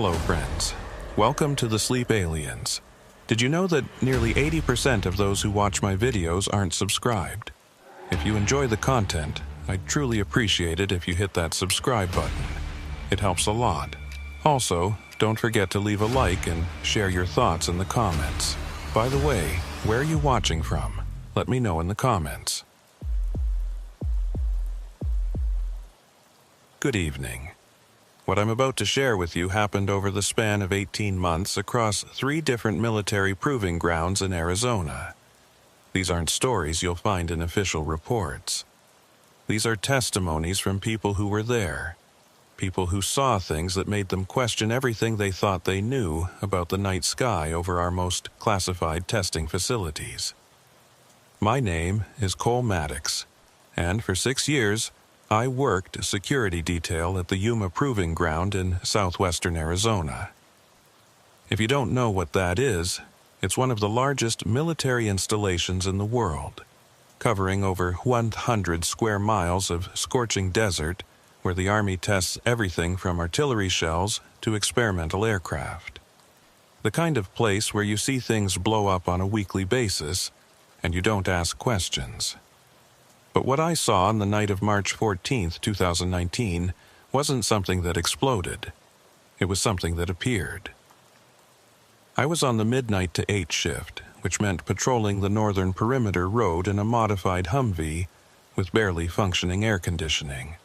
Hello, friends. Welcome to the Sleep Aliens. Did you know that nearly 80% of those who watch my videos aren't subscribed? If you enjoy the content, I'd truly appreciate it if you hit that subscribe button. It helps a lot. Also, don't forget to leave a like and share your thoughts in the comments. By the way, where are you watching from? Let me know in the comments. Good evening. What I'm about to share with you happened over the span of 18 months across 3 different military proving grounds in Arizona. These aren't stories you'll find in official reports. These are testimonies from people who were there, people who saw things that made them question everything they thought they knew about the night sky over our most classified testing facilities. My name is Cole Maddox, and for 6 years, I worked security detail at the Yuma Proving Ground in southwestern Arizona. If you don't know what that is, it's one of the largest military installations in the world, covering over 100 square miles of scorching desert where the Army tests everything from artillery shells to experimental aircraft. The kind of place where you see things blow up on a weekly basis and you don't ask questions. But what I saw on the night of March 14, 2019, wasn't something that exploded. It was something that appeared. I was on the midnight to 8 shift, which meant patrolling the northern perimeter road in a modified Humvee with barely functioning air conditioning.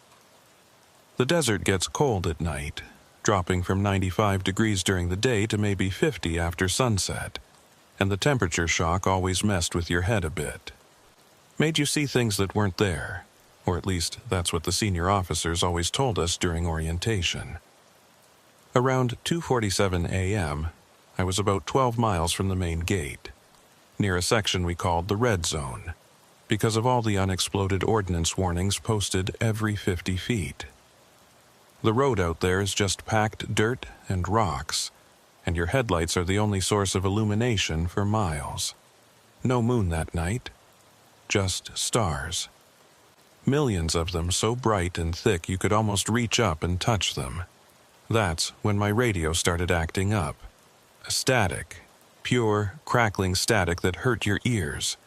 The desert gets cold at night, dropping from 95 degrees during the day to maybe 50 after sunset, and the temperature shock always messed with your head a bit. Made you see things that weren't there, or at least that's what the senior officers always told us during orientation. Around 2:47 a.m., I was about 12 miles from the main gate, near a section we called the Red Zone, because of all the unexploded ordnance warnings posted every 50 feet. The road out there is just packed dirt and rocks, and your headlights are the only source of illumination for miles. No moon that night. Just stars. Millions of them so bright and thick you could almost reach up and touch them. That's when my radio started acting up. A static, pure, crackling static that hurt your ears.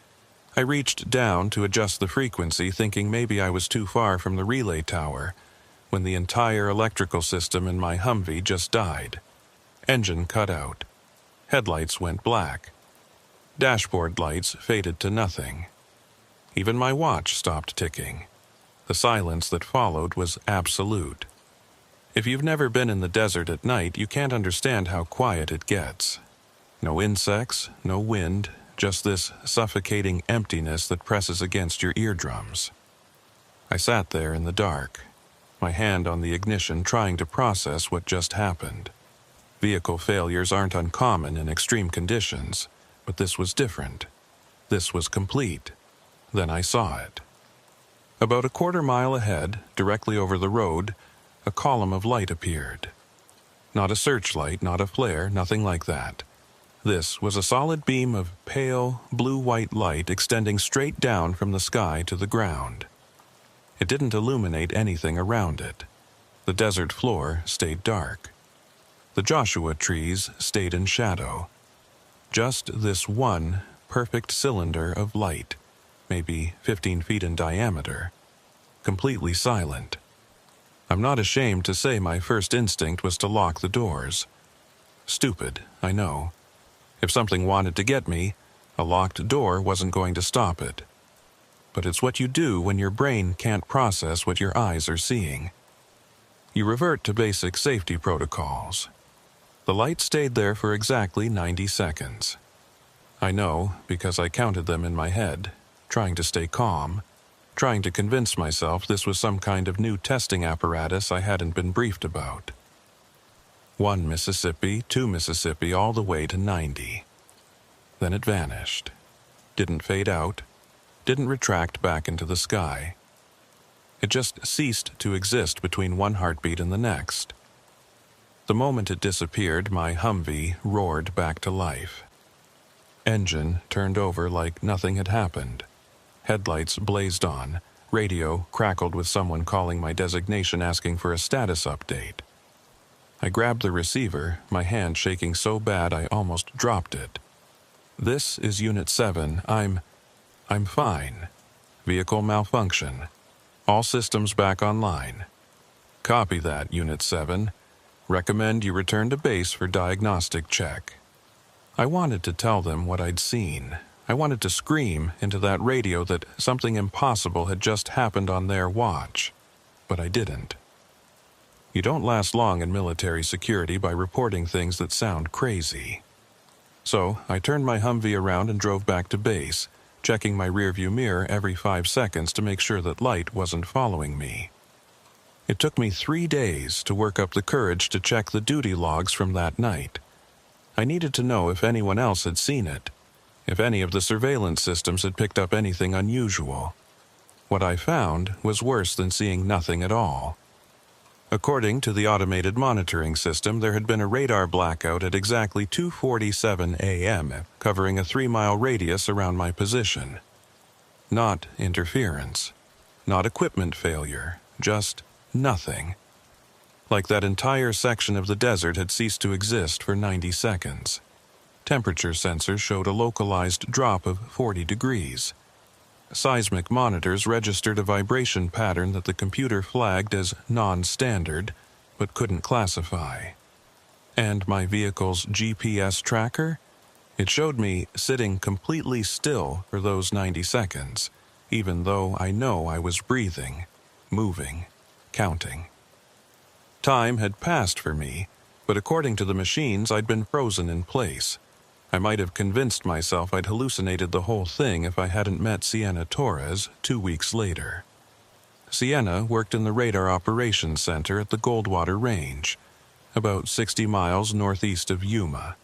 I reached down to adjust the frequency, thinking maybe I was too far from the relay tower, when the entire electrical system in my Humvee just died. Engine cut out. Headlights went black. Dashboard lights faded to nothing. Even my watch stopped ticking. The silence that followed was absolute. If you've never been in the desert at night, you can't understand how quiet it gets. No insects, no wind, just this suffocating emptiness that presses against your eardrums. I sat there in the dark, my hand on the ignition trying to process what just happened. Vehicle failures aren't uncommon in extreme conditions, but this was different. This was complete. Then I saw it. About a quarter mile ahead, directly over the road, a column of light appeared. Not a searchlight, not a flare, nothing like that. This was a solid beam of pale, blue-white light extending straight down from the sky to the ground. It didn't illuminate anything around it. The desert floor stayed dark. The Joshua trees stayed in shadow. Just this one perfect cylinder of light, maybe 15 feet in diameter, completely silent. I'm not ashamed to say my first instinct was to lock the doors. Stupid, I know. If something wanted to get me, a locked door wasn't going to stop it. But it's what you do when your brain can't process what your eyes are seeing. You revert to basic safety protocols. The light stayed there for exactly 90 seconds. I know because I counted them in my head, trying to stay calm, trying to convince myself this was some kind of new testing apparatus I hadn't been briefed about. 1 Mississippi, 2 Mississippi, all the way to 90. Then it vanished. Didn't fade out, didn't retract back into the sky. It just ceased to exist between one heartbeat and the next. The moment it disappeared, my Humvee roared back to life. Engine turned over like nothing had happened. Headlights blazed on. Radio crackled with someone calling my designation asking for a status update. I grabbed the receiver, my hand shaking so bad I almost dropped it. "This is Unit 7. I'm fine. Vehicle malfunction. All systems back online." "Copy that, Unit 7. Recommend you return to base for diagnostic check." I wanted to tell them what I'd seen. I wanted to scream into that radio that something impossible had just happened on their watch. But I didn't. You don't last long in military security by reporting things that sound crazy. So I turned my Humvee around and drove back to base, checking my rearview mirror every 5 seconds to make sure that light wasn't following me. It took me 3 days to work up the courage to check the duty logs from that night. I needed to know if anyone else had seen it, if any of the surveillance systems had picked up anything unusual. What I found was worse than seeing nothing at all. According to the automated monitoring system, there had been a radar blackout at exactly 2:47 a.m., covering a 3-mile radius around my position. Not interference, not equipment failure, just nothing. Like that entire section of the desert had ceased to exist for 90 seconds. Temperature sensors showed a localized drop of 40 degrees. Seismic monitors registered a vibration pattern that the computer flagged as non-standard, but couldn't classify. And my vehicle's GPS tracker? It showed me sitting completely still for those 90 seconds, even though I know I was breathing, moving, counting. Time had passed for me, but according to the machines, I'd been frozen in place. I might have convinced myself I'd hallucinated the whole thing if I hadn't met Sienna Torres 2 weeks later. Sienna worked in the Radar Operations Center at the Goldwater Range, about 60 miles northeast of Yuma.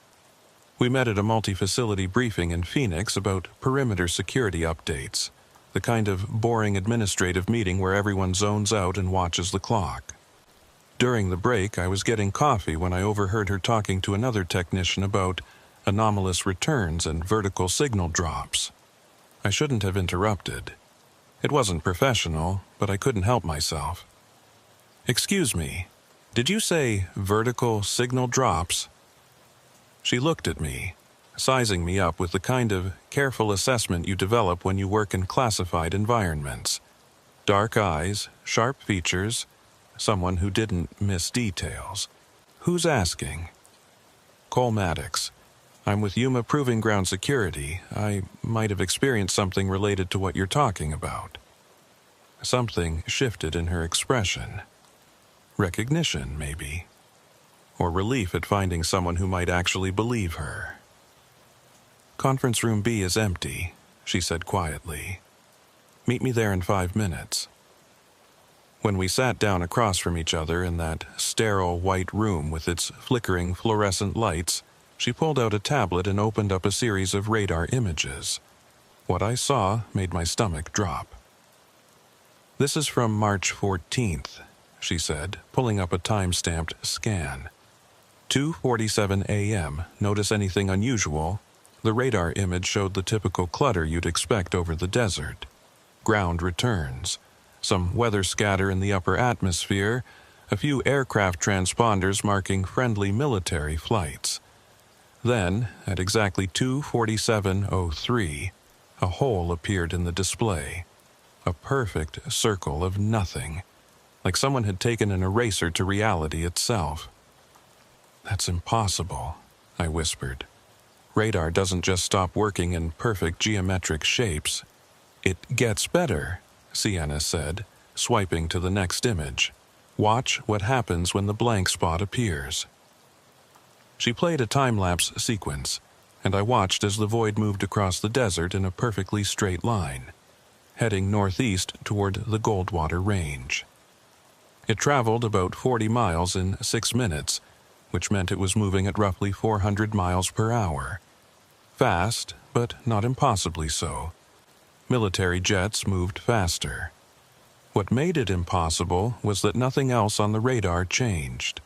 We met at a multi-facility briefing in Phoenix about perimeter security updates, the kind of boring administrative meeting where everyone zones out and watches the clock. During the break, I was getting coffee when I overheard her talking to another technician about anomalous returns and vertical signal drops. I shouldn't have interrupted. It wasn't professional, but I couldn't help myself. "Excuse me, did you say vertical signal drops?" She looked at me, sizing me up with the kind of careful assessment you develop when you work in classified environments. Dark eyes, sharp features, someone who didn't miss details. "Who's asking?" "Cole Maddox. I'm with Yuma Proving Ground Security. I might have experienced something related to what you're talking about." Something shifted in her expression. Recognition, maybe. Or relief at finding someone who might actually believe her. "Conference room B is empty," she said quietly. "Meet me there in 5 minutes." When we sat down across from each other in that sterile white room with its flickering fluorescent lights, she pulled out a tablet and opened up a series of radar images. What I saw made my stomach drop. "This is from March 14th, she said, pulling up a time-stamped scan. 2:47 a.m. Notice anything unusual? The radar image showed the typical clutter you'd expect over the desert. Ground returns, some weather scatter in the upper atmosphere, a few aircraft transponders marking friendly military flights. Then, at exactly 2:47:03, a hole appeared in the display. A perfect circle of nothing, like someone had taken an eraser to reality itself. "That's impossible," I whispered. "Radar doesn't just stop working in perfect geometric shapes. It gets better," Sienna said, swiping to the next image. "Watch what happens when the blank spot appears." She played a time-lapse sequence, and I watched as the void moved across the desert in a perfectly straight line, heading northeast toward the Goldwater Range. It traveled about 40 miles in 6 minutes, which meant it was moving at roughly 400 miles per hour. Fast, but not impossibly so. Military jets moved faster. What made it impossible was that nothing else on the radar changed.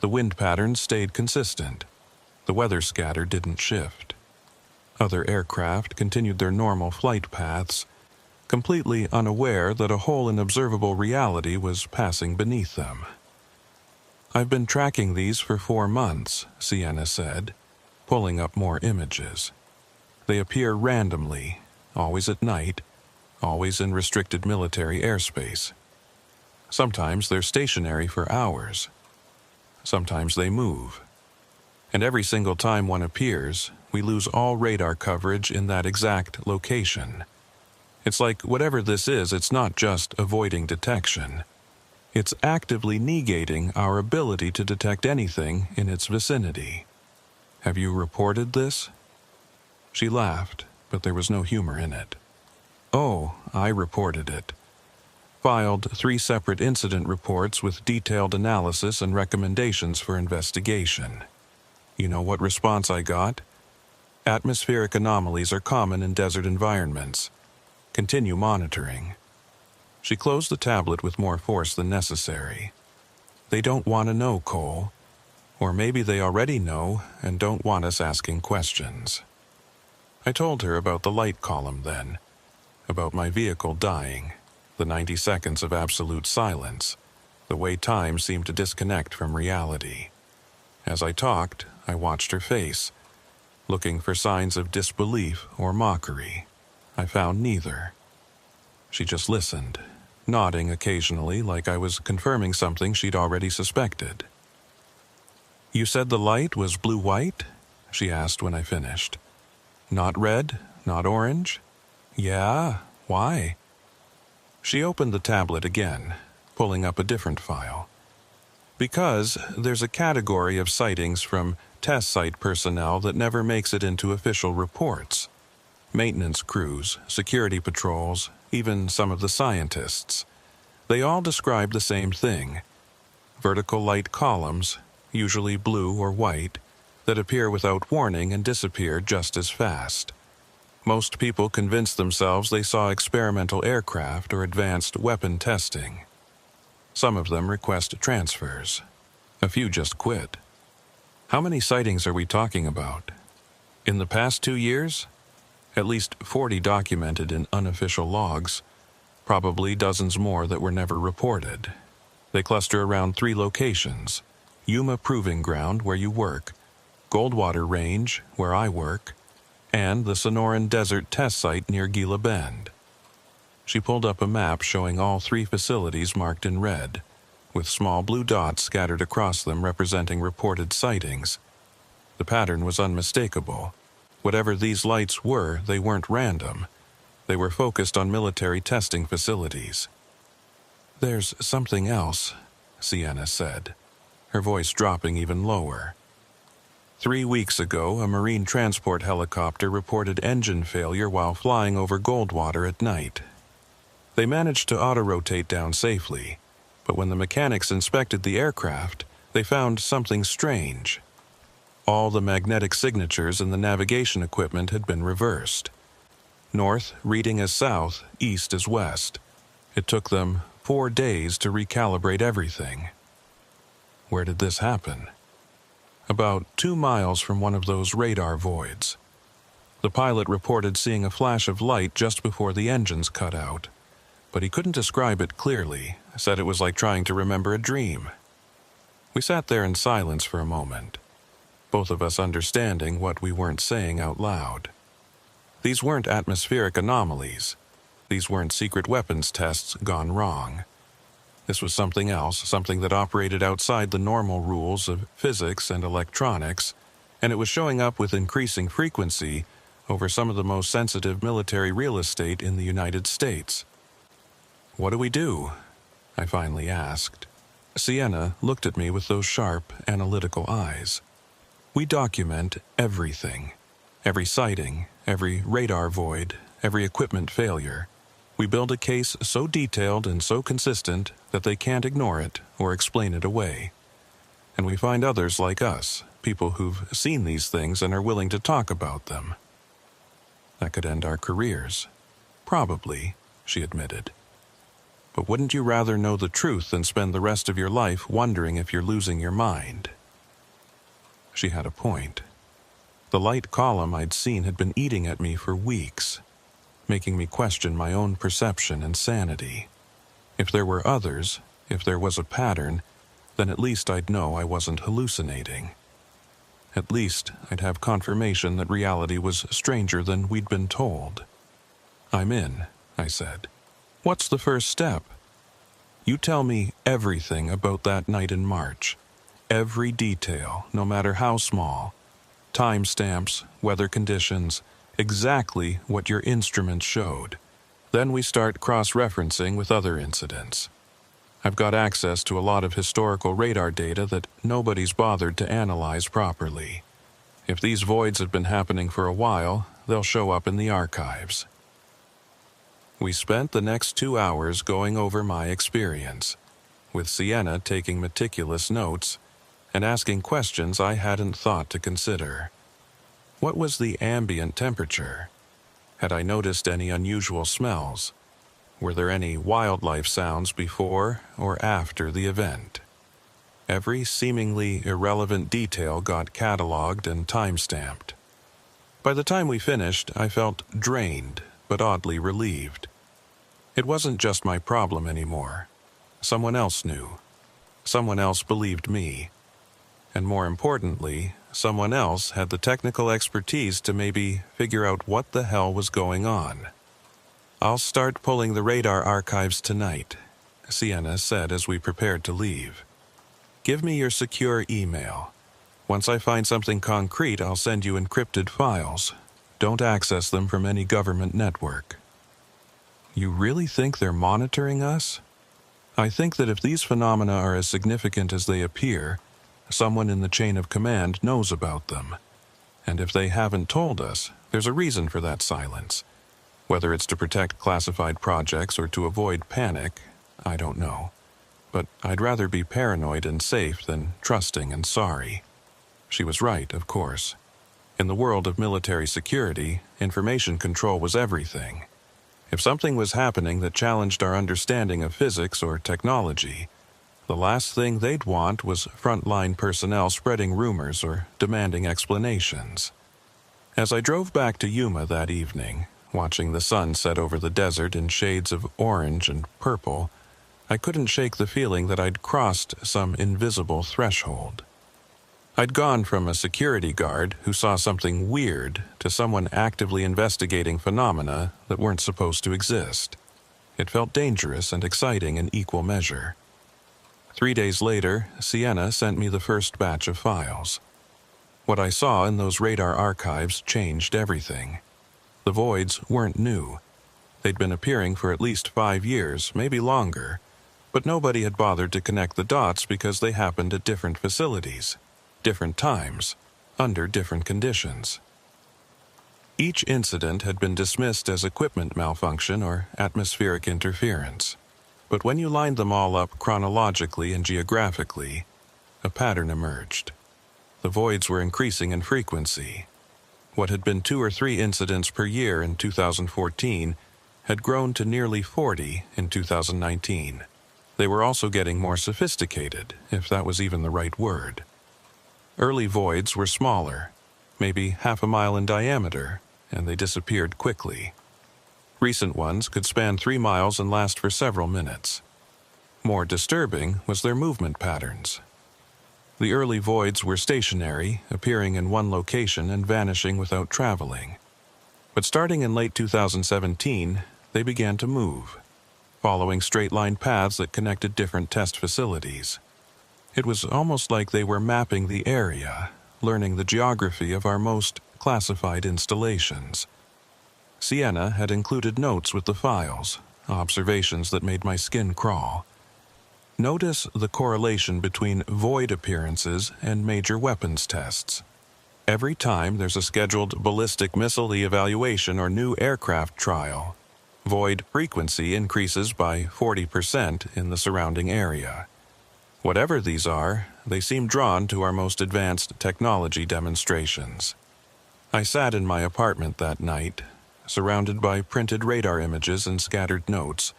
The wind patterns stayed consistent. The weather scatter didn't shift. Other aircraft continued their normal flight paths, completely unaware that a hole in observable reality was passing beneath them. "I've been tracking these for 4 months," Sienna said, pulling up more images. "They appear randomly, always at night, always in restricted military airspace. Sometimes they're stationary for hours. Sometimes they move. And every single time one appears, we lose all radar coverage in that exact location. It's like whatever this is, it's not just avoiding detection. It's actively negating our ability to detect anything in its vicinity. Have you reported this?" She laughed, but there was no humor in it. "Oh, I reported it. Filed 3 separate incident reports with detailed analysis and recommendations for investigation. You know what response I got? Atmospheric anomalies are common in desert environments. Continue monitoring." She closed the tablet with more force than necessary. "They don't want to know, Cole. Or maybe they already know and don't want us asking questions." I told her about the light column then, about my vehicle dying, the 90 seconds of absolute silence, the way time seemed to disconnect from reality. As I talked, I watched her face, looking for signs of disbelief or mockery. I found neither. She just listened, nodding occasionally like I was confirming something she'd already suspected. "You said the light was blue-white?" she asked when I finished. "Not red? Not orange?" "Yeah, why?" She opened the tablet again, pulling up a different file. "Because there's a category of sightings from test site personnel that never makes it into official reports. Maintenance crews, security patrols, even some of the scientists. They all describe the same thing. Vertical light columns, usually blue or white, that appear without warning and disappear just as fast. Most people convince themselves they saw experimental aircraft or advanced weapon testing. Some of them request transfers. A few just quit. How many sightings are we talking about? In the past 2 years? At least 40 documented in unofficial logs, probably dozens more that were never reported. They cluster around 3 locations: Yuma Proving Ground, where you work, Goldwater Range, where I work, and the Sonoran Desert Test Site near Gila Bend. She pulled up a map showing all 3 facilities marked in red, with small blue dots scattered across them representing reported sightings. The pattern was unmistakable. Whatever these lights were, they weren't random. They were focused on military testing facilities. "There's something else," Sienna said, her voice dropping even lower. 3 weeks ago, a Marine transport helicopter reported engine failure while flying over Goldwater at night. They managed to auto-rotate down safely, but when the mechanics inspected the aircraft, they found something strange. All the magnetic signatures in the navigation equipment had been reversed. North reading as south, east as west. It took them 4 days to recalibrate everything. Where did this happen? About 2 miles from one of those radar voids. The pilot reported seeing a flash of light just before the engines cut out, but he couldn't describe it clearly, said it was like trying to remember a dream. We sat there in silence for a moment, both of us understanding what we weren't saying out loud. These weren't atmospheric anomalies. These weren't secret weapons tests gone wrong. This was something else, something that operated outside the normal rules of physics and electronics, and it was showing up with increasing frequency over some of the most sensitive military real estate in the United States. "What do we do?" I finally asked. Sienna looked at me with those sharp, analytical eyes. "We document everything. Every sighting, every radar void, every equipment failure. We build a case so detailed and so consistent that they can't ignore it or explain it away. And we find others like us, people who've seen these things and are willing to talk about them. That could end our careers. Probably," she admitted. "But wouldn't you rather know the truth than spend the rest of your life wondering if you're losing your mind?" She had a point. The light column I'd seen had been eating at me for weeks, making me question my own perception and sanity. If there were others, if there was a pattern, then at least I'd know I wasn't hallucinating. At least I'd have confirmation that reality was stranger than we'd been told. "I'm in," I said. "What's the first step?" "You tell me everything about that night in March. Every detail, no matter how small. Timestamps, weather conditions, exactly what your instruments showed. Then we start cross-referencing with other incidents. I've got access to a lot of historical radar data that nobody's bothered to analyze properly. If these voids have been happening for a while, they'll show up in the archives." We spent the next 2 hours going over my experience, with Sienna taking meticulous notes and asking questions I hadn't thought to consider. What was the ambient temperature? Had I noticed any unusual smells? Were there any wildlife sounds before or after the event? Every seemingly irrelevant detail got cataloged and time-stamped. By the time we finished, I felt drained, but oddly relieved. It wasn't just my problem anymore. Someone else knew. Someone else believed me. And more importantly, someone else had the technical expertise to maybe figure out what the hell was going on. "I'll start pulling the radar archives tonight," Sienna said as we prepared to leave. "Give me your secure email. Once I find something concrete, I'll send you encrypted files. Don't access them from any government network." You really think they're monitoring us? I think that if these phenomena are as significant as they appear, someone in the chain of command knows about them. And if they haven't told us, there's a reason for that silence. Whether it's to protect classified projects or to avoid panic, I don't know. But I'd rather be paranoid and safe than trusting and sorry. She was right, of course. In the world of military security, information control was everything. If something was happening that challenged our understanding of physics or technology, the last thing they'd want was frontline personnel spreading rumors or demanding explanations. As I drove back to Yuma that evening, watching the sun set over the desert in shades of orange and purple, I couldn't shake the feeling that I'd crossed some invisible threshold. I'd gone from a security guard who saw something weird to someone actively investigating phenomena that weren't supposed to exist. It felt dangerous and exciting in equal measure. 3 days later, Sienna sent me the first batch of files. What I saw in those radar archives changed everything. The voids weren't new. They'd been appearing for at least 5 years, maybe longer, but nobody had bothered to connect the dots because they happened at different facilities, different times, under different conditions. Each incident had been dismissed as equipment malfunction or atmospheric interference. But when you lined them all up chronologically and geographically, a pattern emerged. The voids were increasing in frequency. What had been 2 or 3 incidents per year in 2014 had grown to nearly 40 in 2019. They were also getting more sophisticated, if that was even the right word. Early voids were smaller, maybe half a mile in diameter, and they disappeared quickly. Recent ones could span 3 miles and last for several minutes. More disturbing was their movement patterns. The early voids were stationary, appearing in one location and vanishing without traveling. But starting in late 2017, they began to move, following straight-line paths that connected different test facilities. It was almost like they were mapping the area, learning the geography of our most classified installations. Sienna had included notes with the files, observations that made my skin crawl. Notice the correlation between void appearances and major weapons tests. Every time there's a scheduled ballistic missile evaluation or new aircraft trial, void frequency increases by 40% in the surrounding area. Whatever these are, they seem drawn to our most advanced technology demonstrations. I sat in my apartment that night, surrounded by printed radar images and scattered notes,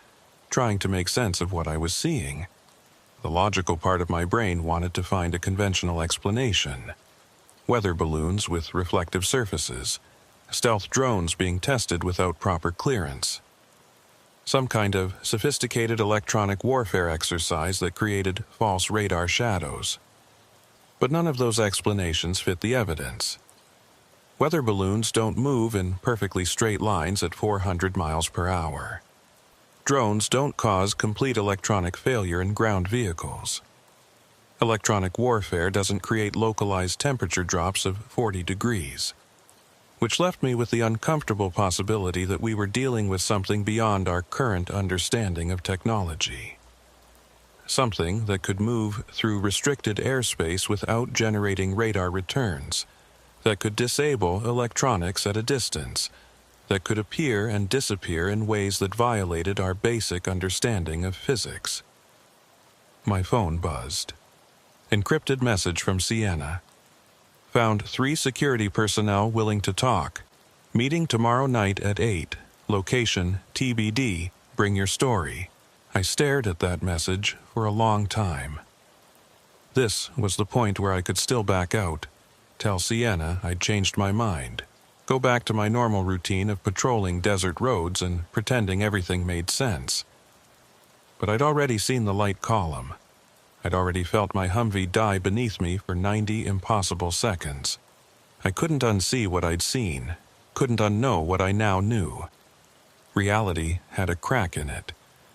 trying to make sense of what I was seeing. The logical part of my brain wanted to find a conventional explanation. Weather balloons with reflective surfaces, stealth drones being tested without proper clearance. Some kind of sophisticated electronic warfare exercise that created false radar shadows. But none of those explanations fit the evidence. Weather balloons don't move in perfectly straight lines at 400 miles per hour. Drones don't cause complete electronic failure in ground vehicles. Electronic warfare doesn't create localized temperature drops of 40 degrees, which left me with the uncomfortable possibility that we were dealing with something beyond our current understanding of technology. Something that could move through restricted airspace without generating radar returns, that could disable electronics at a distance, that could appear and disappear in ways that violated our basic understanding of physics. My phone buzzed. Encrypted message from Sienna. Found 3 security personnel willing to talk. Meeting tomorrow night at 8. Location TBD. Bring your story. I stared at that message for a long time. This was the point where I could still back out, tell Sienna I'd changed my mind, go back to my normal routine of patrolling desert roads and pretending everything made sense. But I'd already seen the light column. I'd already felt my Humvee die beneath me for 90 impossible seconds. I couldn't unsee what I'd seen, couldn't unknow what I now knew. Reality had a crack in it,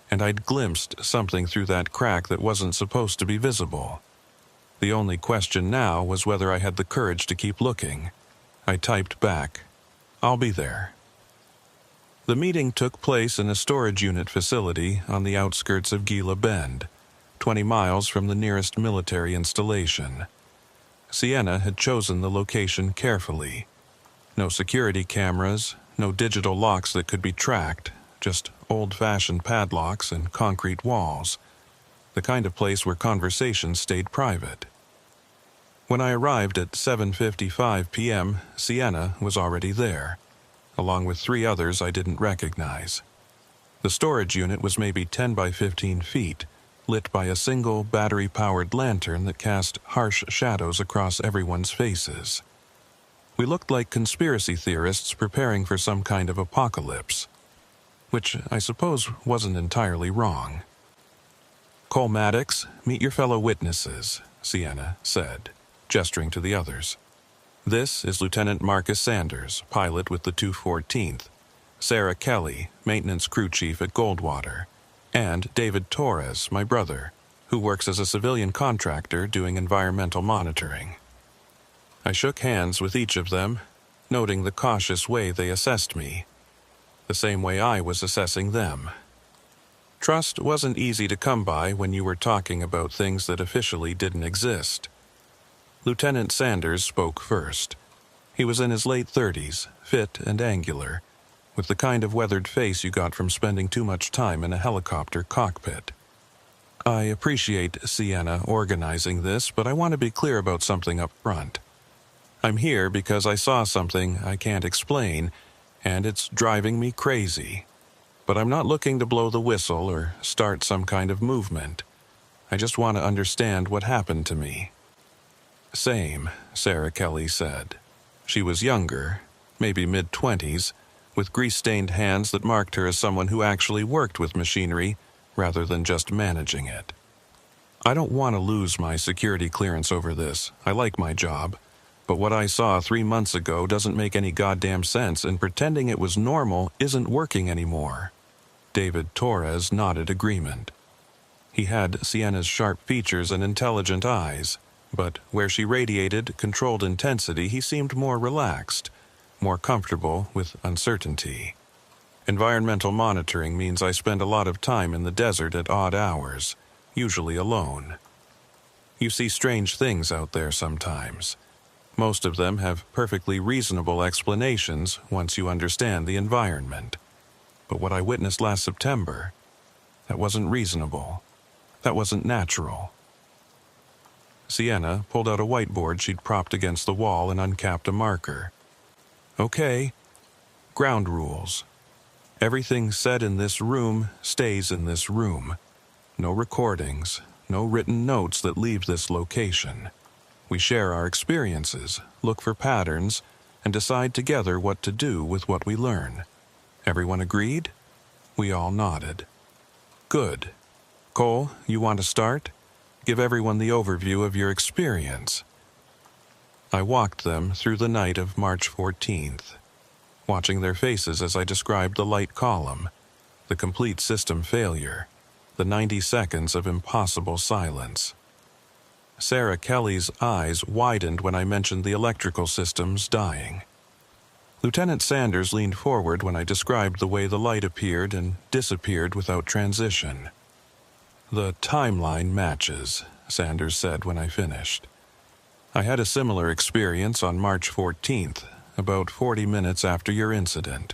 and I'd glimpsed something through that crack that wasn't supposed to be visible. The only question now was whether I had the courage to keep looking. I typed back, "I'll be there." The meeting took place in a storage unit facility on the outskirts of Gila Bend, 20 miles from the nearest military installation. Sienna had chosen the location carefully. No security cameras, no digital locks that could be tracked, just old-fashioned padlocks and concrete walls, the kind of place where conversations stayed private. When I arrived at 7:55 p.m., Sienna was already there, along with 3 others I didn't recognize. The storage unit was maybe 10 by 15 feet, lit by a single battery-powered lantern that cast harsh shadows across everyone's faces. We looked like conspiracy theorists preparing for some kind of apocalypse, which I suppose wasn't entirely wrong. "Cole Maddox, meet your fellow witnesses," Sienna said, gesturing to the others. "This is Lieutenant Marcus Sanders, pilot with the 214th, Sarah Kelly, maintenance crew chief at Goldwater, and David Torres, my brother, who works as a civilian contractor doing environmental monitoring." I shook hands with each of them, noting the cautious way they assessed me, the same way I was assessing them. Trust wasn't easy to come by when you were talking about things that officially didn't exist. Lieutenant Sanders spoke first. He was in his late 30s, fit and angular, with the kind of weathered face you got from spending too much time in a helicopter cockpit. "I appreciate Sienna organizing this, but I want to be clear about something up front. I'm here because I saw something I can't explain, and it's driving me crazy. But I'm not looking to blow the whistle or start some kind of movement. I just want to understand what happened to me." "Same," Sarah Kelly said. She was younger, maybe mid-20s, with grease-stained hands that marked her as someone who actually worked with machinery rather than just managing it. "I don't want to lose my security clearance over this. I like my job. But what I saw 3 months ago doesn't make any goddamn sense, and pretending it was normal isn't working anymore." David Torres nodded agreement. He had Sienna's sharp features and intelligent eyes, but where she radiated controlled intensity, he seemed more relaxed, more comfortable with uncertainty. "Environmental monitoring means I spend a lot of time in the desert at odd hours, usually alone. You see strange things out there sometimes. Most of them have perfectly reasonable explanations once you understand the environment. But what I witnessed last September, that wasn't reasonable. That wasn't natural." Sienna pulled out a whiteboard she'd propped against the wall and uncapped a marker. "Okay. Ground rules. Everything said in this room stays in this room. No recordings, no written notes that leave this location. We share our experiences, look for patterns, and decide together what to do with what we learn. Everyone agreed?" We all nodded. Good. Cole, you want to start? Give everyone the overview of your experience. I walked them through the night of March 14th, watching their faces as I described the light column, the complete system failure, the 90 seconds of impossible silence. Sarah Kelly's eyes widened when I mentioned the electrical systems dying. Lieutenant Sanders leaned forward when I described the way the light appeared and disappeared without transition. The timeline matches, Sanders said when I finished. I had a similar experience on March 14th, about 40 minutes after your incident.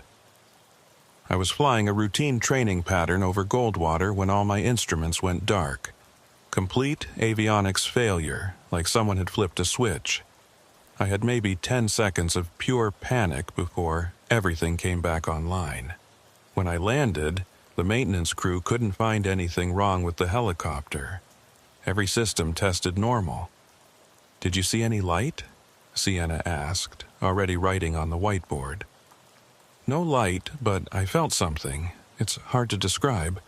I was flying a routine training pattern over Goldwater when all my instruments went dark. Complete avionics failure, like someone had flipped a switch. I had maybe 10 seconds of pure panic before everything came back online. When I landed, the maintenance crew couldn't find anything wrong with the helicopter. Every system tested normal. Did you see any light? Sienna asked, already writing on the whiteboard. No light, but I felt something. It's hard to describe.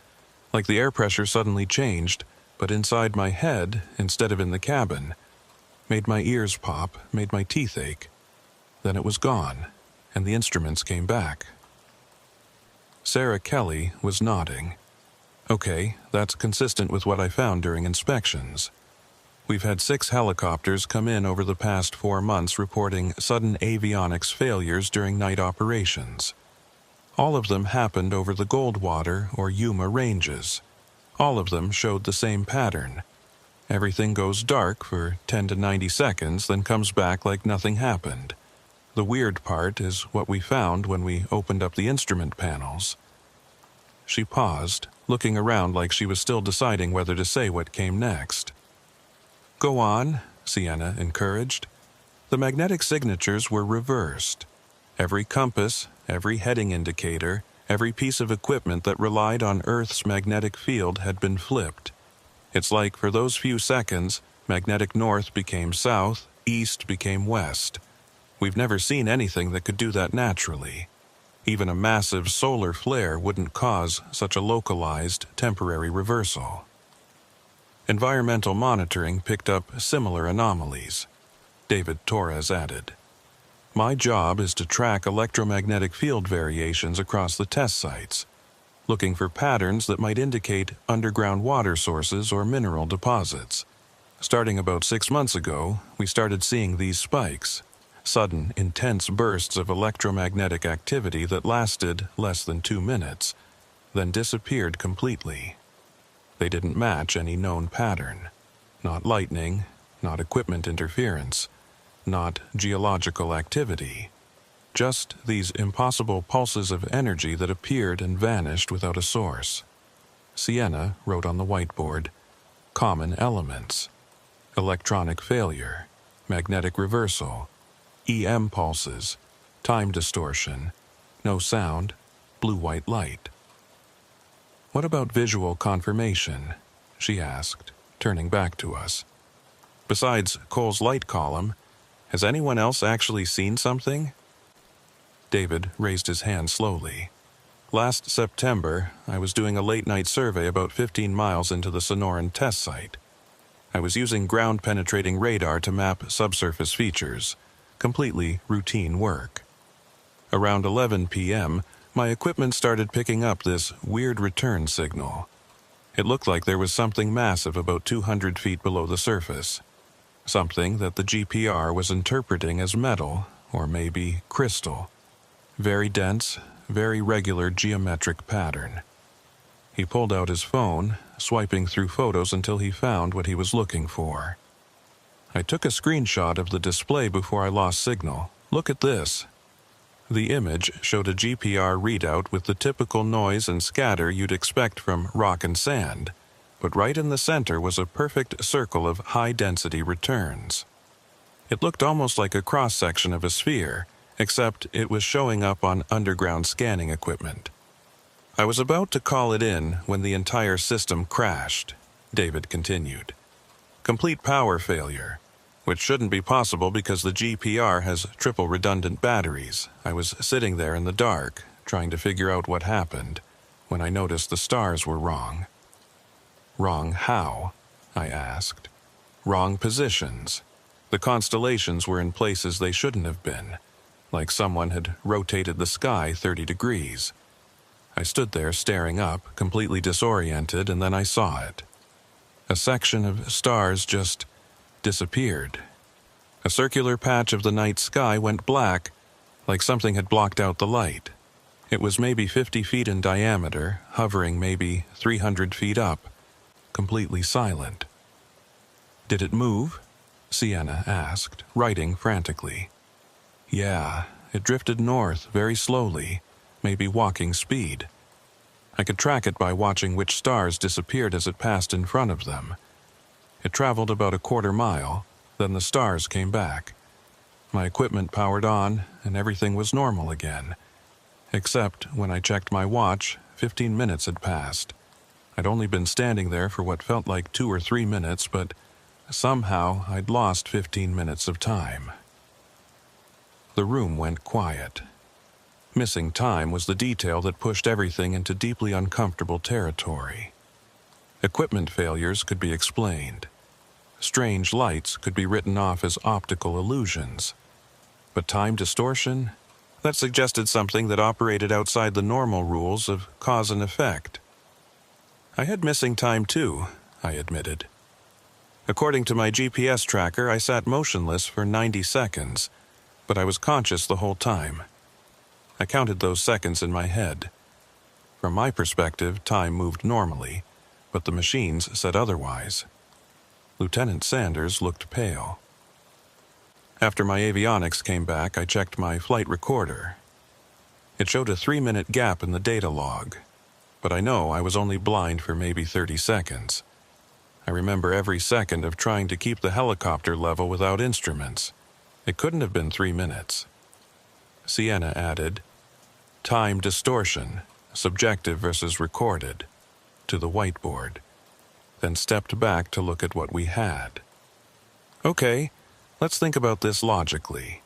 Like the air pressure suddenly changed, but inside my head, instead of in the cabin. Made my ears pop, made my teeth ache. Then it was gone, and the instruments came back. Sarah Kelly was nodding. Okay, that's consistent with what I found during inspections. We've had 6 helicopters come in over the past 4 months reporting sudden avionics failures during night operations. All of them happened over the Goldwater or Yuma ranges. All of them showed the same pattern. Everything goes dark for 10 to 90 seconds, then comes back like nothing happened. The weird part is what we found when we opened up the instrument panels. She paused, looking around like she was still deciding whether to say what came next. Go on, Sienna encouraged. The magnetic signatures were reversed. Every compass, every heading indicator, every piece of equipment that relied on Earth's magnetic field had been flipped. It's like for those few seconds, magnetic north became south, east became west. We've never seen anything that could do that naturally. Even a massive solar flare wouldn't cause such a localized, temporary reversal. Environmental monitoring picked up similar anomalies. David Torres added. My job is to track electromagnetic field variations across the test sites, looking for patterns that might indicate underground water sources or mineral deposits. Starting about 6 months ago, we started seeing these spikes, sudden, intense bursts of electromagnetic activity that lasted less than 2 minutes, then disappeared completely. They didn't match any known pattern. Not lightning, not equipment interference, not geological activity. Just these impossible pulses of energy that appeared and vanished without a source. Sienna wrote on the whiteboard, common elements. Electronic failure, magnetic reversal, EM pulses, time distortion, no sound, blue-white light. What about visual confirmation? She asked, turning back to us. Besides Cole's light column, has anyone else actually seen something? David raised his hand slowly. Last September, I was doing a late-night survey about 15 miles into the Sonoran test site. I was using ground-penetrating radar to map subsurface features, completely routine work. Around 11 p.m., my equipment started picking up this weird return signal. It looked like there was something massive about 200 feet below the surface. Something that the GPR was interpreting as metal, or maybe crystal. Very dense, very regular geometric pattern. He pulled out his phone, swiping through photos until he found what he was looking for. I took a screenshot of the display before I lost signal. Look at this. The image showed a GPR readout with the typical noise and scatter you'd expect from rock and sand, but right in the center was a perfect circle of high-density returns. It looked almost like a cross-section of a sphere, except it was showing up on underground scanning equipment. I was about to call it in when the entire system crashed, David continued. Complete power failure, which shouldn't be possible because the GPR has triple redundant batteries. I was sitting there in the dark, trying to figure out what happened, when I noticed the stars were wrong. Wrong how? I asked. Wrong positions. The constellations were in places they shouldn't have been, like someone had rotated the sky 30 degrees. I stood there staring up, completely disoriented, and then I saw it. A section of stars just disappeared. A circular patch of the night sky went black, like something had blocked out the light. It was maybe 50 feet in diameter, hovering maybe 300 feet up, completely silent. Did it move? Sienna asked, writing frantically. Yeah, it drifted north very slowly, maybe walking speed. I could track it by watching which stars disappeared as it passed in front of them. It traveled about a quarter mile, then the stars came back. My equipment powered on, and everything was normal again. Except when I checked my watch, 15 minutes had passed. I'd only been standing there for what felt like 2 or 3 minutes, but somehow I'd lost 15 minutes of time. The room went quiet. Missing time was the detail that pushed everything into deeply uncomfortable territory. Equipment failures could be explained. Strange lights could be written off as optical illusions. But time distortion? That suggested something that operated outside the normal rules of cause and effect. I had missing time too, I admitted. According to my GPS tracker, I sat motionless for 90 seconds, but I was conscious the whole time. I counted those seconds in my head. From my perspective, time moved normally, but the machines said otherwise. Lieutenant Sanders looked pale. After my avionics came back, I checked my flight recorder. It showed a 3-minute gap in the data log, but I know I was only blind for maybe 30 seconds. I remember every second of trying to keep the helicopter level without instruments. It couldn't have been 3 minutes. Sienna added, time distortion, subjective versus recorded, to the whiteboard, then stepped back to look at what we had. Okay, let's think about this logically.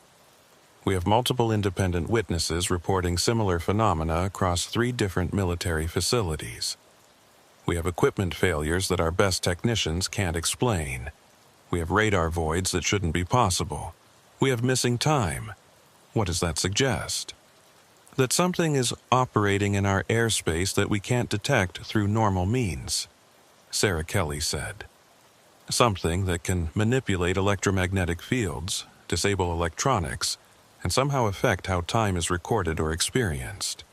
We have multiple independent witnesses reporting similar phenomena across 3 different military facilities. We have equipment failures that our best technicians can't explain. We have radar voids that shouldn't be possible. We have missing time. What does that suggest? That something is operating in our airspace that we can't detect through normal means, Sarah Kelly said. Something that can manipulate electromagnetic fields, disable electronics, and somehow affect how time is recorded or experienced.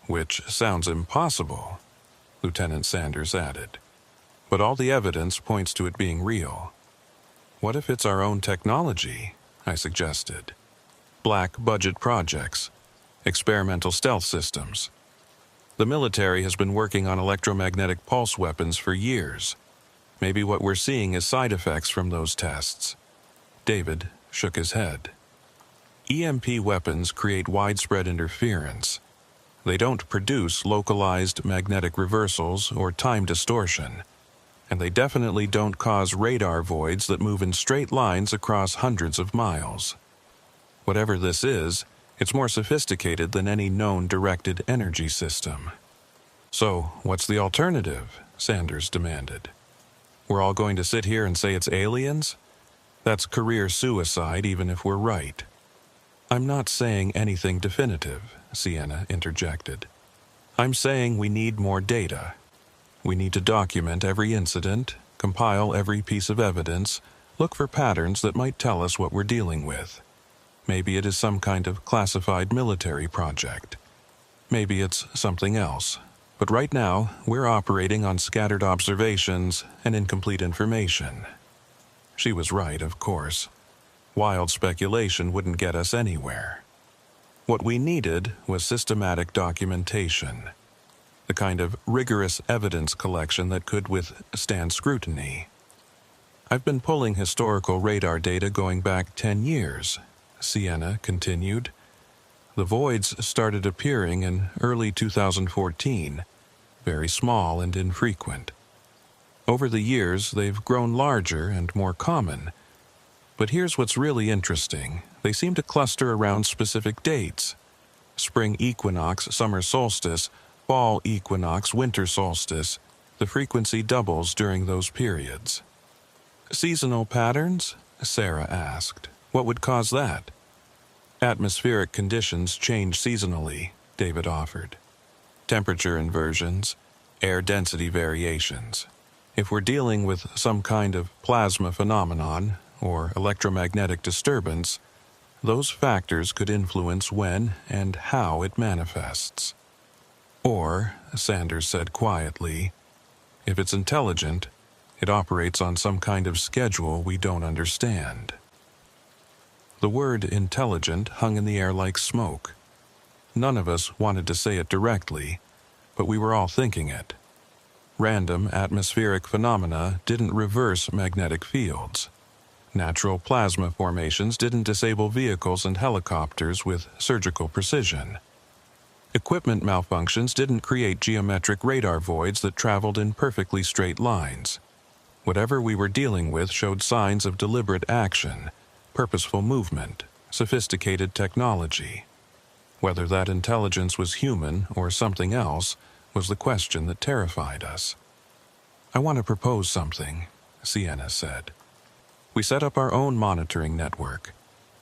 Which sounds impossible, Lieutenant Sanders added. But all the evidence points to it being real. What if it's our own technology? I suggested. Black budget projects, experimental stealth systems. The military has been working on electromagnetic pulse weapons for years. Maybe what we're seeing is side effects from those tests. David shook his head. EMP weapons create widespread interference. They don't produce localized magnetic reversals or time distortion, and they definitely don't cause radar voids that move in straight lines across hundreds of miles. Whatever this is, it's more sophisticated than any known directed energy system. So, what's the alternative? Sanders demanded. We're all going to sit here and say it's aliens? That's career suicide even if we're right. I'm not saying anything definitive, Sienna interjected. I'm saying we need more data. We need to document every incident, compile every piece of evidence, look for patterns that might tell us what we're dealing with. Maybe it is some kind of classified military project. Maybe it's something else. But right now, we're operating on scattered observations and incomplete information. She was right, of course. Wild speculation wouldn't get us anywhere. What we needed was systematic documentation, the kind of rigorous evidence collection that could withstand scrutiny. I've been pulling historical radar data going back 10 years, Sienna continued. The voids started appearing in early 2014, very small and infrequent. Over the years, they've grown larger and more common. But here's what's really interesting. They seem to cluster around specific dates: spring equinox, summer solstice, fall equinox, winter solstice, the frequency doubles during those periods. Seasonal patterns? Sarah asked. What would cause that? Atmospheric conditions change seasonally, David offered. Temperature inversions, air density variations. If we're dealing with some kind of plasma phenomenon or electromagnetic disturbance, those factors could influence when and how it manifests. Or, Sanders said quietly, if it's intelligent, it operates on some kind of schedule we don't understand. The word intelligent hung in the air like smoke. None of us wanted to say it directly, but we were all thinking it. Random atmospheric phenomena didn't reverse magnetic fields. Natural plasma formations didn't disable vehicles and helicopters with surgical precision. Equipment malfunctions didn't create geometric radar voids that traveled in perfectly straight lines. Whatever we were dealing with showed signs of deliberate action, purposeful movement, sophisticated technology. Whether that intelligence was human or something else was the question that terrified us. I want to propose something, Sienna said. We set up our own monitoring network.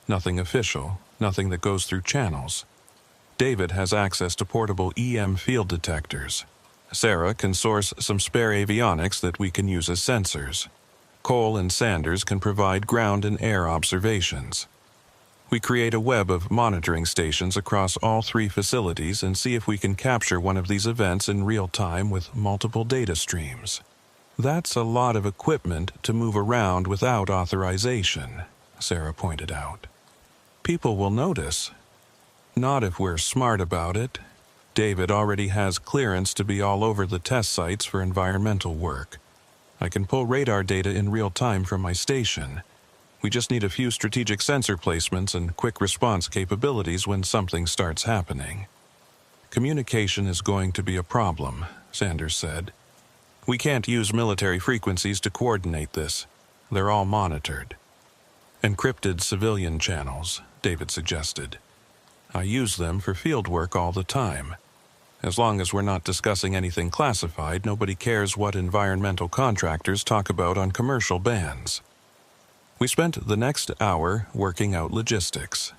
Nothing official, nothing that goes through channels. David has access to portable EM field detectors. Sarah can source some spare avionics that we can use as sensors. Cole and Sanders can provide ground and air observations. We create a web of monitoring stations across all three facilities and see if we can capture one of these events in real time with multiple data streams. That's a lot of equipment to move around without authorization, Sarah pointed out. People will notice. Not if we're smart about it. David already has clearance to be all over the test sites for environmental work. I can pull radar data in real time from my station. We just need a few strategic sensor placements and quick response capabilities when something starts happening. Communication is going to be a problem, Sanders said. We can't use military frequencies to coordinate this. They're all monitored. Encrypted civilian channels, David suggested. I use them for field work all the time. As long as we're not discussing anything classified, nobody cares what environmental contractors talk about on commercial bands. We spent the next hour working out logistics.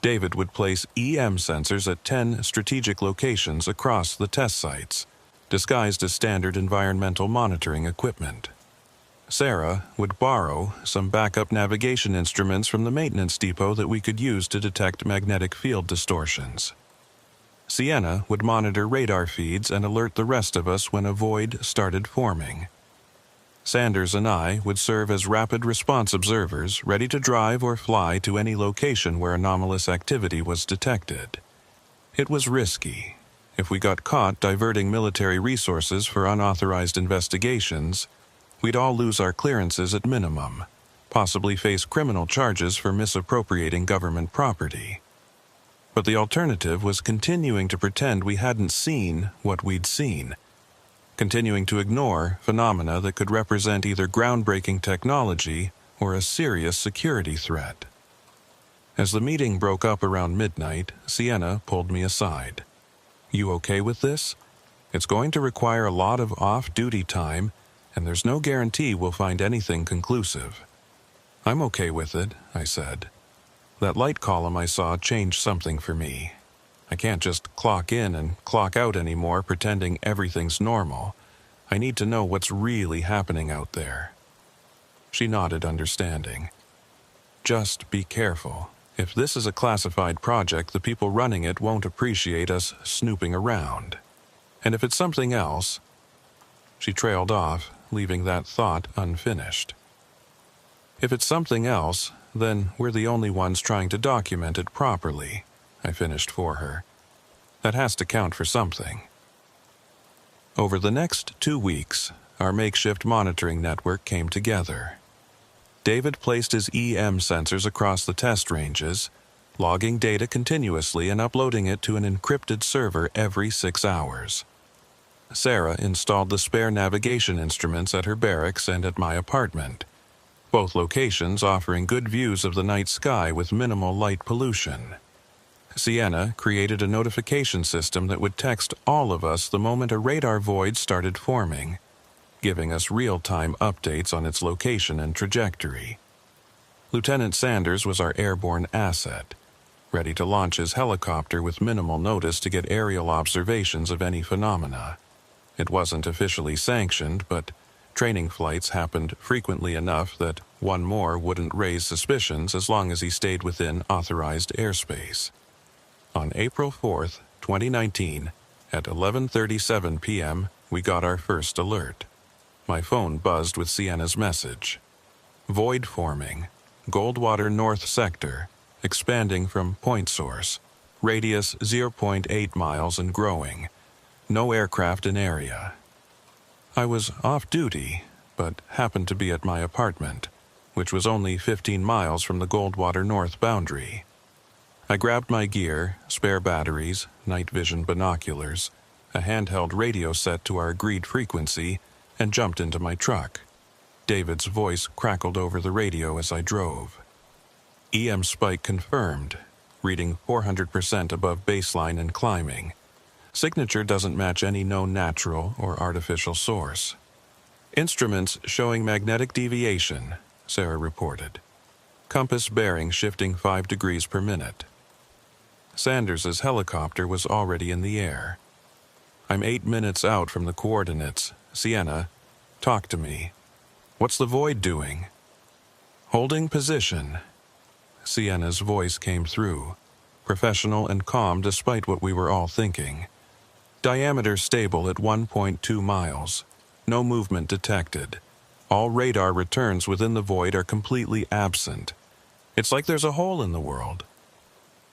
David would place EM sensors at 10 strategic locations across the test sites, disguised as standard environmental monitoring equipment. Sarah would borrow some backup navigation instruments from the maintenance depot that we could use to detect magnetic field distortions. Sienna would monitor radar feeds and alert the rest of us when a void started forming. Sanders and I would serve as rapid response observers, ready to drive or fly to any location where anomalous activity was detected. It was risky. If we got caught diverting military resources for unauthorized investigations, we'd all lose our clearances at minimum, possibly face criminal charges for misappropriating government property. But the alternative was continuing to pretend we hadn't seen what we'd seen, continuing to ignore phenomena that could represent either groundbreaking technology or a serious security threat. As the meeting broke up around midnight, Sienna pulled me aside. You okay with this? It's going to require a lot of off-duty time, and there's no guarantee we'll find anything conclusive. I'm okay with it, I said. That light column I saw changed something for me. I can't just clock in and clock out anymore pretending everything's normal. I need to know what's really happening out there. She nodded understanding. Just be careful. If this is a classified project, the people running it won't appreciate us snooping around. And if it's something else... She trailed off, leaving that thought unfinished. If it's something else, then we're the only ones trying to document it properly, I finished for her. That has to count for something. Over the next 2 weeks, our makeshift monitoring network came together. David placed his EM sensors across the test ranges, logging data continuously and uploading it to an encrypted server every 6 hours. Sarah installed the spare navigation instruments at her barracks and at my apartment, both locations offering good views of the night sky with minimal light pollution. Sienna created a notification system that would text all of us the moment a radar void started forming, giving us real-time updates on its location and trajectory. Lieutenant Sanders was our airborne asset, ready to launch his helicopter with minimal notice to get aerial observations of any phenomena. It wasn't officially sanctioned, but training flights happened frequently enough that one more wouldn't raise suspicions as long as he stayed within authorized airspace. On April 4th, 2019, at 11:37 p.m., we got our first alert. My phone buzzed with Sienna's message. Void forming. Goldwater North Sector. Expanding from point source. Radius 0.8 miles and growing. No aircraft in area. I was off duty, but happened to be at my apartment, which was only 15 miles from the Goldwater North boundary. I grabbed my gear, spare batteries, night vision binoculars, a handheld radio set to our agreed frequency, and jumped into my truck. David's voice crackled over the radio as I drove. EM spike confirmed, reading 400% above baseline and climbing. Signature doesn't match any known natural or artificial source. Instruments showing magnetic deviation, Sarah reported. Compass bearing shifting 5 degrees per minute. Sanders's helicopter was already in the air. I'm 8 minutes out from the coordinates. Sienna, talk to me. What's the void doing? Holding position. Sienna's voice came through, professional and calm despite what we were all thinking. Diameter stable at 1.2 miles. No movement detected. All radar returns within the void are completely absent. It's like there's a hole in the world.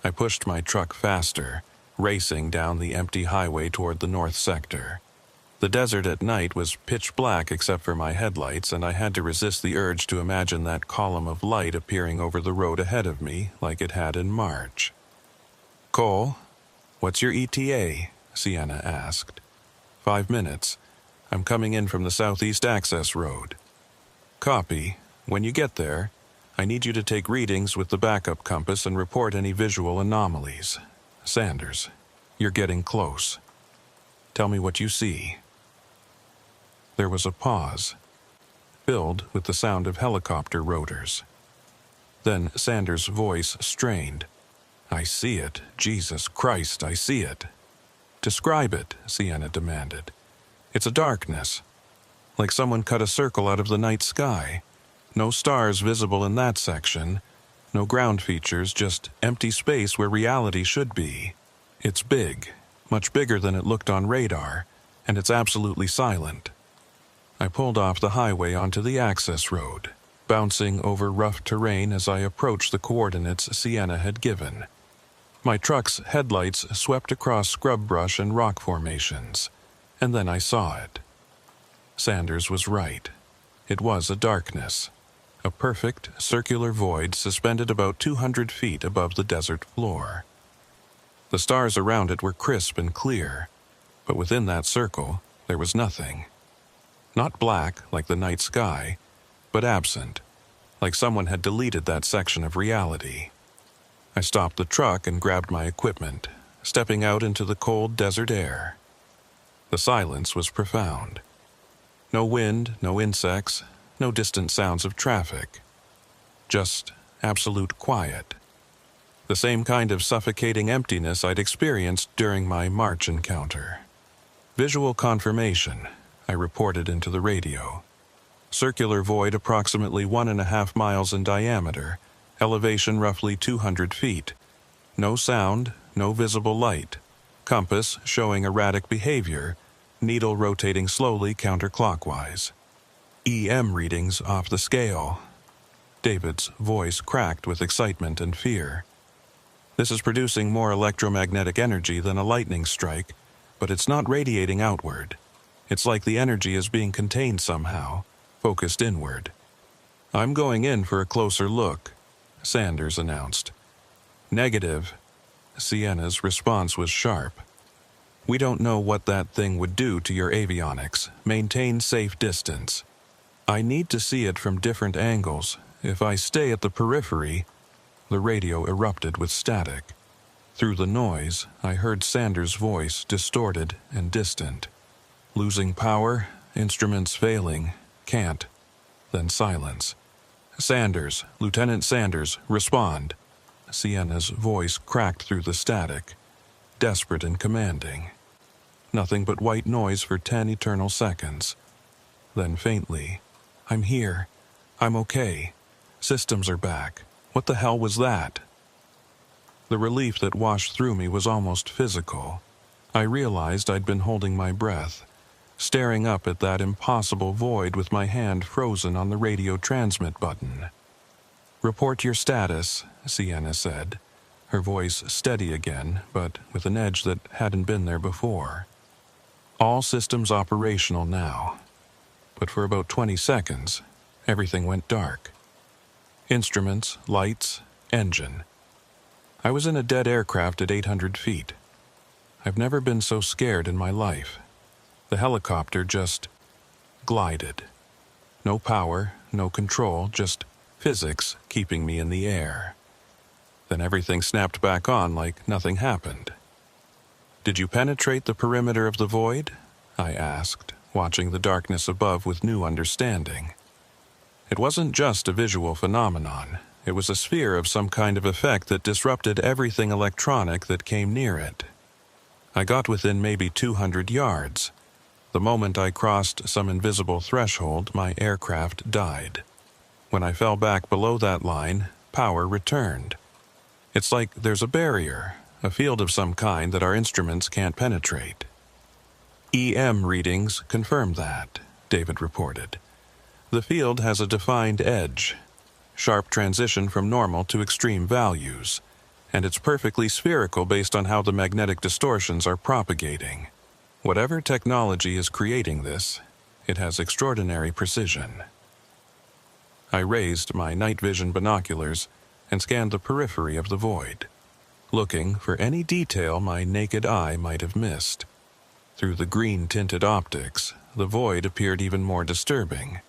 I pushed my truck faster, racing down the empty highway toward the north sector. The desert at night was pitch black except for my headlights, and I had to resist the urge to imagine that column of light appearing over the road ahead of me like it had in March. Cole, what's your ETA? Sienna asked. 5 minutes. I'm coming in from the southeast access road. Copy. When you get there, I need you to take readings with the backup compass and report any visual anomalies. Sanders, you're getting close. Tell me what you see. There was a pause, filled with the sound of helicopter rotors. Then Sanders' voice strained. I see it. Jesus Christ, I see it. Describe it, Sienna demanded. It's a darkness, like someone cut a circle out of the night sky. No stars visible in that section, no ground features, just empty space where reality should be. It's big, much bigger than it looked on radar, and it's absolutely silent. I pulled off the highway onto the access road, bouncing over rough terrain as I approached the coordinates Sienna had given. My truck's headlights swept across scrub brush and rock formations, and then I saw it. Sanders was right. It was a darkness, a perfect circular void suspended about 200 feet above the desert floor. The stars around it were crisp and clear, but within that circle there was nothing. Not black like the night sky, but absent, like someone had deleted that section of reality. I stopped the truck and grabbed my equipment, stepping out into the cold desert air. The silence was profound. No wind, no insects, no distant sounds of traffic. Just absolute quiet. The same kind of suffocating emptiness I'd experienced during my March encounter. Visual confirmation, I reported into the radio. Circular void approximately 1.5 miles in diameter, elevation roughly 200 feet. No sound, no visible light. Compass showing erratic behavior, needle rotating slowly counterclockwise. EM readings off the scale. David's voice cracked with excitement and fear. This is producing more electromagnetic energy than a lightning strike, but it's not radiating outward. It's like the energy is being contained somehow, focused inward. I'm going in for a closer look, Sanders announced. Negative. Sienna's response was sharp. We don't know what that thing would do to your avionics. Maintain safe distance. I need to see it from different angles. If I stay at the periphery... The radio erupted with static. Through the noise, I heard Sanders' voice, distorted and distant. Losing power, instruments failing, can't. Then silence. Sanders, Lieutenant Sanders, respond. Sienna's voice cracked through the static, desperate and commanding. Nothing but white noise for 10 eternal seconds. Then faintly, I'm here. I'm okay. Systems are back. What the hell was that? The relief that washed through me was almost physical. I realized I'd been holding my breath, staring up at that impossible void with my hand frozen on the radio transmit button. Report your status, Sienna said, her voice steady again, but with an edge that hadn't been there before. All systems operational now. But for about 20 seconds, everything went dark. Instruments, lights, engine. I was in a dead aircraft at 800 feet. I've never been so scared in my life. The helicopter just glided. No power, no control, just physics keeping me in the air. Then everything snapped back on like nothing happened. Did you penetrate the perimeter of the void? I asked, watching the darkness above with new understanding. It wasn't just a visual phenomenon. It was a sphere of some kind of effect that disrupted everything electronic that came near it. I got within maybe 200 yards. The moment I crossed some invisible threshold, my aircraft died. When I fell back below that line, power returned. It's like there's a barrier, a field of some kind that our instruments can't penetrate. EM readings confirm that, David reported. The field has a defined edge, sharp transition from normal to extreme values, and it's perfectly spherical based on how the magnetic distortions are propagating. Whatever technology is creating this, it has extraordinary precision. I raised my night vision binoculars and scanned the periphery of the void, looking for any detail my naked eye might have missed. Through the green-tinted optics, the void appeared even more disturbing,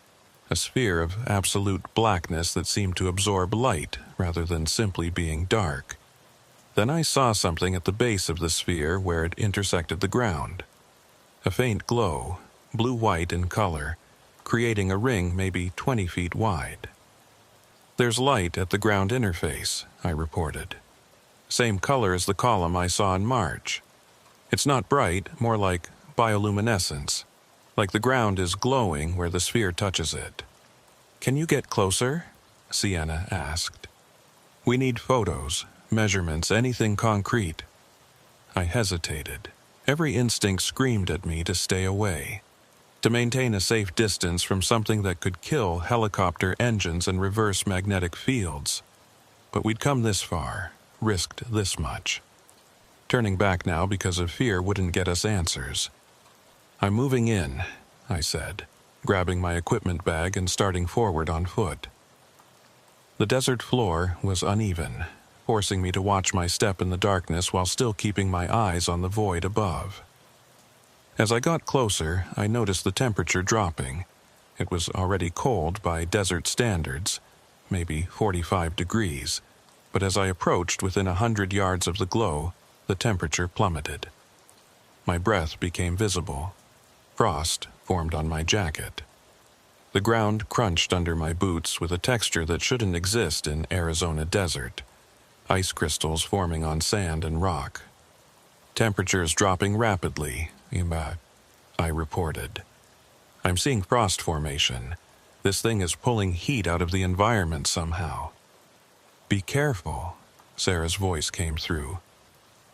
a sphere of absolute blackness that seemed to absorb light rather than simply being dark. Then I saw something at the base of the sphere where it intersected the ground. A faint glow, blue-white in color, creating a ring maybe 20 feet wide. There's light at the ground interface, I reported. Same color as the column I saw in March. It's not bright, more like bioluminescence, like the ground is glowing where the sphere touches it. Can you get closer? Sienna asked. We need photos, measurements, anything concrete. I hesitated. Every instinct screamed at me to stay away, to maintain a safe distance from something that could kill helicopter engines and reverse magnetic fields. But we'd come this far, risked this much. Turning back now because of fear wouldn't get us answers. I'm moving in, I said, grabbing my equipment bag and starting forward on foot. The desert floor was uneven, forcing me to watch my step in the darkness while still keeping my eyes on the void above. As I got closer, I noticed the temperature dropping. It was already cold by desert standards, maybe 45 degrees, but as I approached within 100 yards of the glow, the temperature plummeted. My breath became visible. Frost formed on my jacket. The ground crunched under my boots with a texture that shouldn't exist in Arizona desert. Ice crystals forming on sand and rock. Temperatures dropping rapidly, I reported. I'm seeing frost formation. This thing is pulling heat out of the environment somehow. Be careful, Sarah's voice came through.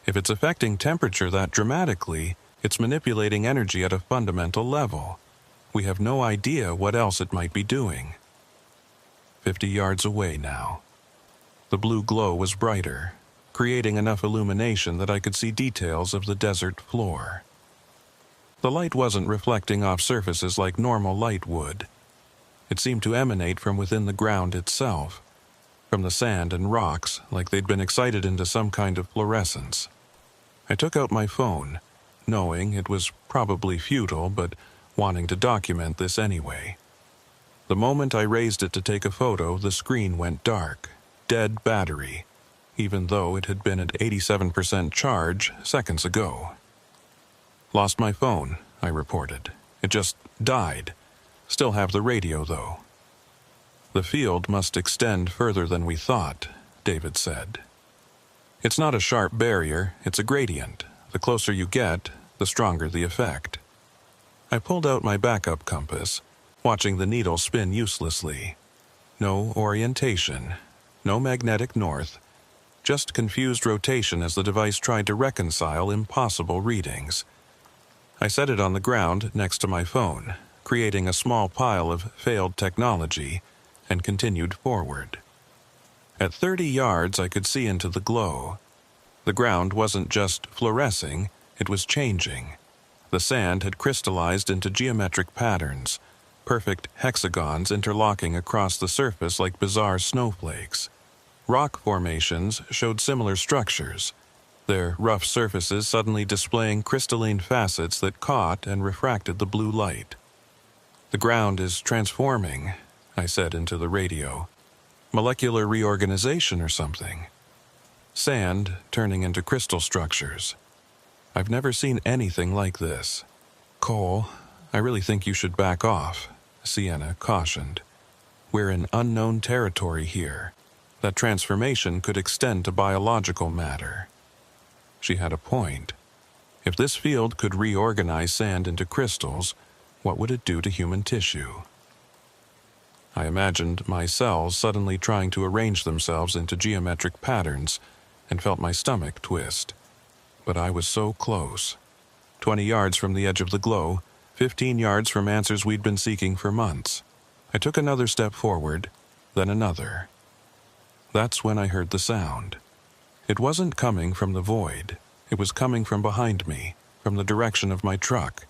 If it's affecting temperature that dramatically, it's manipulating energy at a fundamental level. We have no idea what else it might be doing. 50 yards away now. The blue glow was brighter, creating enough illumination that I could see details of the desert floor. The light wasn't reflecting off surfaces like normal light would. It seemed to emanate from within the ground itself, from the sand and rocks like they'd been excited into some kind of fluorescence. I took out my phone, knowing it was probably futile, but wanting to document this anyway. The moment I raised it to take a photo, the screen went dark. Dead battery. even though it had been at 87% charge seconds ago. "Lost my phone," I reported. "It just died. Still have the radio, though." "The field must extend further than we thought," David said. "It's not a sharp barrier, it's a gradient. The closer you get, the stronger the effect." I pulled out my backup compass, watching the needle spin uselessly. No orientation, no magnetic north, just confused rotation as the device tried to reconcile impossible readings. I set it on the ground next to my phone, creating a small pile of failed technology, and continued forward. At 30 yards, I could see into the glow. The ground wasn't just fluorescing, it was changing. The sand had crystallized into geometric patterns, perfect hexagons interlocking across the surface like bizarre snowflakes. Rock formations showed similar structures, their rough surfaces suddenly displaying crystalline facets that caught and refracted the blue light. "The ground is transforming," I said into the radio. "Molecular reorganization or something. Sand turning into crystal structures. I've never seen anything like this." "Cole, I really think you should back off," Sienna cautioned. "We're in unknown territory here. That transformation could extend to biological matter." She had a point. If this field could reorganize sand into crystals, what would it do to human tissue? I imagined my cells suddenly trying to arrange themselves into geometric patterns and felt my stomach twist. But I was so close. 20 yards from the edge of the glow, 15 yards from answers we'd been seeking for months. I took another step forward, then another. That's when I heard the sound. It wasn't coming from the void. It was coming from behind me, from the direction of my truck.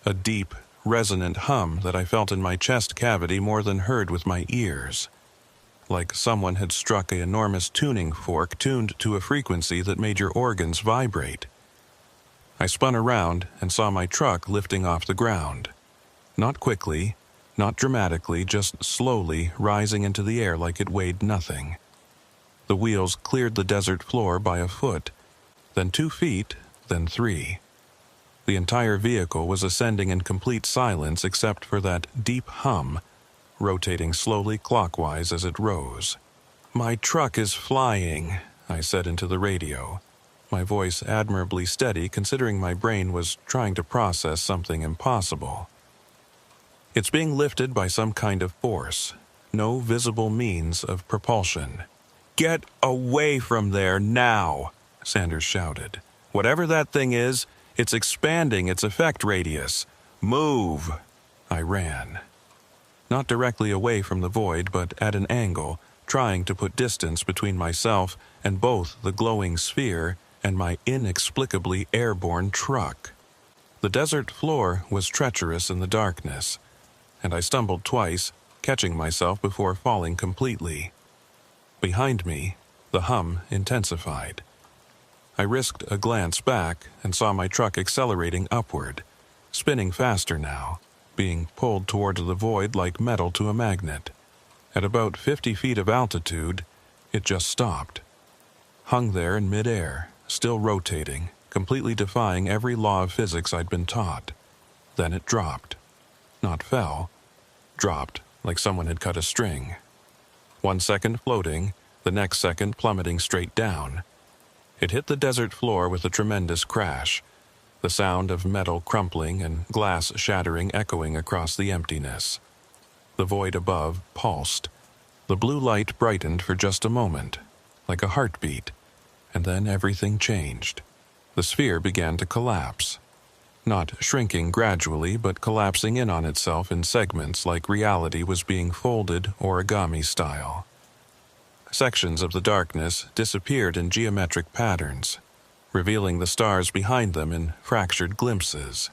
A deep, resonant hum that I felt in my chest cavity more than heard with my ears. Like someone had struck an enormous tuning fork tuned to a frequency that made your organs vibrate. I spun around and saw my truck lifting off the ground. Not quickly, not dramatically, just slowly rising into the air like it weighed nothing. The wheels cleared the desert floor by a foot, then 2 feet, then 3. The entire vehicle was ascending in complete silence except for that deep hum, rotating slowly clockwise as it rose. "My truck is flying," I said into the radio, my voice admirably steady considering my brain was trying to process something impossible. "It's being lifted by some kind of force, no visible means of propulsion." "Get away from there now," Sanders shouted. "Whatever that thing is, it's expanding its effect radius. Move!" I ran. Not directly away from the void, but at an angle, trying to put distance between myself and both the glowing sphere and my inexplicably airborne truck. The desert floor was treacherous in the darkness, and I stumbled twice, catching myself before falling completely. Behind me, the hum intensified. I risked a glance back and saw my truck accelerating upward, spinning faster now, being pulled toward the void like metal to a magnet. At about 50 feet of altitude, it just stopped. Hung there in midair, still rotating, completely defying every law of physics I'd been taught. Then it dropped. Not fell. Dropped like someone had cut a string. 1 second floating, the next second plummeting straight down. It hit the desert floor with a tremendous crash, the sound of metal crumpling and glass shattering echoing across the emptiness. The void above pulsed. The blue light brightened for just a moment, like a heartbeat, and then everything changed. The sphere began to collapse. Not shrinking gradually, but collapsing in on itself in segments like reality was being folded origami style. Sections of the darkness disappeared in geometric patterns, revealing the stars behind them in fractured glimpses.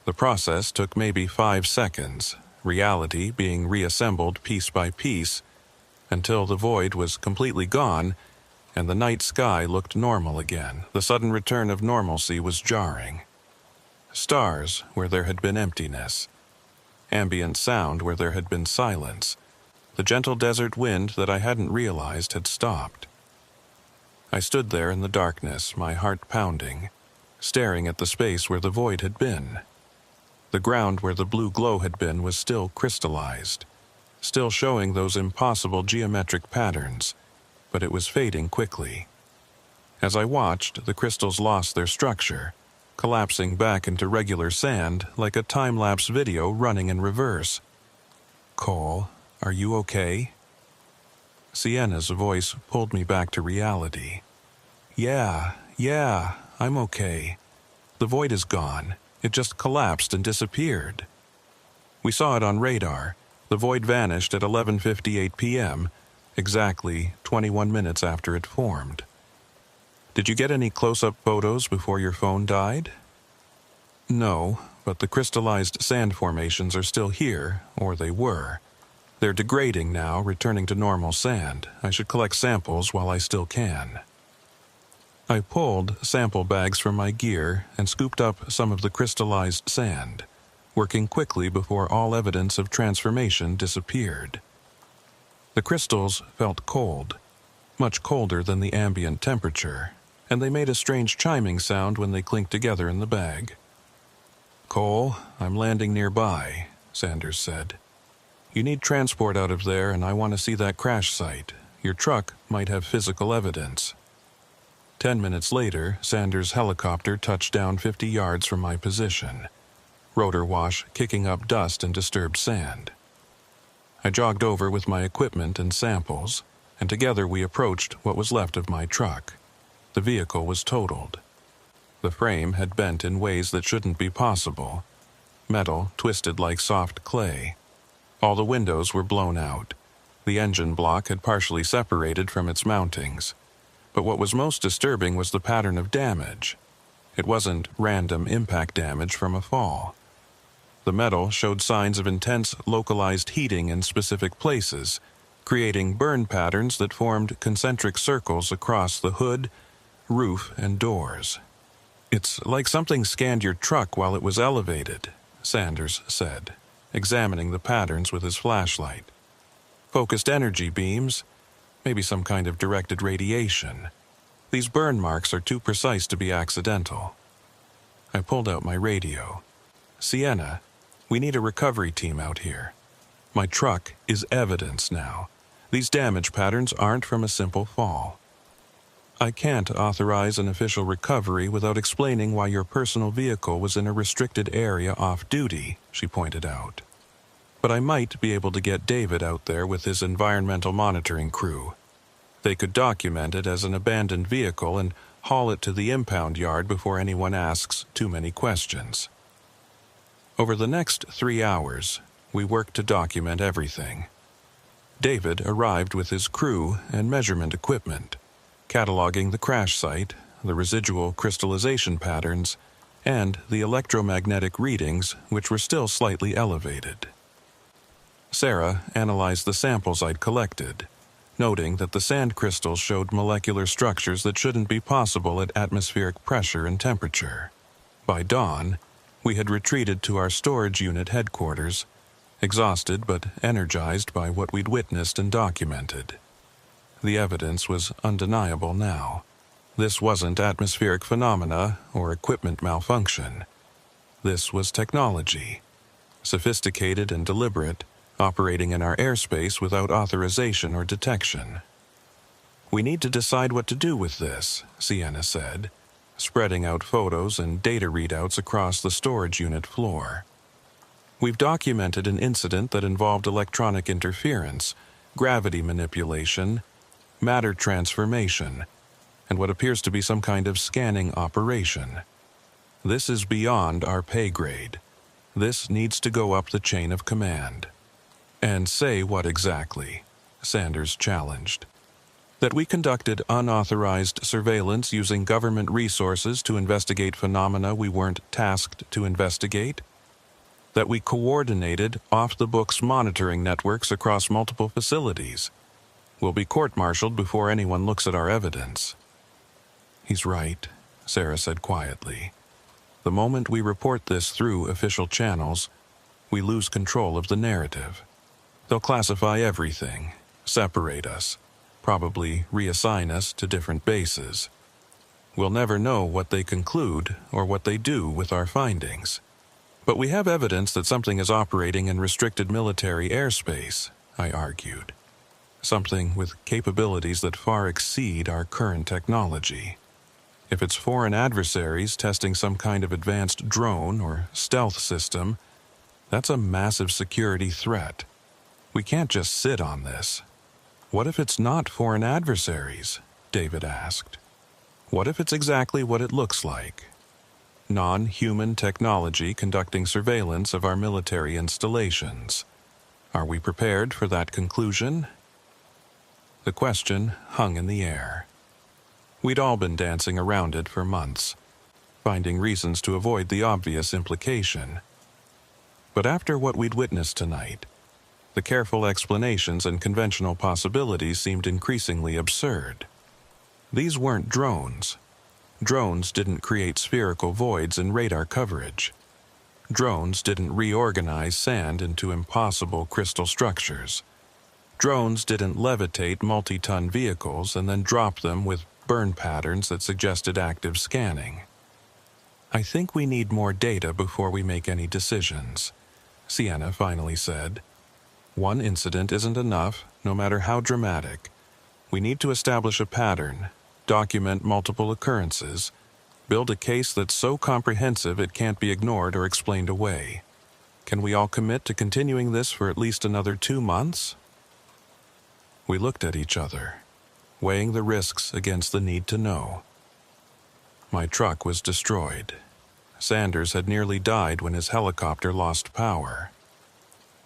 The process took maybe 5 seconds, reality being reassembled piece by piece, until the void was completely gone and the night sky looked normal again. The sudden return of normalcy was jarring. Stars where there had been emptiness. Ambient sound where there had been silence. The gentle desert wind that I hadn't realized had stopped. I stood there in the darkness, my heart pounding, staring at the space where the void had been. The ground where the blue glow had been was still crystallized, still showing those impossible geometric patterns, but it was fading quickly. As I watched, the crystals lost their structure, collapsing back into regular sand like a time-lapse video running in reverse. "Cole, are you okay?" Sienna's voice pulled me back to reality. Yeah, I'm okay. The void is gone. It just collapsed and disappeared." We saw it on radar. The void vanished at 11:58 p.m., exactly 21 minutes after it formed. "Did you get any close-up photos before your phone died?" "No, but the crystallized sand formations are still here, or they were. They're degrading now, returning to normal sand. I should collect samples while I still can." I pulled sample bags from my gear and scooped up some of the crystallized sand, working quickly before all evidence of transformation disappeared. The crystals felt cold, much colder than the ambient temperature, and they made a strange chiming sound when they clinked together in the bag. "Cole, I'm landing nearby," Sanders said. "You need transport out of there, and I want to see that crash site. Your truck might have physical evidence." 10 minutes later, Sanders' helicopter touched down 50 yards from my position, rotor wash kicking up dust and disturbed sand. I jogged over with my equipment and samples, and together we approached what was left of my truck. The vehicle was totaled. The frame had bent in ways that shouldn't be possible. Metal twisted like soft clay. All the windows were blown out. The engine block had partially separated from its mountings. But what was most disturbing was the pattern of damage. It wasn't random impact damage from a fall. The metal showed signs of intense localized heating in specific places, creating burn patterns that formed concentric circles across the hood, roof, and doors. "It's like something scanned your truck while it was elevated," Sanders said, examining the patterns with his flashlight. "Focused energy beams, maybe some kind of directed radiation. These burn marks are too precise to be accidental." I pulled out my radio. "Sienna, we need a recovery team out here. My truck is evidence now. These damage patterns aren't from a simple fall." "I can't authorize an official recovery without explaining why your personal vehicle was in a restricted area off-duty," she pointed out. "But I might be able to get David out there with his environmental monitoring crew. They could document it as an abandoned vehicle and haul it to the impound yard before anyone asks too many questions." Over the next 3 hours, we worked to document everything. David arrived with his crew and measurement equipment, cataloging the crash site, the residual crystallization patterns, and the electromagnetic readings, which were still slightly elevated. Sarah analyzed the samples I'd collected, noting that the sand crystals showed molecular structures that shouldn't be possible at atmospheric pressure and temperature. By dawn, we had retreated to our storage unit headquarters, exhausted but energized by what we'd witnessed and documented. The evidence was undeniable now. This wasn't atmospheric phenomena or equipment malfunction. This was technology, sophisticated and deliberate, operating in our airspace without authorization or detection. "We need to decide what to do with this," Sienna said, spreading out photos and data readouts across the storage unit floor. "We've documented an incident that involved electronic interference, gravity manipulation, matter transformation, and what appears to be some kind of scanning operation. This is beyond our pay grade. This needs to go up the chain of command." "And say what exactly?" Sanders challenged. "That we conducted unauthorized surveillance using government resources to investigate phenomena we weren't tasked to investigate? That we coordinated off-the-books monitoring networks across multiple facilities? We'll be court-martialed before anyone looks at our evidence." "He's right," Sarah said quietly. "The moment we report this through official channels, we lose control of the narrative. They'll classify everything, separate us, probably reassign us to different bases. We'll never know what they conclude or what they do with our findings. But we have evidence that something is operating in restricted military airspace, I argued. Something with capabilities that far exceed our current technology. If it's foreign adversaries testing some kind of advanced drone or stealth system, that's a massive security threat. We can't just sit on this. What if it's not foreign adversaries? David asked. What if it's exactly what it looks like? Non-human technology conducting surveillance of our military installations. Are we prepared for that conclusion? The question hung in the air. We'd all been dancing around it for months, finding reasons to avoid the obvious implication. But after what we'd witnessed tonight, the careful explanations and conventional possibilities seemed increasingly absurd. These weren't drones. Drones didn't create spherical voids in radar coverage. Drones didn't reorganize sand into impossible crystal structures. Drones didn't levitate multi-ton vehicles and then drop them with burn patterns that suggested active scanning. I think we need more data before we make any decisions, Sienna finally said. One incident isn't enough, no matter how dramatic. We need to establish a pattern, document multiple occurrences, build a case that's so comprehensive it can't be ignored or explained away. Can we all commit to continuing this for at least another 2 months? We looked at each other, weighing the risks against the need to know. My truck was destroyed. Sanders had nearly died when his helicopter lost power.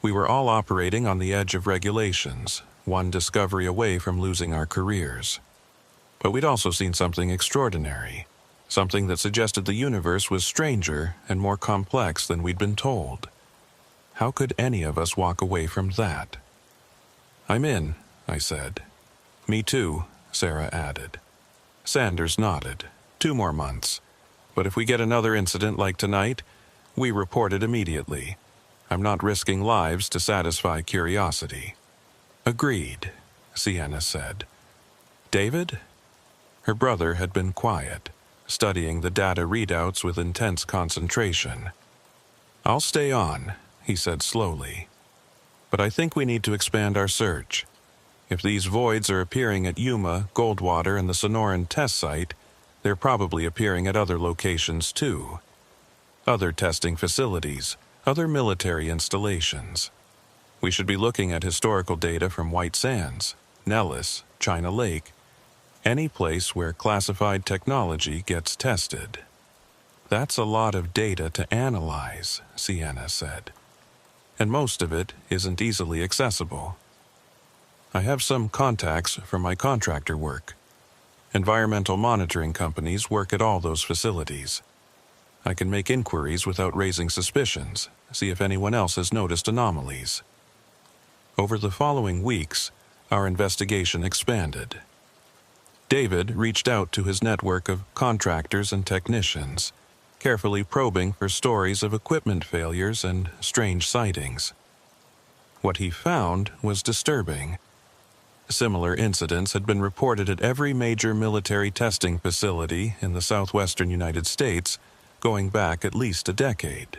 We were all operating on the edge of regulations, one discovery away from losing our careers. But we'd also seen something extraordinary, something that suggested the universe was stranger and more complex than we'd been told. How could any of us walk away from that? I'm in, I said. Me too, Sarah added. Sanders nodded. 2 more months. But if we get another incident like tonight, we report it immediately. I'm not risking lives to satisfy curiosity. Agreed, Sienna said. David? Her brother had been quiet, studying the data readouts with intense concentration. I'll stay on, he said slowly. But I think we need to expand our search. If these voids are appearing at Yuma, Goldwater, and the Sonoran test site, they're probably appearing at other locations too. Other testing facilities, other military installations. We should be looking at historical data from White Sands, Nellis, China Lake, any place where classified technology gets tested. That's a lot of data to analyze, Sienna said. And most of it isn't easily accessible. I have some contacts from my contractor work. Environmental monitoring companies work at all those facilities. I can make inquiries without raising suspicions, see if anyone else has noticed anomalies. Over the following weeks, our investigation expanded. David reached out to his network of contractors and technicians, carefully probing for stories of equipment failures and strange sightings. What he found was disturbing. Similar incidents had been reported at every major military testing facility in the southwestern United States, going back at least a decade.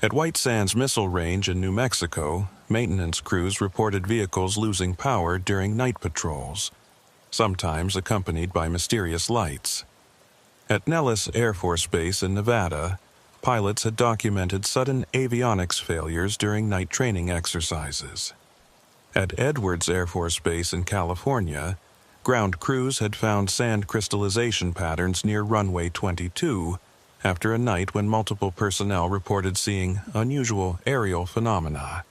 At White Sands Missile Range in New Mexico, maintenance crews reported vehicles losing power during night patrols, sometimes accompanied by mysterious lights. At Nellis Air Force Base in Nevada, pilots had documented sudden avionics failures during night training exercises. At Edwards Air Force Base in California, ground crews had found sand crystallization patterns near runway 22 after a night when multiple personnel reported seeing unusual aerial phenomena.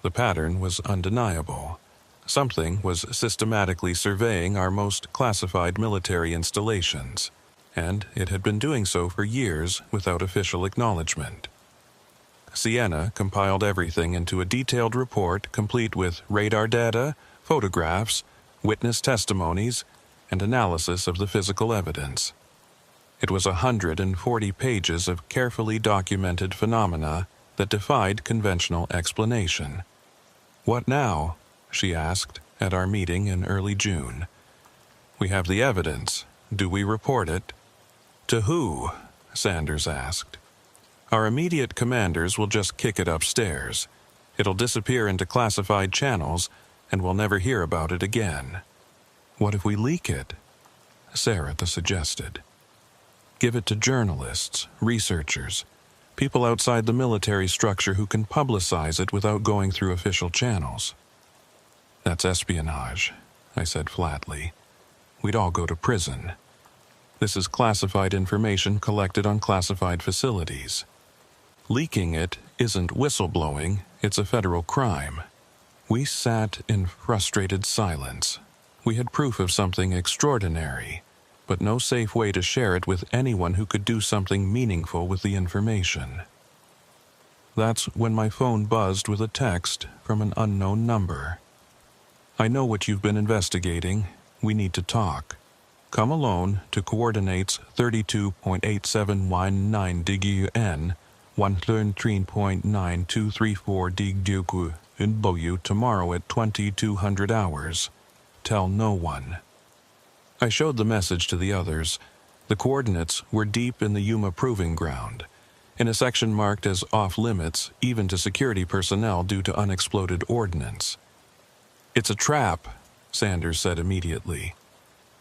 The pattern was undeniable. Something was systematically surveying our most classified military installations, and it had been doing so for years without official acknowledgement. Sienna compiled everything into a detailed report complete with radar data, photographs, witness testimonies, and analysis of the physical evidence. It was 140 pages of carefully documented phenomena that defied conventional explanation. "What now?" she asked. at our meeting in early June. We have the evidence. Do we report it? To who? Sanders asked. Our immediate commanders will just kick it upstairs. It'll disappear into classified channels, and we'll never hear about it again. What if we leak it? Sarah suggested. Give it to journalists, researchers, people outside the military structure who can publicize it without going through official channels. That's espionage, I said flatly. We'd all go to prison. This is classified information collected on classified facilities. Leaking it isn't whistleblowing, it's a federal crime. We sat in frustrated silence. We had proof of something extraordinary, but no safe way to share it with anyone who could do something meaningful with the information. That's when my phone buzzed with a text from an unknown number. I know what you've been investigating. We need to talk. Come alone to coordinates 32.8719 DGUN 113.9234 DGDUQ in Boyu tomorrow at 2200 hours. Tell no one. I showed the message to the others. The coordinates were deep in the Yuma Proving Ground, in a section marked as off-limits even to security personnel due to unexploded ordnance. It's a trap, Sanders said immediately.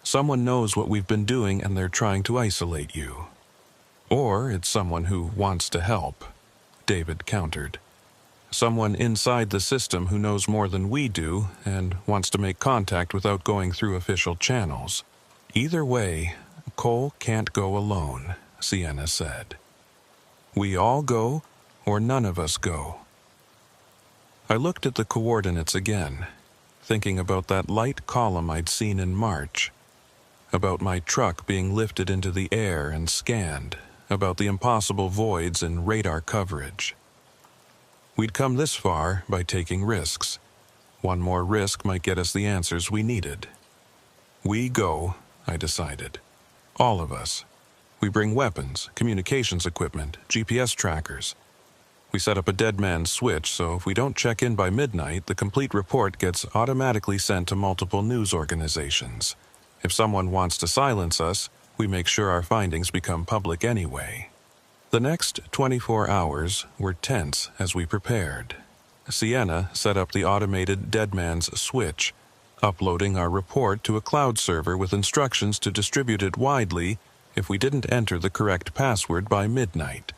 Someone knows what we've been doing and they're trying to isolate you. Or it's someone who wants to help, David countered. Someone inside the system who knows more than we do and wants to make contact without going through official channels. Either way, Cole can't go alone, Sienna said. We all go, or none of us go. I looked at the coordinates again, thinking about that light column I'd seen in March, about my truck being lifted into the air and scanned, about the impossible voids in radar coverage. We'd come this far by taking risks. One more risk might get us the answers we needed. We go, I decided. All of us. We bring weapons, communications equipment, GPS trackers. We set up a dead man's switch, so if we don't check in by midnight, the complete report gets automatically sent to multiple news organizations. If someone wants to silence us, we make sure our findings become public anyway. The next 24 hours were tense as we prepared. Sienna set up the automated dead man's switch, uploading our report to a cloud server with instructions to distribute it widely if we didn't enter the correct password by midnight.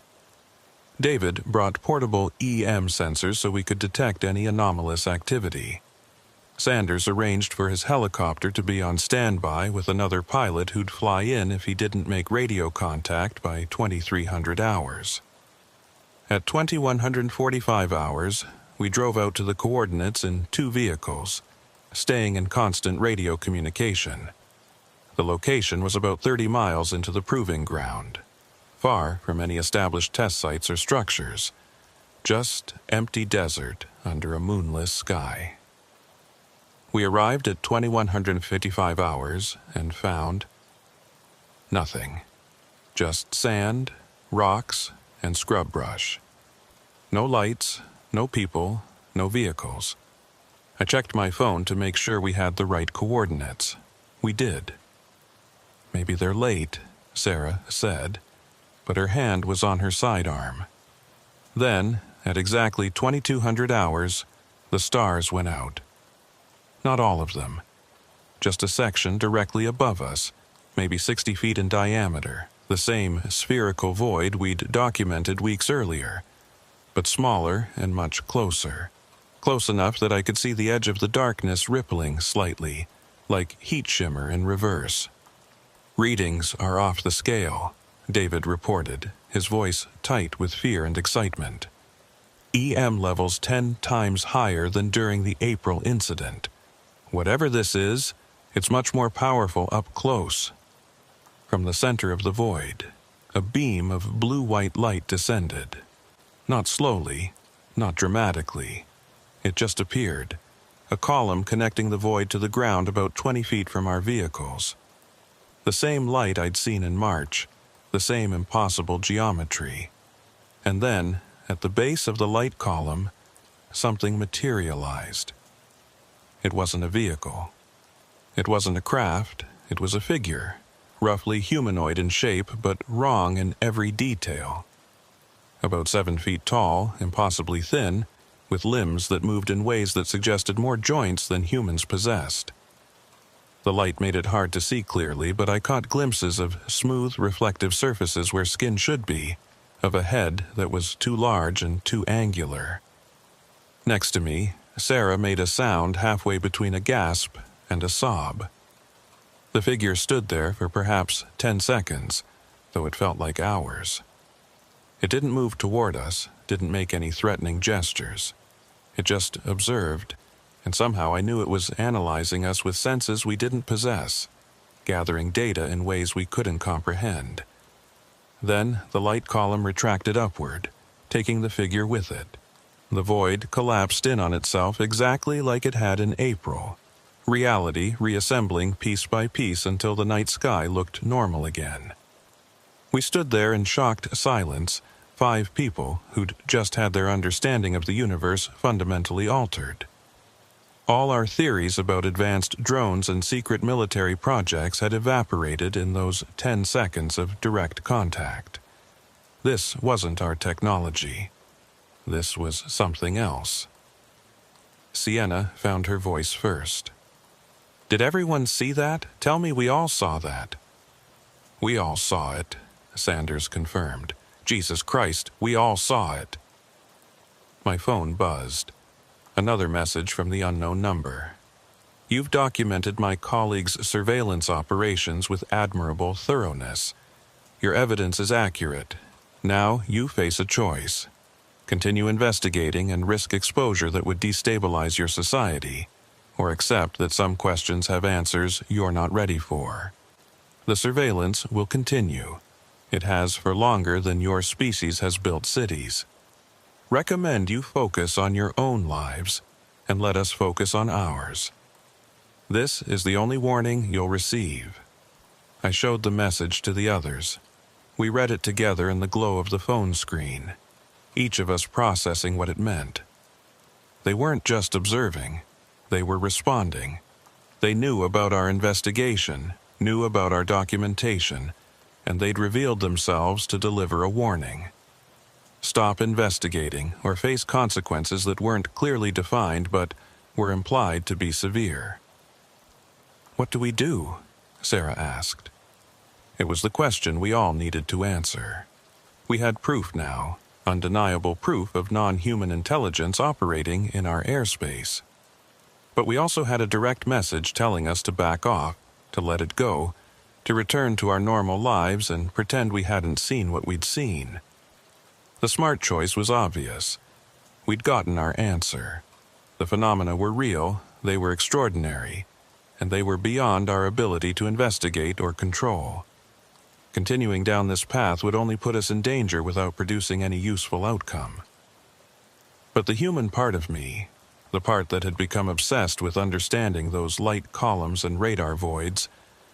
David brought portable EM sensors so we could detect any anomalous activity. Sanders arranged for his helicopter to be on standby with another pilot who'd fly in if he didn't make radio contact by 2300 hours. At 2145 hours, we drove out to the coordinates in 2 vehicles, staying in constant radio communication. The location was about 30 miles into the proving ground, far from any established test sites or structures, just empty desert under a moonless sky. We arrived at 2155 hours and found nothing. Just sand, rocks, and scrub brush. No lights, no people, no vehicles. I checked my phone to make sure we had the right coordinates. We did. Maybe they're late, Sarah said, but her hand was on her sidearm. Then, at exactly 2200 hours, the stars went out. Not all of them. Just a section directly above us, maybe 60 feet in diameter, the same spherical void we'd documented weeks earlier, but smaller and much closer. Close enough that I could see the edge of the darkness rippling slightly, like heat shimmer in reverse. Readings are off the scale, David reported, his voice tight with fear and excitement. EM levels 10 times higher than during the April incident. Whatever this is, it's much more powerful up close. From the center of the void, a beam of blue-white light descended. Not slowly, not dramatically. It just appeared, a column connecting the void to the ground about 20 feet from our vehicles. The same light I'd seen in March, the same impossible geometry. And then, at the base of the light column, something materialized. It wasn't a vehicle. It wasn't a craft, it was a figure, roughly humanoid in shape but wrong in every detail. About 7 feet tall, impossibly thin, with limbs that moved in ways that suggested more joints than humans possessed. The light made it hard to see clearly, but I caught glimpses of smooth, reflective surfaces where skin should be, of a head that was too large and too angular. Next to me, Sarah made a sound halfway between a gasp and a sob. The figure stood there for perhaps 10 seconds, though it felt like hours. It didn't move toward us, didn't make any threatening gestures. It just observed, and somehow I knew it was analyzing us with senses we didn't possess, gathering data in ways we couldn't comprehend. Then the light column retracted upward, taking the figure with it. The void collapsed in on itself exactly like it had in April, reality reassembling piece by piece until the night sky looked normal again. We stood there in shocked silence, 5 people who'd just had their understanding of the universe fundamentally altered. All our theories about advanced drones and secret military projects had evaporated in those 10 seconds of direct contact. This wasn't our technology. This was something else. Sienna found her voice first. "Did everyone see that? Tell me we all saw that." "We all saw it," Sanders confirmed. "Jesus Christ, we all saw it." My phone buzzed. Another message from the unknown number. "You've documented my colleague's surveillance operations with admirable thoroughness. Your evidence is accurate. Now you face a choice. Continue investigating and risk exposure that would destabilize your society, or accept that some questions have answers you're not ready for. The surveillance will continue. It has for longer than your species has built cities. Recommend you focus on your own lives and let us focus on ours. This is the only warning you'll receive." I showed the message to the others. We read it together in the glow of the phone screen, each of us processing what it meant. They weren't just observing, they were responding. They knew about our investigation, knew about our documentation, and they'd revealed themselves to deliver a warning. Stop investigating or face consequences that weren't clearly defined but were implied to be severe. "What do we do?" Sarah asked. It was the question we all needed to answer. We had proof now, undeniable proof of non-human intelligence operating in our airspace. But we also had a direct message telling us to back off, to let it go, to return to our normal lives and pretend we hadn't seen what we'd seen. The smart choice was obvious. We'd gotten our answer. The phenomena were real, they were extraordinary, and they were beyond our ability to investigate or control. Continuing down this path would only put us in danger without producing any useful outcome. But the human part of me, the part that had become obsessed with understanding those light columns and radar voids,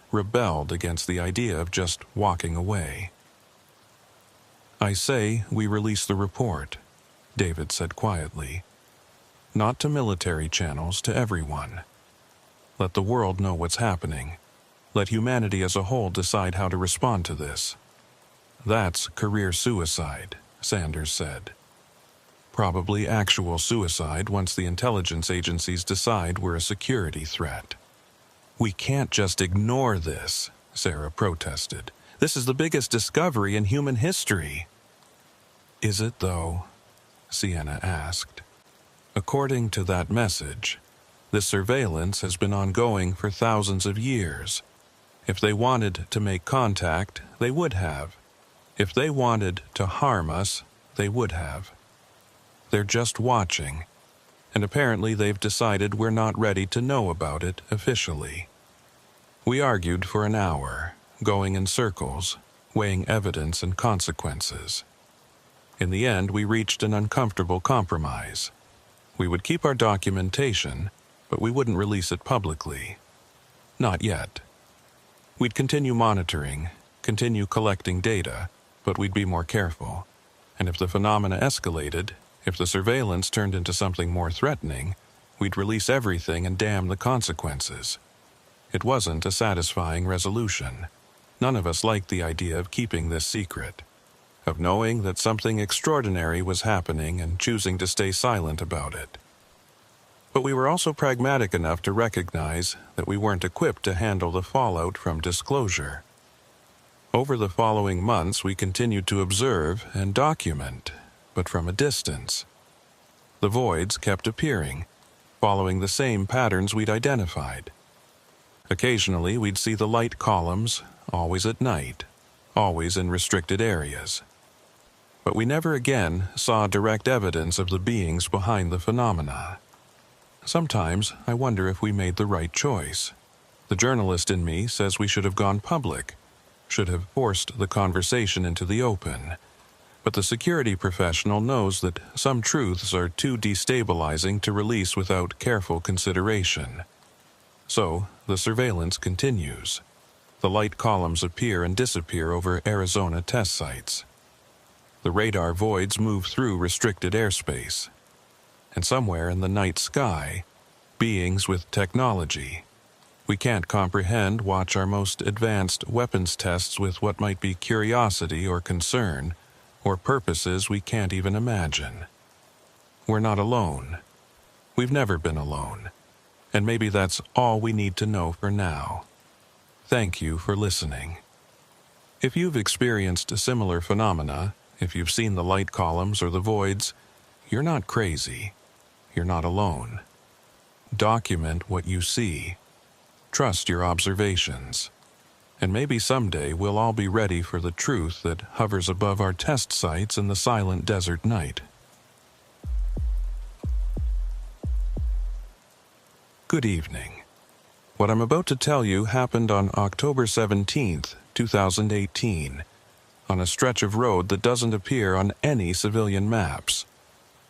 rebelled against the idea of just walking away. "I say we release the report," David said quietly. "Not to military channels, to everyone. Let the world know what's happening. Let humanity as a whole decide how to respond to this." "That's career suicide," Sanders said. "Probably actual suicide once the intelligence agencies decide we're a security threat." "We can't just ignore this," Sarah protested. "This is the biggest discovery in human history." "Is it, though?" Sienna asked. "According to that message, this surveillance has been ongoing for thousands of years. If they wanted to make contact, they would have. If they wanted to harm us, they would have. They're just watching, and apparently they've decided we're not ready to know about it officially." We argued for an hour, going in circles, weighing evidence and consequences. In the end, we reached an uncomfortable compromise. We would keep our documentation, but we wouldn't release it publicly. Not yet. We'd continue monitoring, continue collecting data, but we'd be more careful. And if the phenomena escalated, if the surveillance turned into something more threatening, we'd release everything and damn the consequences. It wasn't a satisfying resolution. None of us liked the idea of keeping this secret, of knowing that something extraordinary was happening and choosing to stay silent about it. But we were also pragmatic enough to recognize that we weren't equipped to handle the fallout from disclosure. Over the following months, we continued to observe and document, but from a distance. The voids kept appearing, following the same patterns we'd identified. Occasionally, we'd see the light columns, always at night, always in restricted areas. But we never again saw direct evidence of the beings behind the phenomena. Sometimes I wonder if we made the right choice. The journalist in me says we should have gone public, should have forced the conversation into the open. But the security professional knows that some truths are too destabilizing to release without careful consideration. So, the surveillance continues. The light columns appear and disappear over Arizona test sites. The radar voids move through restricted airspace. And somewhere in the night sky, beings with technology we can't comprehend watch our most advanced weapons tests with what might be curiosity or concern, or purposes we can't even imagine. We're not alone. We've never been alone. And maybe that's all we need to know for now. Thank you for listening. If you've experienced a similar phenomena, if you've seen the light columns or the voids, you're not crazy. You're not alone. Document what you see. Trust your observations. And maybe someday we'll all be ready for the truth that hovers above our test sites in the silent desert night. Good evening. What I'm about to tell you happened on October 17th, 2018, on a stretch of road that doesn't appear on any civilian maps.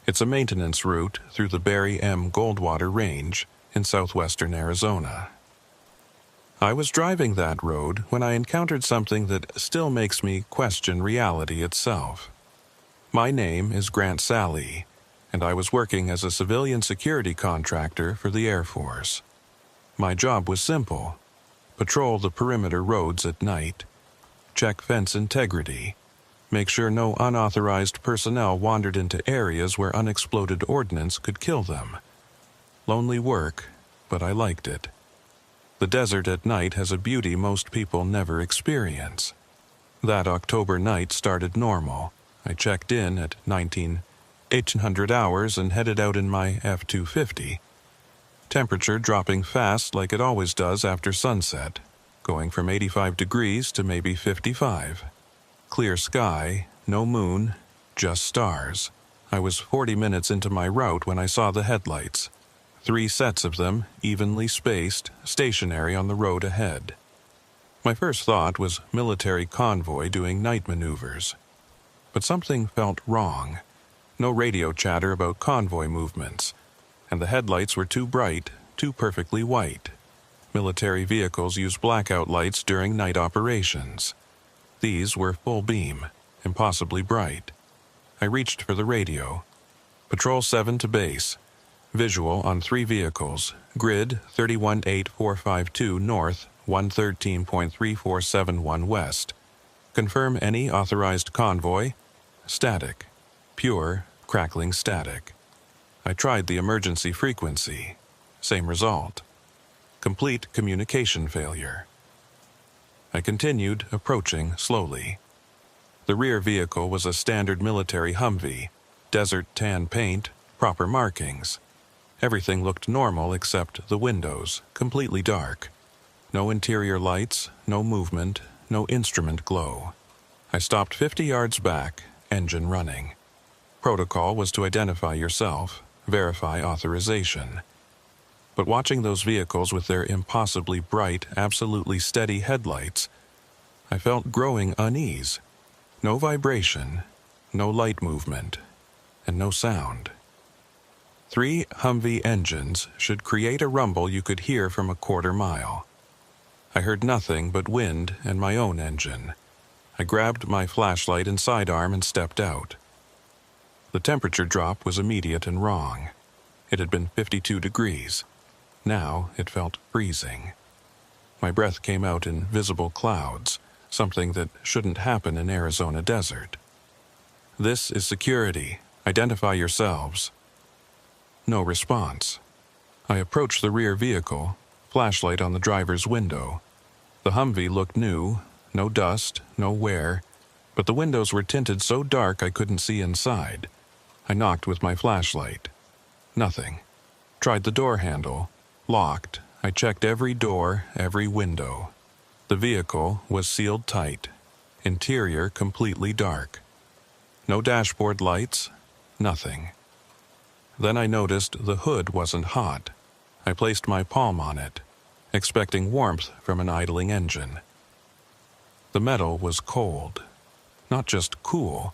It's a maintenance route through the Barry M. Goldwater Range in southwestern Arizona. I was driving that road when I encountered something that still makes me question reality itself. My name is Grant Sally, and I was working as a civilian security contractor for the Air Force. My job was simple: patrol the perimeter roads at night, check fence integrity, make sure no unauthorized personnel wandered into areas where unexploded ordnance could kill them. Lonely work, but I liked it. The desert at night has a beauty most people never experience. That October night started normal. I checked in at 1800 hours and headed out in my F-250. Temperature dropping fast like it always does after sunset, going from 85 degrees to maybe 55. Clear sky, no moon, just stars. I was 40 minutes into my route when I saw the headlights. 3 sets of them, evenly spaced, stationary on the road ahead. My first thought was military convoy doing night maneuvers. But something felt wrong. No radio chatter about convoy movements, and the headlights were too bright, too perfectly white. Military vehicles use blackout lights during night operations. These were full beam, impossibly bright. I reached for the radio. Patrol 7 to base. Visual on 3 vehicles. Grid 318452 north, 113.3471 west. Confirm any authorized convoy. Static. Pure, crackling static. I tried the emergency frequency. Same result. Complete communication failure. I continued, approaching slowly. The rear vehicle was a standard military Humvee. Desert tan paint, proper markings. Everything looked normal except the windows, completely dark. No interior lights, no movement, no instrument glow. I stopped 50 yards back, engine running. Protocol was to identify yourself, verify authorization. But watching those vehicles with their impossibly bright, absolutely steady headlights, I felt growing unease. No vibration, no light movement, and no sound. 3 Humvee engines should create a rumble you could hear from a quarter mile. I heard nothing but wind and my own engine. I grabbed my flashlight and sidearm and stepped out. The temperature drop was immediate and wrong. It had been 52 degrees. Now it felt freezing. My breath came out in visible clouds, something that shouldn't happen in Arizona desert. "This is security. Identify yourselves." No response. I approached the rear vehicle, flashlight on the driver's window. The Humvee looked new, no dust, no wear, but the windows were tinted so dark I couldn't see inside. I knocked with my flashlight. Nothing. Tried the door handle. Locked. I checked every door, every window. The vehicle was sealed tight. Interior completely dark. No dashboard lights. Nothing. Then I noticed the hood wasn't hot. I placed my palm on it, expecting warmth from an idling engine. The metal was cold. Not just cool,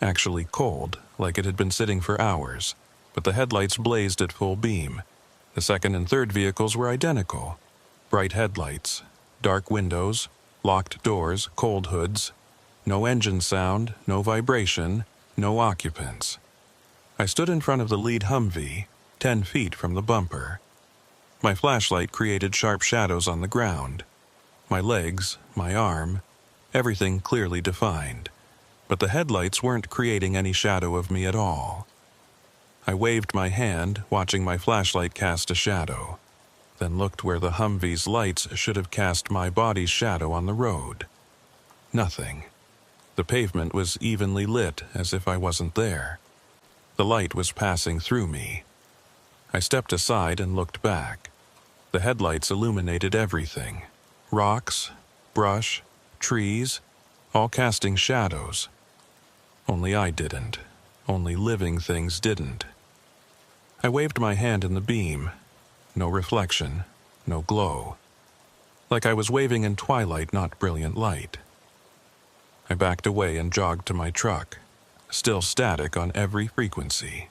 actually cold, like it had been sitting for hours, but the headlights blazed at full beam. The second and third vehicles were identical. Bright headlights, dark windows, locked doors, cold hoods, no engine sound, no vibration, no occupants. I stood in front of the lead Humvee, 10 feet from the bumper. My flashlight created sharp shadows on the ground. My legs, my arm, everything clearly defined, but the headlights weren't creating any shadow of me at all. I waved my hand, watching my flashlight cast a shadow, then looked where the Humvee's lights should have cast my body's shadow on the road. Nothing. The pavement was evenly lit, as if I wasn't there. The light was passing through me. I stepped aside and looked back. The headlights illuminated everything. Rocks, brush, trees, all casting shadows. Only I didn't. Only living things didn't. I waved my hand in the beam. No reflection, no glow. Like I was waving in twilight, not brilliant light. I backed away and jogged to my truck, still static on every frequency.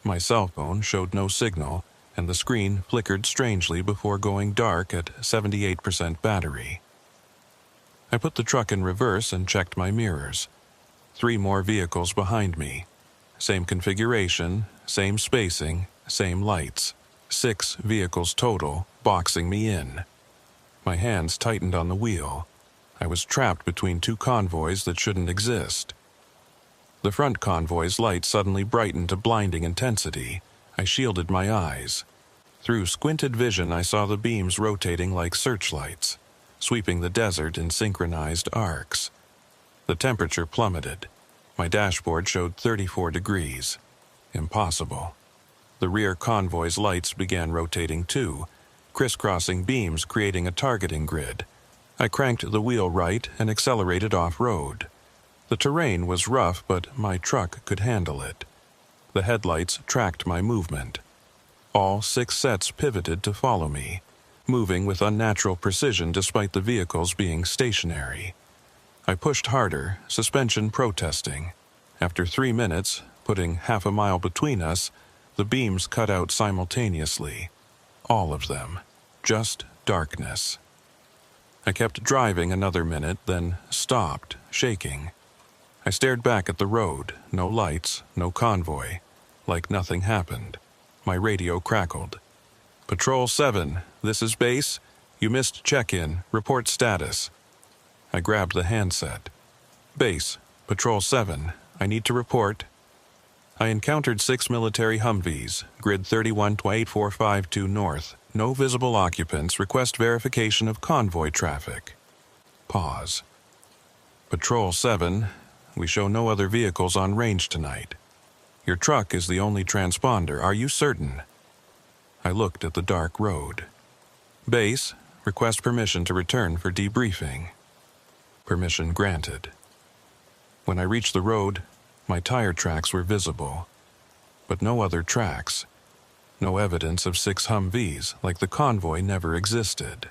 My cell phone showed no signal, and the screen flickered strangely before going dark at 78% battery. I put the truck in reverse and checked my mirrors. 3 more vehicles behind me. Same configuration, same spacing, same lights. 6 vehicles total, boxing me in. My hands tightened on the wheel. I was trapped between 2 convoys that shouldn't exist. The front convoy's light suddenly brightened to blinding intensity. I shielded my eyes. Through squinted vision, I saw the beams rotating like searchlights, sweeping the desert in synchronized arcs. The temperature plummeted. My dashboard showed 34 degrees. Impossible. The rear convoy's lights began rotating too, crisscrossing beams creating a targeting grid. I cranked the wheel right and accelerated off-road. The terrain was rough, but my truck could handle it. The headlights tracked my movement. All 6 sets pivoted to follow me, moving with unnatural precision despite the vehicles being stationary. I pushed harder, suspension protesting. After 3 minutes, putting half a mile between us, the beams cut out simultaneously. All of them. Just darkness. I kept driving another minute, then stopped, shaking. I stared back at the road, no lights, no convoy, like nothing happened. My radio crackled. "Patrol 7, this is base. You missed check-in. Report status." I grabbed the handset. "Base, Patrol 7, I need to report." I encountered 6 military Humvees, grid 31-8452 north. No visible occupants. Request verification of convoy traffic. Pause. "Patrol 7, we show no other vehicles on range tonight. Your truck is the only transponder. Are you certain?" I looked at the dark road. "Base, request permission to return for debriefing." Permission granted. When I reached the road, my tire tracks were visible, but no other tracks. No evidence of 6 Humvees, like the convoy never existed.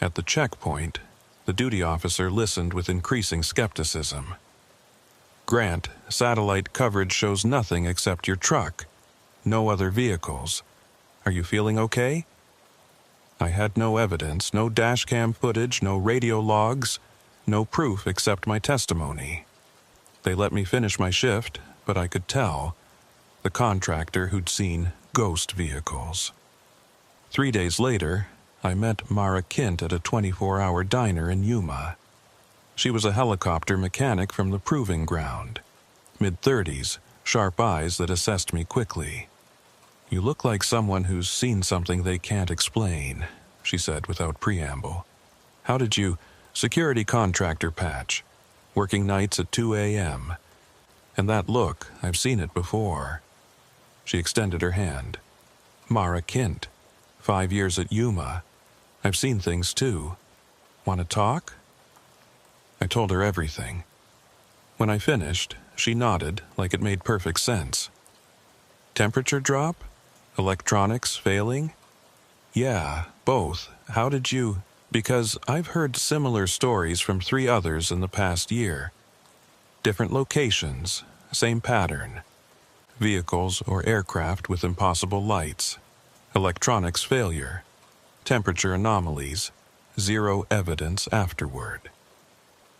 At the checkpoint, the duty officer listened with increasing skepticism. "Grant, satellite coverage shows nothing except your truck. No other vehicles. Are you feeling okay?" I had no evidence, no dashcam footage, no radio logs, no proof except my testimony. They let me finish my shift, but I could tell the contractor who'd seen ghost vehicles. 3 days later, I met Mara Kint at a 24-hour diner in Yuma. She was a helicopter mechanic from the Proving Ground. Mid-30s, sharp eyes that assessed me quickly. "You look like someone who's seen something they can't explain," she said without preamble. "How did you—" "Security contractor patch. Working nights at 2 a.m. And that look, I've seen it before." She extended her hand. "Mara Kint. 5 years at Yuma. I've seen things too. Want to talk?" I told her everything. When I finished, she nodded like it made perfect sense. "Temperature drop? Electronics failing?" "Yeah, both. How did you—" "Because I've heard similar stories from 3 others in the past year. Different locations, same pattern. Vehicles or aircraft with impossible lights. Electronics failure. Temperature anomalies. 0 evidence afterward."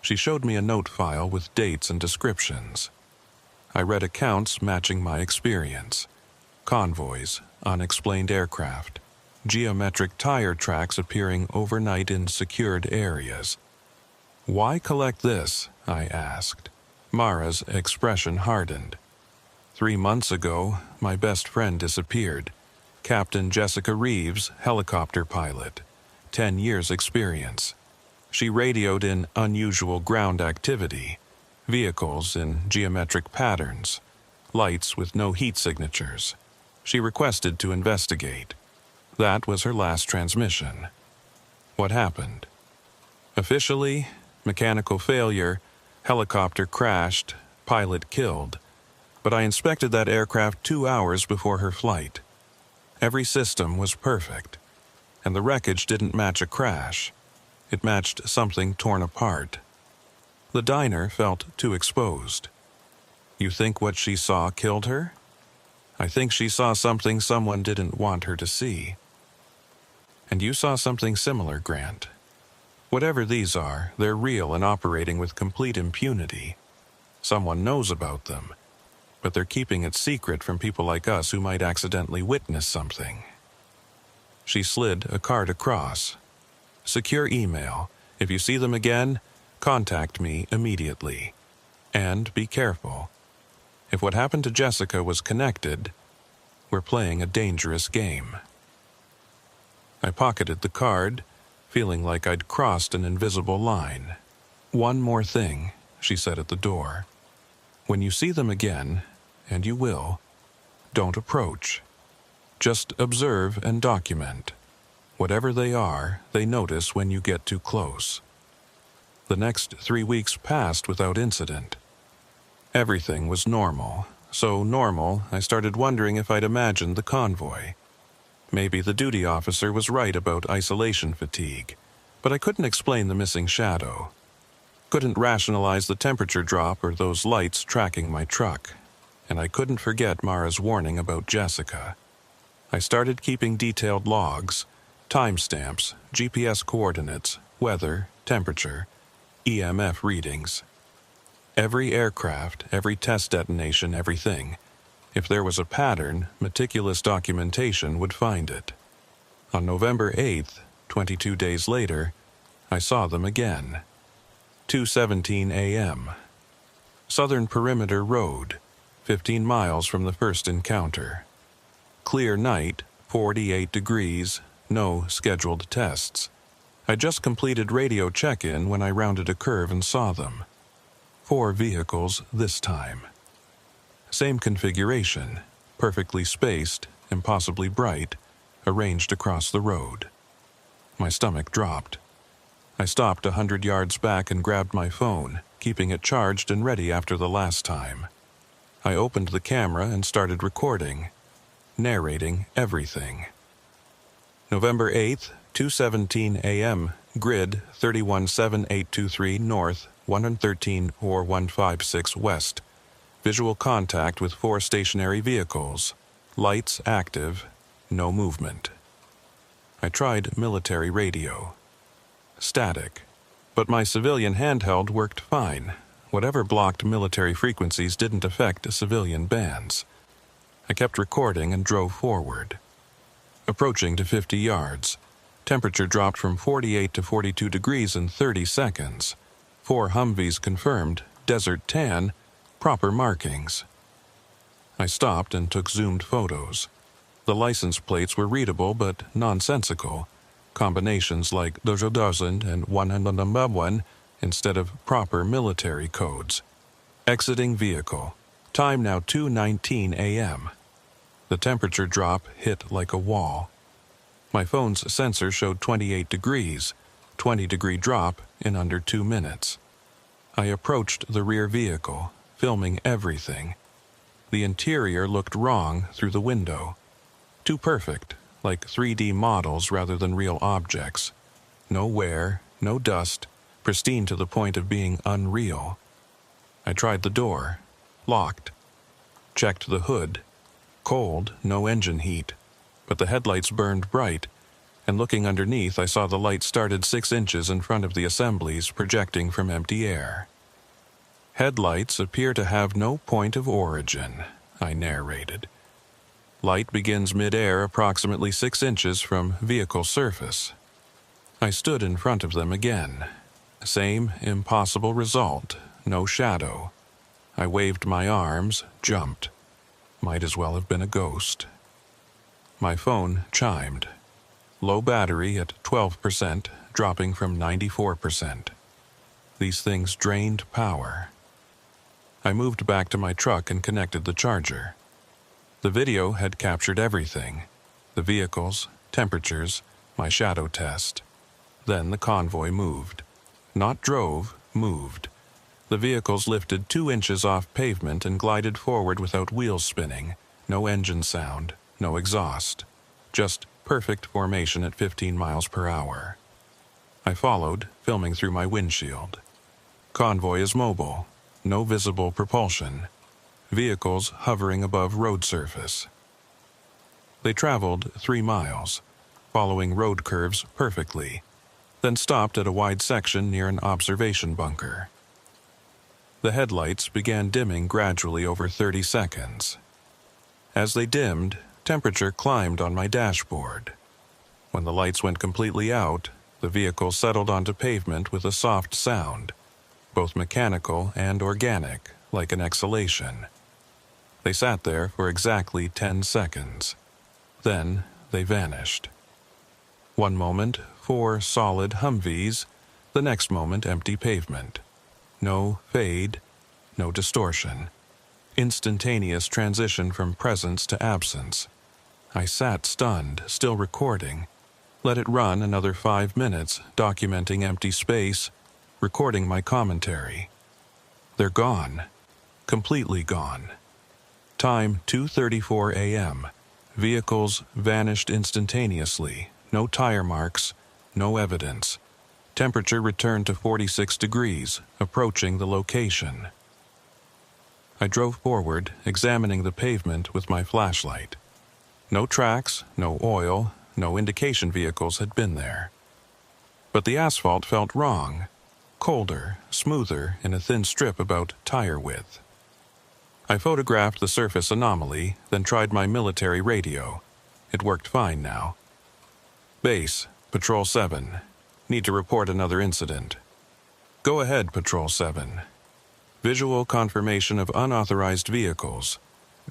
She showed me a note file with dates and descriptions. I read accounts matching my experience. Convoys, unexplained aircraft, geometric tire tracks appearing overnight in secured areas. "Why collect this?" I asked. Mara's expression hardened. 3 months ago, my best friend disappeared. Captain Jessica Reeves, helicopter pilot. 10 years experience. She radioed in unusual ground activity, vehicles in geometric patterns, lights with no heat signatures. She requested to investigate. That was her last transmission. What happened? Officially, mechanical failure, helicopter crashed, pilot killed. But I inspected that aircraft 2 hours before her flight. Every system was perfect, and the wreckage didn't match a crash. It matched something torn apart. The diner felt too exposed. You think what she saw killed her? I think she saw something someone didn't want her to see. And you saw something similar, Grant. Whatever these are, they're real and operating with complete impunity. Someone knows about them, but they're keeping it secret from people like us who might accidentally witness something. She slid a card across. "Secure email. If you see them again, contact me immediately. And be careful. If what happened to Jessica was connected, we're playing a dangerous game." I pocketed the card, feeling like I'd crossed an invisible line. "One more thing," she said at the door. "When you see them again, and you will, don't approach. Just observe and document. Whatever they are, they notice when you get too close." The next 3 weeks passed without incident. Everything was normal. So normal, I started wondering if I'd imagined the convoy. Maybe the duty officer was right about isolation fatigue, but I couldn't explain the missing shadow. Couldn't rationalize the temperature drop or those lights tracking my truck. And I couldn't forget Mara's warning about Jessica. I started keeping detailed logs, timestamps, GPS coordinates, weather, temperature, EMF readings. Every aircraft, every test detonation, everything. If there was a pattern, meticulous documentation would find it. On November 8th, 22 days later, I saw them again. 2:17 a.m. Southern Perimeter Road, 15 miles from the first encounter. Clear night, 48 degrees, no scheduled tests. I just completed radio check-in when I rounded a curve and saw them. 4 vehicles this time. Same configuration, perfectly spaced, impossibly bright, arranged across the road. My stomach dropped. I stopped 100 yards back and grabbed my phone, keeping it charged and ready after the last time. I opened the camera and started recording, narrating everything. November 8th, 2:17 a.m., grid 317823 north, 1134156 west. Visual contact with 4 stationary vehicles. Lights active, no movement. I tried military radio. Static. But my civilian handheld worked fine. Whatever blocked military frequencies didn't affect civilian bands. I kept recording and drove forward. Approaching to 50 yards, temperature dropped from 48 to 42 degrees in 30 seconds. 4 Humvees confirmed, desert tan, proper markings. I stopped and took zoomed photos. The license plates were readable but nonsensical. Combinations like dozen and 101 instead of proper military codes. Exiting vehicle. Time now 2:19 a.m. The temperature drop hit like a wall. My phone's sensor showed 28 degrees, 20-degree drop in under 2 minutes. I approached the rear vehicle, filming everything. The interior looked wrong through the window. Too perfect, like 3D models rather than real objects. No wear, no dust, pristine to the point of being unreal. I tried the door. Locked. Checked the hood. Cold, no engine heat. But the headlights burned bright, and looking underneath I saw the light started 6 inches in front of the assemblies projecting from empty air. Headlights appear to have no point of origin, I narrated. Light begins mid-air approximately 6 inches from vehicle surface. I stood in front of them again. Same impossible result, no shadow. I waved my arms, jumped. Might as well have been a ghost. My phone chimed. Low battery at 12%, dropping from 94%. These things drained power. I moved back to my truck and connected the charger. The video had captured everything. The vehicles, temperatures, my shadow test. Then the convoy moved. Not drove, moved. The vehicles lifted 2 inches off pavement and glided forward without wheels spinning. No engine sound, no exhaust. Just perfect formation at 15 miles per hour. I followed, filming through my windshield. Convoy is mobile. No visible propulsion. Vehicles hovering above road surface. They traveled 3 miles, following road curves perfectly, then stopped at a wide section near an observation bunker. The headlights began dimming gradually over 30 seconds. As they dimmed, temperature climbed on my dashboard. When the lights went completely out, the vehicle settled onto pavement with a soft sound, both mechanical and organic, like an exhalation. They sat there for exactly 10 seconds. Then they vanished. One moment, 4 solid Humvees, the next moment empty pavement. No fade, no distortion. Instantaneous transition from presence to absence. I sat stunned, still recording. Let it run another 5 minutes, documenting empty space, recording my commentary. They're gone. Completely gone. Time 2:34 a.m. Vehicles vanished instantaneously. No tire marks, no evidence. Temperature returned to 46 degrees, approaching the location. I drove forward, examining the pavement with my flashlight. No tracks, no oil, no indication vehicles had been there. But the asphalt felt wrong. Colder, smoother in a thin strip about tire width. I photographed the surface anomaly, then tried my military radio. It worked fine now. Base, Patrol 7. Need to report another incident. Go ahead, Patrol 7. Visual confirmation of unauthorized vehicles.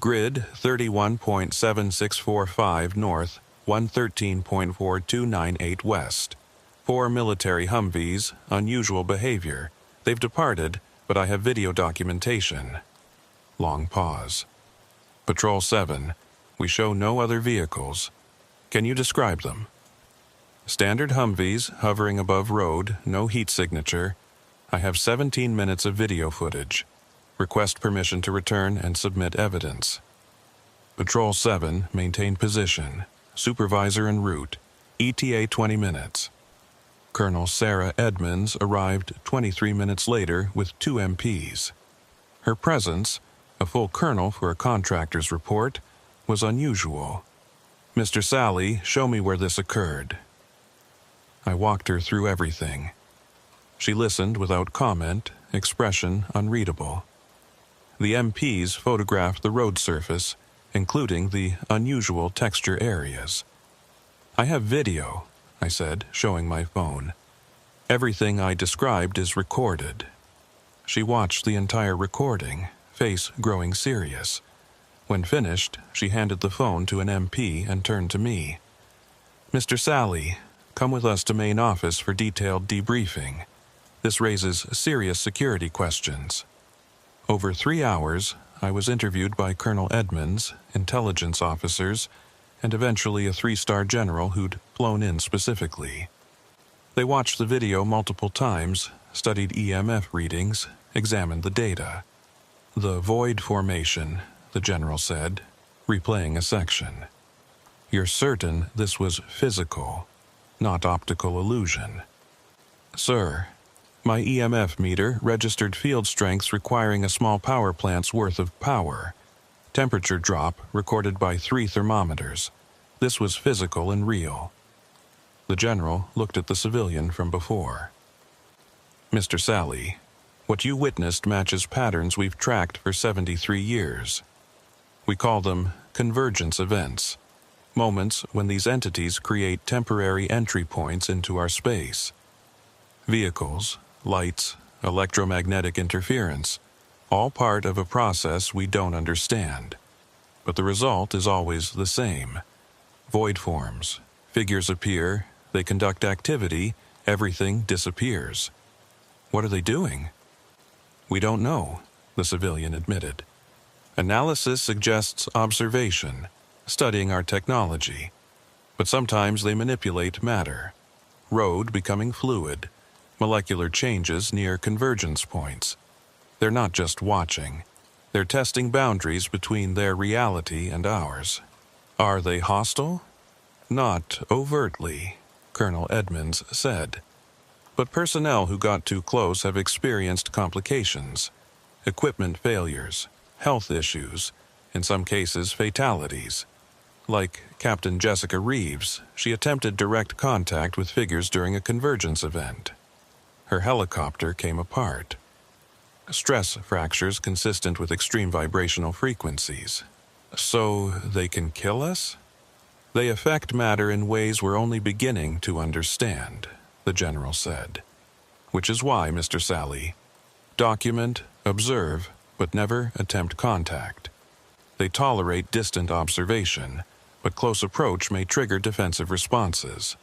Grid 31.7645 north, 113.4298 west. 4 military Humvees, unusual behavior. They've departed, but I have video documentation. Long pause. Patrol 7. We show no other vehicles. Can you describe them? Standard Humvees hovering above road, no heat signature. I have 17 minutes of video footage. Request permission to return and submit evidence. Patrol 7, maintain position. Supervisor en route. ETA 20 minutes. Colonel Sarah Edmonds arrived 23 minutes later with 2 MPs. Her presence, a full colonel for a contractor's report, was unusual. Mr. Sally, show me where this occurred. I walked her through everything. She listened without comment, expression unreadable. The MPs photographed the road surface, including the unusual texture areas. "I have video," I said, showing my phone. "Everything I described is recorded." She watched the entire recording, face growing serious. When finished, she handed the phone to an MP and turned to me. "Mr. Sally, come with us to main office for detailed debriefing. This raises serious security questions." Over 3 hours, I was interviewed by Colonel Edmonds, intelligence officers, and eventually a 3-star general who'd flown in specifically. They watched the video multiple times, studied EMF readings, examined the data. "The void formation," the general said, replaying a section. "You're certain this was physical, not optical illusion?" "Sir, my EMF meter registered field strengths requiring a small power plant's worth of power. Temperature drop recorded by 3 thermometers. This was physical and real." The general looked at the civilian from before. "Mr. Sally, what you witnessed matches patterns we've tracked for 73 years. We call them convergence events, moments when these entities create temporary entry points into our space. Vehicles, lights, electromagnetic interference, all part of a process we don't understand. But the result is always the same. Void forms, figures appear, they conduct activity, everything disappears." "What are they doing?" "We don't know," the civilian admitted. "Analysis suggests observation, studying our technology. But sometimes they manipulate matter. Road becoming fluid, molecular changes near convergence points. They're not just watching. They're testing boundaries between their reality and ours." "Are they hostile?" "Not overtly," Colonel Edmonds said. "But personnel who got too close have experienced complications, equipment failures, health issues, in some cases fatalities. Like Captain Jessica Reeves, she attempted direct contact with figures during a convergence event. Her helicopter came apart. Stress fractures consistent with extreme vibrational frequencies. So they can kill us? They affect matter in ways we're only beginning to understand," the general said. "Which is why, Mr. Sally, document, observe, but never attempt contact. They tolerate distant observation, but close approach may trigger defensive responses."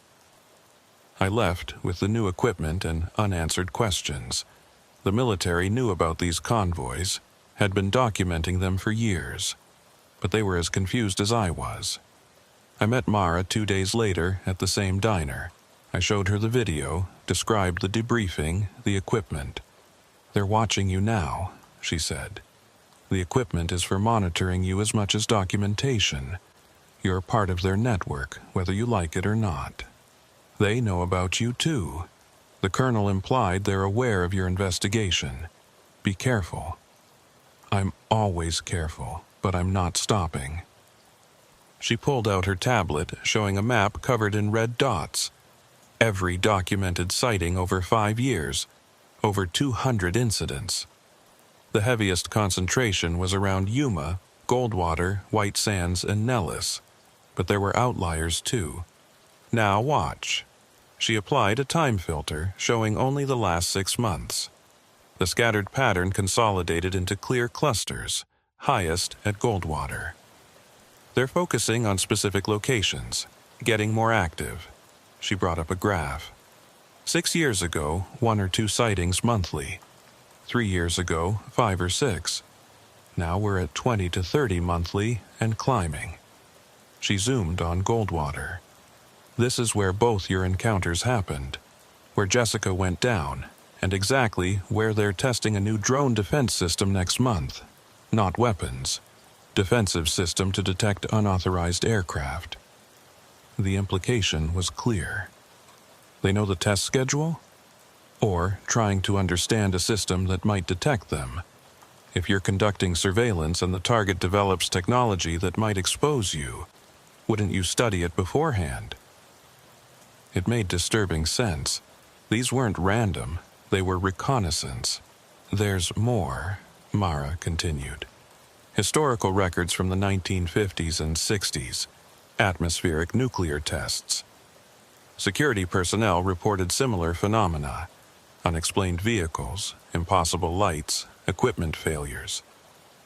I left with the new equipment and unanswered questions. The military knew about these convoys, had been documenting them for years, but they were as confused as I was. I met Mara 2 days later at the same diner. I showed her the video, described the debriefing, the equipment. "They're watching you now," she said. "The equipment is for monitoring you as much as documentation. You're part of their network, whether you like it or not. They know about you too. The colonel implied they're aware of your investigation. Be careful." "I'm always careful, but I'm not stopping." She pulled out her tablet, showing a map covered in red dots. Every documented sighting over 5 years, over 200 incidents. The heaviest concentration was around Yuma, Goldwater, White Sands, and Nellis, but there were outliers too. "Now watch." She applied a time filter showing only the last 6 months. The scattered pattern consolidated into clear clusters, highest at Goldwater. "They're focusing on specific locations, getting more active." She brought up a graph. 6 years ago, 1 or 2 sightings monthly. 3 years ago, 5 or 6. Now we're at 20 to 30 monthly and climbing. She zoomed on Goldwater. "This is where both your encounters happened, where Jessica went down, and exactly where they're testing a new drone defense system next month. Not weapons. Defensive system to detect unauthorized aircraft." The implication was clear. They know the test schedule? Or trying to understand a system that might detect them. If you're conducting surveillance and the target develops technology that might expose you, wouldn't you study it beforehand? It made disturbing sense. These weren't random, they were reconnaissance. "There's more," Mara continued. historical records from the 1950s and 60s, atmospheric nuclear tests. Security personnel reported similar phenomena: unexplained vehicles, impossible lights, equipment failures.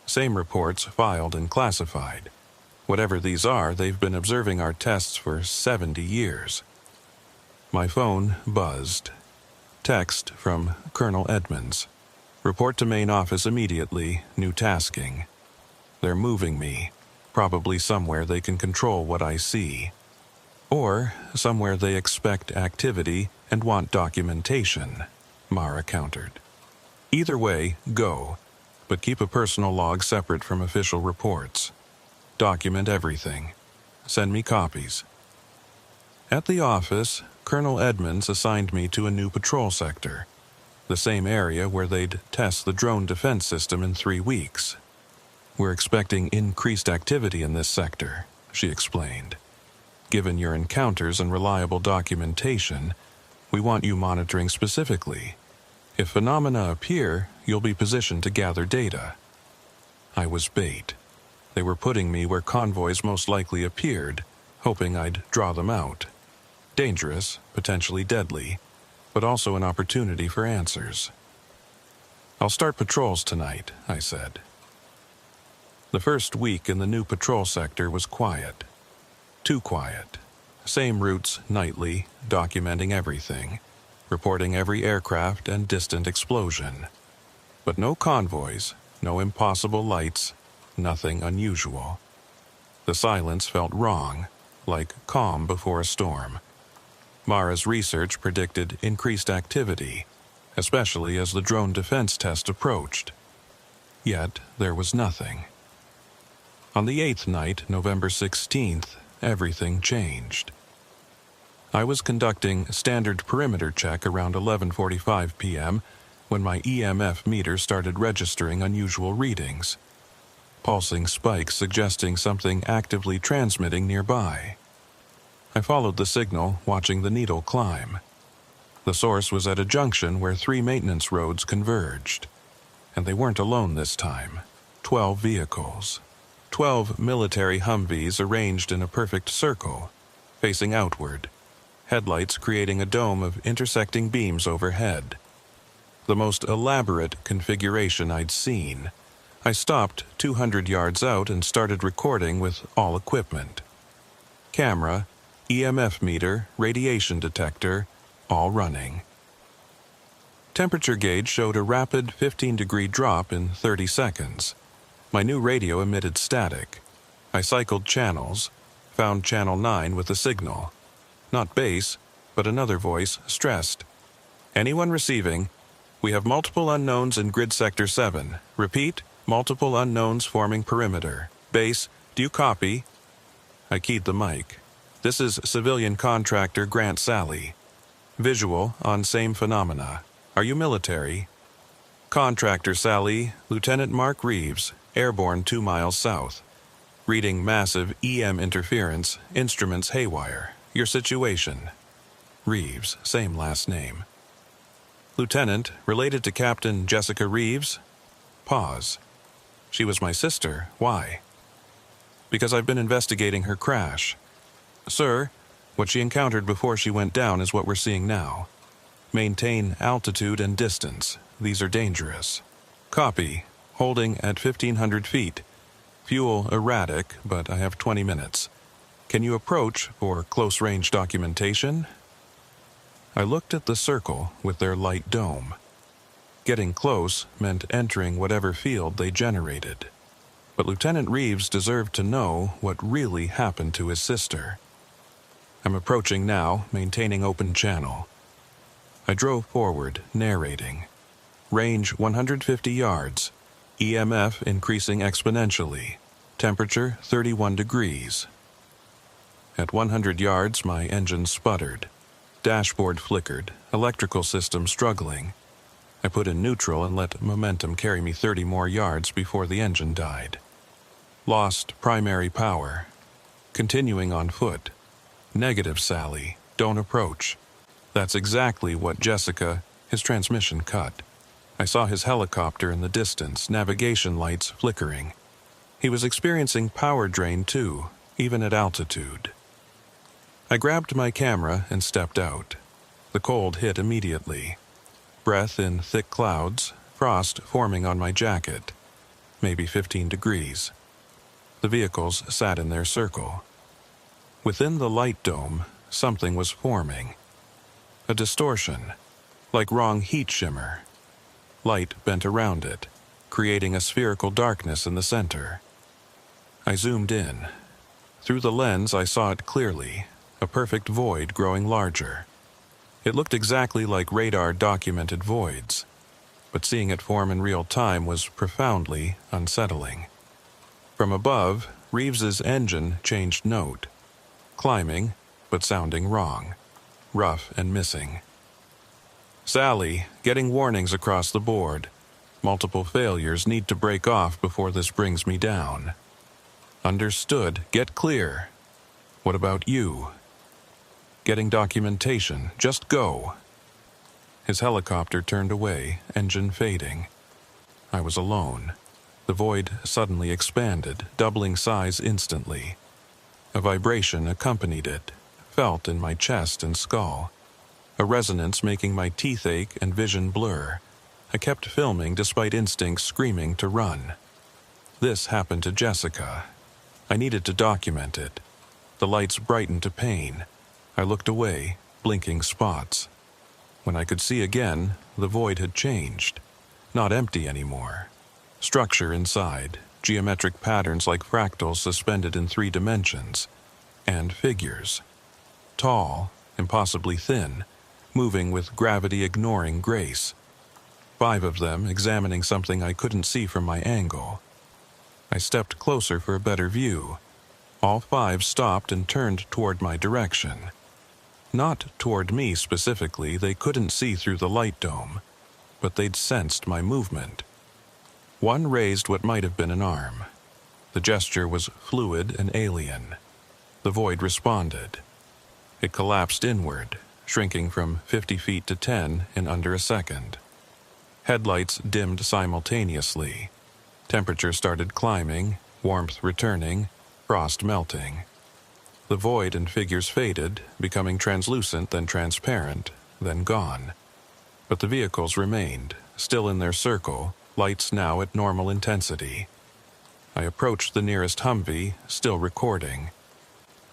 Same reports filed and classified. Whatever these are, they've been observing our tests for 70 years. My phone buzzed. Text from Colonel Edmonds. Report to main office immediately, new tasking. They're moving me, probably somewhere they can control what I see. Or somewhere they expect activity and want documentation, Mara countered. Either way, go, but keep a personal log separate from official reports. Document everything. Send me copies. At the office, Colonel Edmonds assigned me to a new patrol sector, the same area where they'd test the drone defense system in 3 weeks. We're expecting increased activity in this sector, she explained. Given your encounters and reliable documentation, we want you monitoring specifically. If phenomena appear, you'll be positioned to gather data. I was bait. They were putting me where convoys most likely appeared, hoping I'd draw them out. Dangerous, potentially deadly, but also an opportunity for answers. I'll start patrols tonight, I said. The first week in the new patrol sector was quiet. Too quiet. Same routes nightly, documenting everything, reporting every aircraft and distant explosion. But no convoys, no impossible lights, nothing unusual. The silence felt wrong, like calm before a storm. Mara's research predicted increased activity, especially as the drone defense test approached. Yet there was nothing. On the 8th night, November 16th, everything changed. I was conducting standard perimeter check around 11:45 p.m. when my EMF meter started registering unusual readings. Pulsing spikes suggesting something actively transmitting nearby. I followed the signal, watching the needle climb. The source was at a junction where 3 maintenance roads converged. And they weren't alone this time. 12 vehicles. 12 military Humvees arranged in a perfect circle, facing outward, headlights creating a dome of intersecting beams overhead. The most elaborate configuration I'd seen. I stopped 200 yards out and started recording with all equipment. Camera, EMF meter, radiation detector, all running. Temperature gauge showed a rapid 15-degree drop in 30 seconds. My new radio emitted static. I cycled channels, found channel 9 with a signal. Not base, but another voice stressed. Anyone receiving? We have multiple unknowns in grid sector 7. Repeat, multiple unknowns forming perimeter. Base, do you copy? I keyed the mic. This is civilian contractor Grant Sally. Visual on same phenomena. Are you military? Contractor Sally, Lieutenant Mark Reeves, airborne 2 miles south. Reading massive EM interference, instruments haywire. Your situation? Reeves, same last name. Lieutenant, related to Captain Jessica Reeves? Pause. She was my sister. Why? Because I've been investigating her crash. Sir, what she encountered before she went down is what we're seeing now. Maintain altitude and distance. These are dangerous. Copy. Holding at 1,500 feet. Fuel erratic, but I have 20 minutes. Can you approach for close-range documentation? I looked at the circle with their light dome. Getting close meant entering whatever field they generated. But Lieutenant Reeves deserved to know what really happened to his sister. I'm approaching now, maintaining open channel. I drove forward, narrating. Range 150 yards. EMF increasing exponentially. Temperature 31 degrees. At 100 yards, my engine sputtered. Dashboard flickered, electrical system struggling. I put in neutral and let momentum carry me 30 more yards before the engine died. Lost primary power. Continuing on foot. Negative, Sally. Don't approach. That's exactly what Jessica, his transmission cut. I saw his helicopter in the distance, navigation lights flickering. He was experiencing power drain too, even at altitude. I grabbed my camera and stepped out. The cold hit immediately. Breath in thick clouds, frost forming on my jacket. Maybe 15 degrees. The vehicles sat in their circle. Within the light dome, something was forming. A distortion, like wrong heat shimmer. Light bent around it, creating a spherical darkness in the center. I zoomed in. Through the lens, I saw it clearly, a perfect void growing larger. It looked exactly like radar-documented voids, but seeing it form in real time was profoundly unsettling. From above, Reeves's engine changed note, climbing, but sounding wrong, rough and missing. Sally, getting warnings across the board. Multiple failures need to break off before this brings me down. Understood, get clear. What about you? Getting documentation, just go. His helicopter turned away, engine fading. I was alone. The void suddenly expanded, doubling size instantly. A vibration accompanied it, felt in my chest and skull. A resonance making my teeth ache and vision blur. I kept filming despite instincts screaming to run. This happened to Jessica. I needed to document it. The lights brightened to pain. I looked away, blinking spots. When I could see again, the void had changed. Not empty anymore. Structure inside, geometric patterns like fractals suspended in 3 dimensions. And figures. Tall, impossibly thin, moving with gravity-ignoring grace. 5 of them examining something I couldn't see from my angle. I stepped closer for a better view. All 5 stopped and turned toward my direction. Not toward me specifically, they couldn't see through the light dome, but they'd sensed my movement. One raised what might have been an arm. The gesture was fluid and alien. The void responded. It collapsed inward, shrinking from 50 feet to 10 in under a second. Headlights dimmed simultaneously. Temperature started climbing, warmth returning, frost melting. The void and figures faded, becoming translucent, then transparent, then gone. But the vehicles remained, still in their circle, lights now at normal intensity. I approached the nearest Humvee, still recording.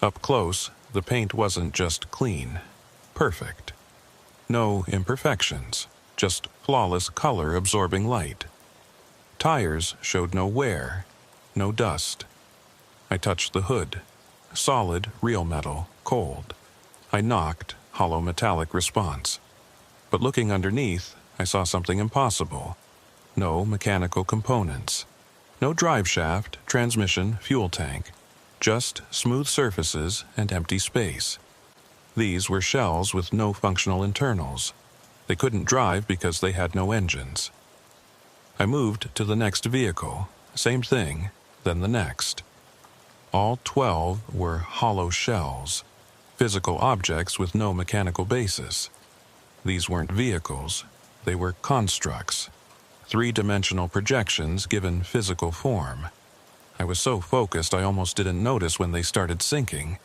Up close, the paint wasn't just clean, perfect. No imperfections, just flawless color absorbing light. Tires showed no wear, no dust. I touched the hood. Solid, real metal, cold. I knocked, hollow metallic response. But looking underneath, I saw something impossible. No mechanical components. No drive shaft, transmission, fuel tank. Just smooth surfaces and empty space. These were shells with no functional internals. They couldn't drive because they had no engines. I moved to the next vehicle. Same thing, then the next. All 12 were hollow shells, physical objects with no mechanical basis. These weren't vehicles, they were constructs, 3-dimensional projections given physical form. I was so focused I almost didn't notice when they started sinking.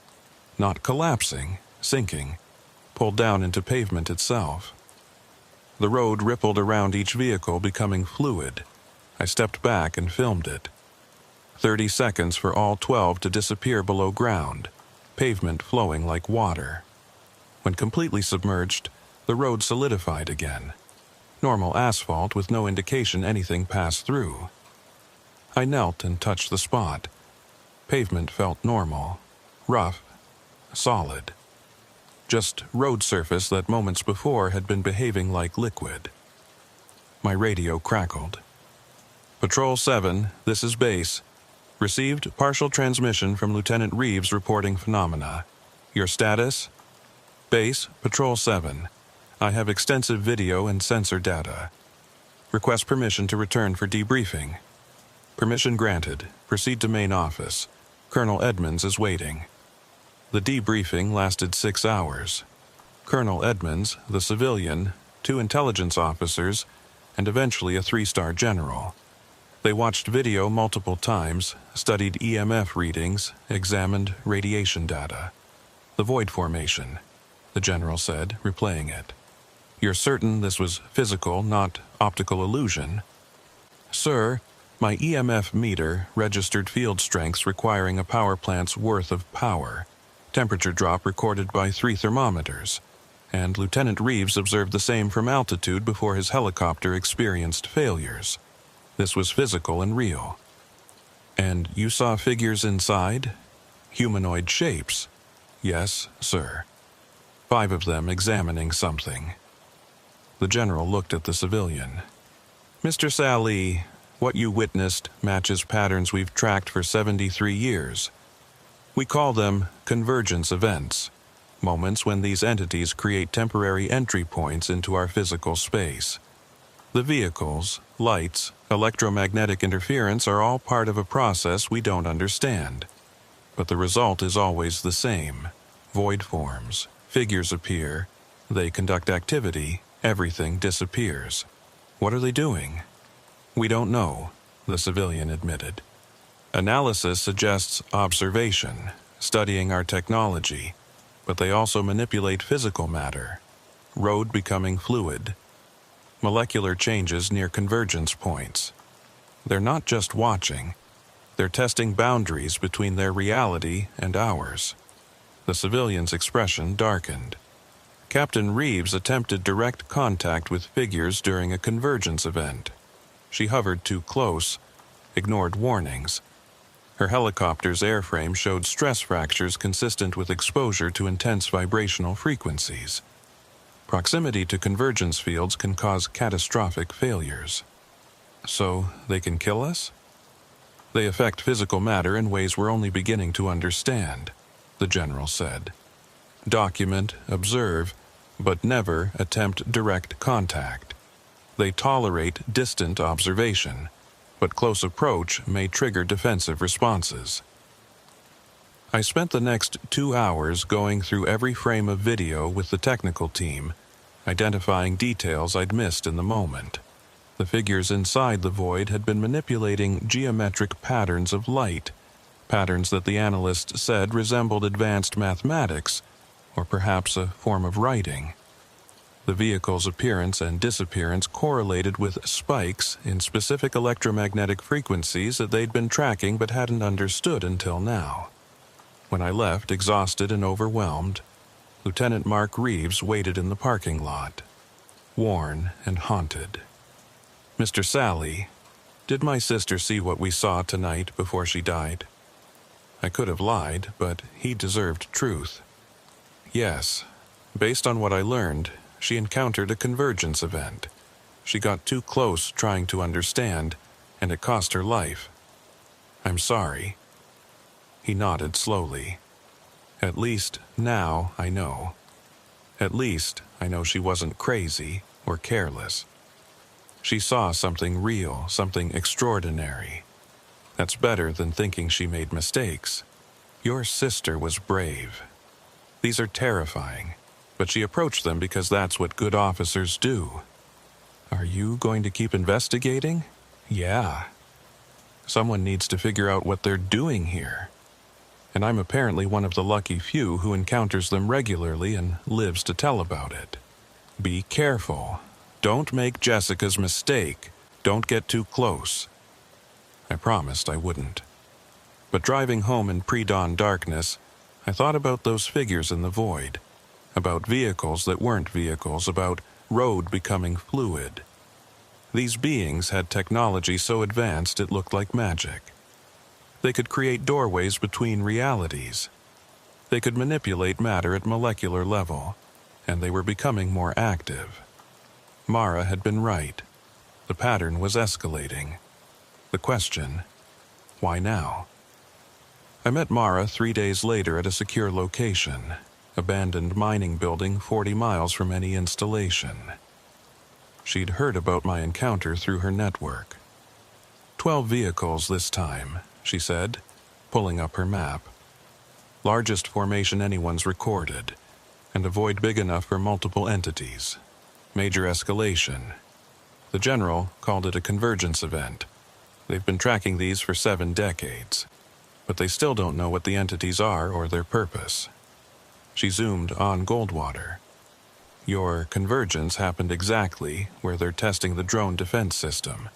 Not collapsing, sinking, pulled down into pavement itself. The road rippled around each vehicle, becoming fluid. I stepped back and filmed it. 30 seconds for all 12 to disappear below ground, pavement flowing like water. When completely submerged, the road solidified again. Normal asphalt with no indication anything passed through. I knelt and touched the spot. Pavement felt normal, rough, solid. Just road surface that moments before had been behaving like liquid. My radio crackled. Patrol 7, this is base. Received partial transmission from Lieutenant Reeves reporting phenomena. Your status? Base, Patrol 7. I have extensive video and sensor data. Request permission to return for debriefing. Permission granted. Proceed to main office. Colonel Edmonds is waiting. The debriefing lasted 6 hours. Colonel Edmonds, the civilian, 2 intelligence officers, and eventually a 3-star general. They watched video multiple times, studied EMF readings, examined radiation data. The void formation, the general said, replaying it. You're certain this was physical, not optical illusion? Sir, my EMF meter registered field strengths requiring a power plant's worth of power, temperature drop recorded by 3 thermometers, and Lieutenant Reeves observed the same from altitude before his helicopter experienced failures. This was physical and real. And you saw figures inside? Humanoid shapes? Yes, sir. 5 of them examining something. The general looked at the civilian. Mr. Sally, what you witnessed matches patterns we've tracked for 73 years. We call them convergence events, moments when these entities create temporary entry points into our physical space. The vehicles, lights, electromagnetic interference are all part of a process we don't understand. But the result is always the same. Void forms, figures appear, they conduct activity, everything disappears. What are they doing? We don't know, the civilian admitted. Analysis suggests observation, studying our technology, but they also manipulate physical matter, road becoming fluid, molecular changes near convergence points. They're not just watching, they're testing boundaries between their reality and ours. The civilian's expression darkened. Captain Reeves attempted direct contact with figures during a convergence event. She hovered too close, ignored warnings. Her helicopter's airframe showed stress fractures consistent with exposure to intense vibrational frequencies. Proximity to convergence fields can cause catastrophic failures. So, they can kill us? They affect physical matter in ways we're only beginning to understand, the general said. Document, observe, but never attempt direct contact. They tolerate distant observation, but close approach may trigger defensive responses. I spent the next 2 hours going through every frame of video with the technical team, identifying details I'd missed in the moment. The figures inside the void had been manipulating geometric patterns of light, patterns that the analyst said resembled advanced mathematics, or perhaps a form of writing. The vehicle's appearance and disappearance correlated with spikes in specific electromagnetic frequencies that they'd been tracking but hadn't understood until now. When I left, exhausted and overwhelmed, Lieutenant Mark Reeves waited in the parking lot, worn and haunted. Mr. Sally, did my sister see what we saw tonight before she died? I could have lied, but he deserved truth. Yes, based on what I learned, she encountered a convergence event. She got too close trying to understand, and it cost her life. I'm sorry. He nodded slowly. At least now I know. At least I know she wasn't crazy or careless. She saw something real, something extraordinary. That's better than thinking she made mistakes. Your sister was brave. These are terrifying, but she approached them because that's what good officers do. Are you going to keep investigating? Yeah. Someone needs to figure out what they're doing here. And I'm apparently one of the lucky few who encounters them regularly and lives to tell about it. Be careful. Don't make Jessica's mistake. Don't get too close. I promised I wouldn't. But driving home in pre-dawn darkness, I thought about those figures in the void, about vehicles that weren't vehicles, about road becoming fluid. These beings had technology so advanced it looked like magic. They could create doorways between realities. They could manipulate matter at molecular level, and they were becoming more active. Mara had been right. The pattern was escalating. The question, why now? I met Mara 3 days later at a secure location, abandoned mining building 40 miles from any installation. She'd heard about my encounter through her network. 12 vehicles this time, she said, pulling up her map. Largest formation anyone's recorded, and a void big enough for multiple entities. Major escalation. The general called it a convergence event. They've been tracking these for 7 decades, but they still don't know what the entities are or their purpose. She zoomed on Goldwater. Your convergence happened exactly where they're testing the drone defense system.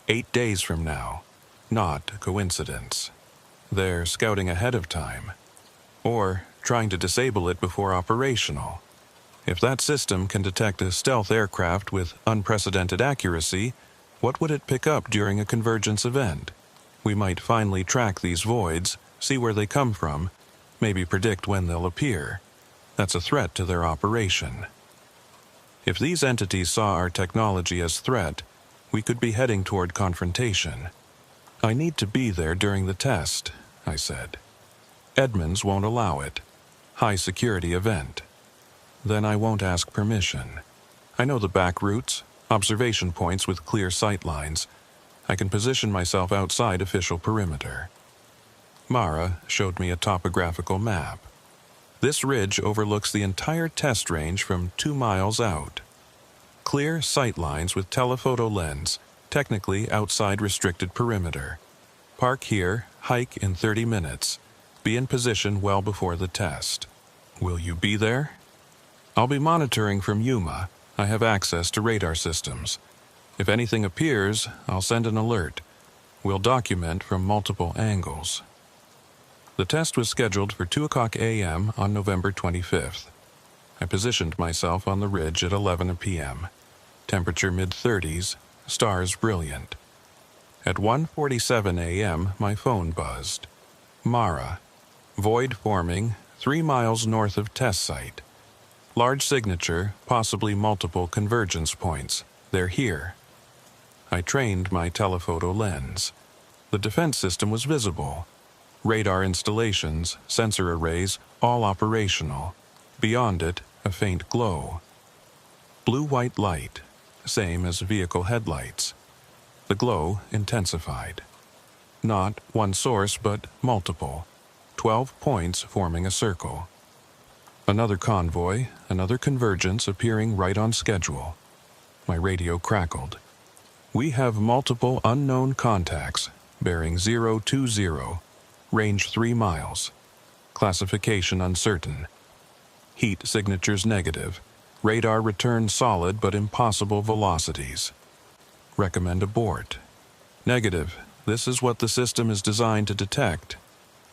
8 days from now. Not coincidence. They're scouting ahead of time. Or trying to disable it before operational. If that system can detect a stealth aircraft with unprecedented accuracy, what would it pick up during a convergence event? We might finally track these voids, see where they come from, maybe predict when they'll appear. That's a threat to their operation. If these entities saw our technology as threat, we could be heading toward confrontation. I need to be there during the test, I said. Edmonds won't allow it. High security event. Then I won't ask permission. I know the back routes, observation points with clear sight lines. I can position myself outside official perimeter. Mara showed me a topographical map. This ridge overlooks the entire test range from 2 miles out. Clear sight lines with telephoto lens, technically outside restricted perimeter. Park here, hike in 30 minutes. Be in position well before the test. Will you be there? I'll be monitoring from Yuma. I have access to radar systems. If anything appears, I'll send an alert. We'll document from multiple angles. The test was scheduled for 2:00 a.m. on November 25th. I positioned myself on the ridge at 11 p.m. Temperature mid-30s, stars brilliant. At 1:47 a.m., my phone buzzed. Mara. Void forming, 3 miles north of test site. Large signature, possibly multiple convergence points. They're here. I trained my telephoto lens. The defense system was visible. Radar installations, sensor arrays, all operational. Beyond it, a faint glow. Blue-white light, same as vehicle headlights. The glow intensified. Not one source, but multiple. 12 points forming a circle. Another convoy, another convergence appearing right on schedule. My radio crackled. We have multiple unknown contacts, bearing 020, range 3 miles. Classification uncertain. Heat signatures negative. Radar return solid but impossible velocities. Recommend abort. Negative. This is what the system is designed to detect.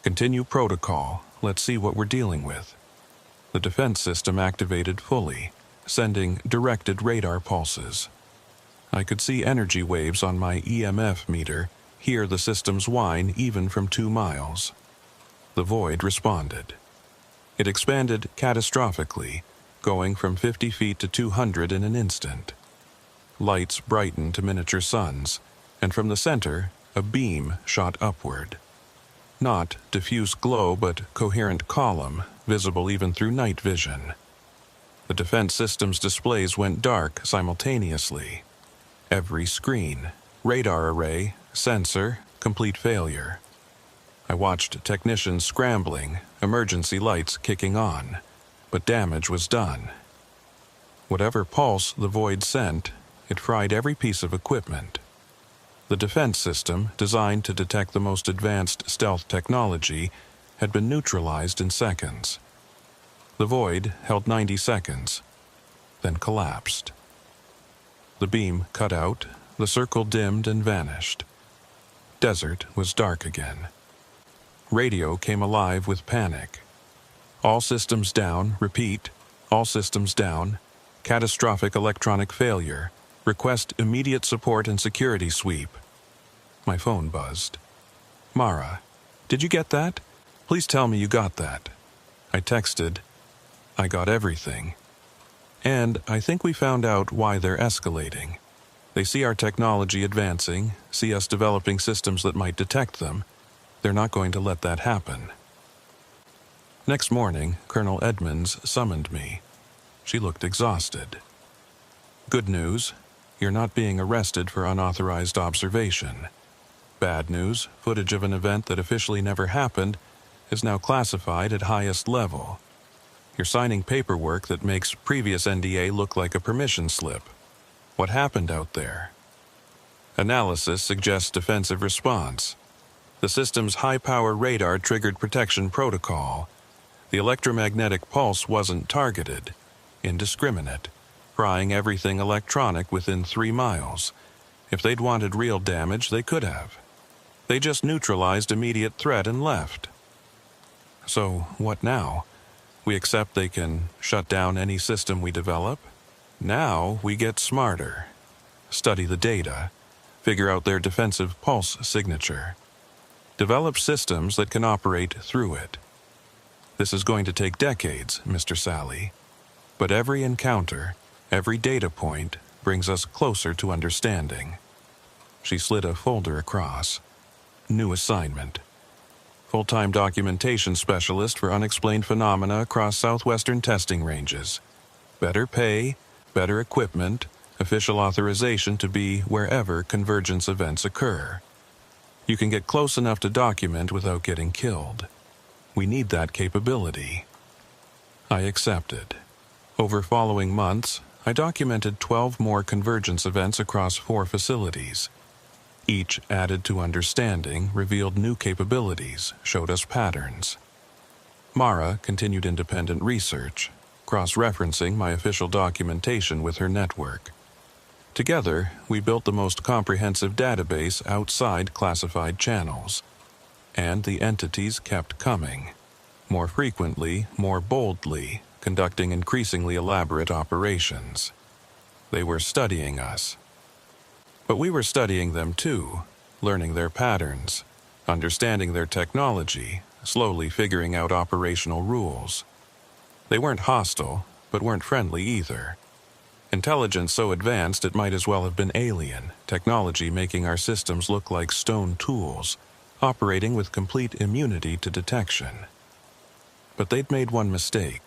Continue protocol. Let's see what we're dealing with. The defense system activated fully, sending directed radar pulses. I could see energy waves on my EMF meter, hear the system's whine even from 2 miles. The void responded. It expanded catastrophically, going from 50 feet to 200 in an instant. Lights brightened to miniature suns, and from the center, a beam shot upward. Not diffuse glow, but coherent column, visible even through night vision. The defense system's displays went dark simultaneously. Every screen, radar array, sensor, complete failure. I watched technicians scrambling, emergency lights kicking on, but damage was done. Whatever pulse the void sent, it fried every piece of equipment. The defense system, designed to detect the most advanced stealth technology, had been neutralized in seconds. The void held 90 seconds, then collapsed. The beam cut out, the circle dimmed and vanished. Desert was dark again. Radio came alive with panic. All systems down, repeat, all systems down, catastrophic electronic failure, request immediate support and security sweep. My phone buzzed. Mara, did you get that? Please tell me you got that. I texted, I got everything. And I think we found out why they're escalating. They see our technology advancing, see us developing systems that might detect them. They're not going to let that happen. Next morning, Colonel Edmonds summoned me. She looked exhausted. Good news, you're not being arrested for unauthorized observation. Bad news, footage of an event that officially never happened is now classified at highest level. You're signing paperwork that makes previous NDA look like a permission slip. What happened out there? Analysis suggests defensive response. The system's high-power radar triggered protection protocol. The electromagnetic pulse wasn't targeted, indiscriminate, frying everything electronic within 3 miles. If they'd wanted real damage, they could have. They just neutralized immediate threat and left. So, what now? We accept they can shut down any system we develop? Now we get smarter. Study the data. Figure out their defensive pulse signature. Develop systems that can operate through it. This is going to take decades, Mr. Sally. But every encounter, every data point, brings us closer to understanding. She slid a folder across. New assignment. Full-time documentation specialist for unexplained phenomena across southwestern testing ranges. Better pay, better equipment, official authorization to be wherever convergence events occur. You can get close enough to document without getting killed. We need that capability. I accepted. Over following months, I documented 12 more convergence events across 4 facilities. Each added to understanding, revealed new capabilities, showed us patterns. Mara continued independent research, cross-referencing my official documentation with her network. Together, we built the most comprehensive database outside classified channels. And the entities kept coming. More frequently, more boldly, conducting increasingly elaborate operations. They were studying us. But we were studying them too, learning their patterns, understanding their technology, slowly figuring out operational rules. They weren't hostile, but weren't friendly either. Intelligence so advanced it might as well have been alien, technology making our systems look like stone tools, operating with complete immunity to detection. But they'd made one mistake.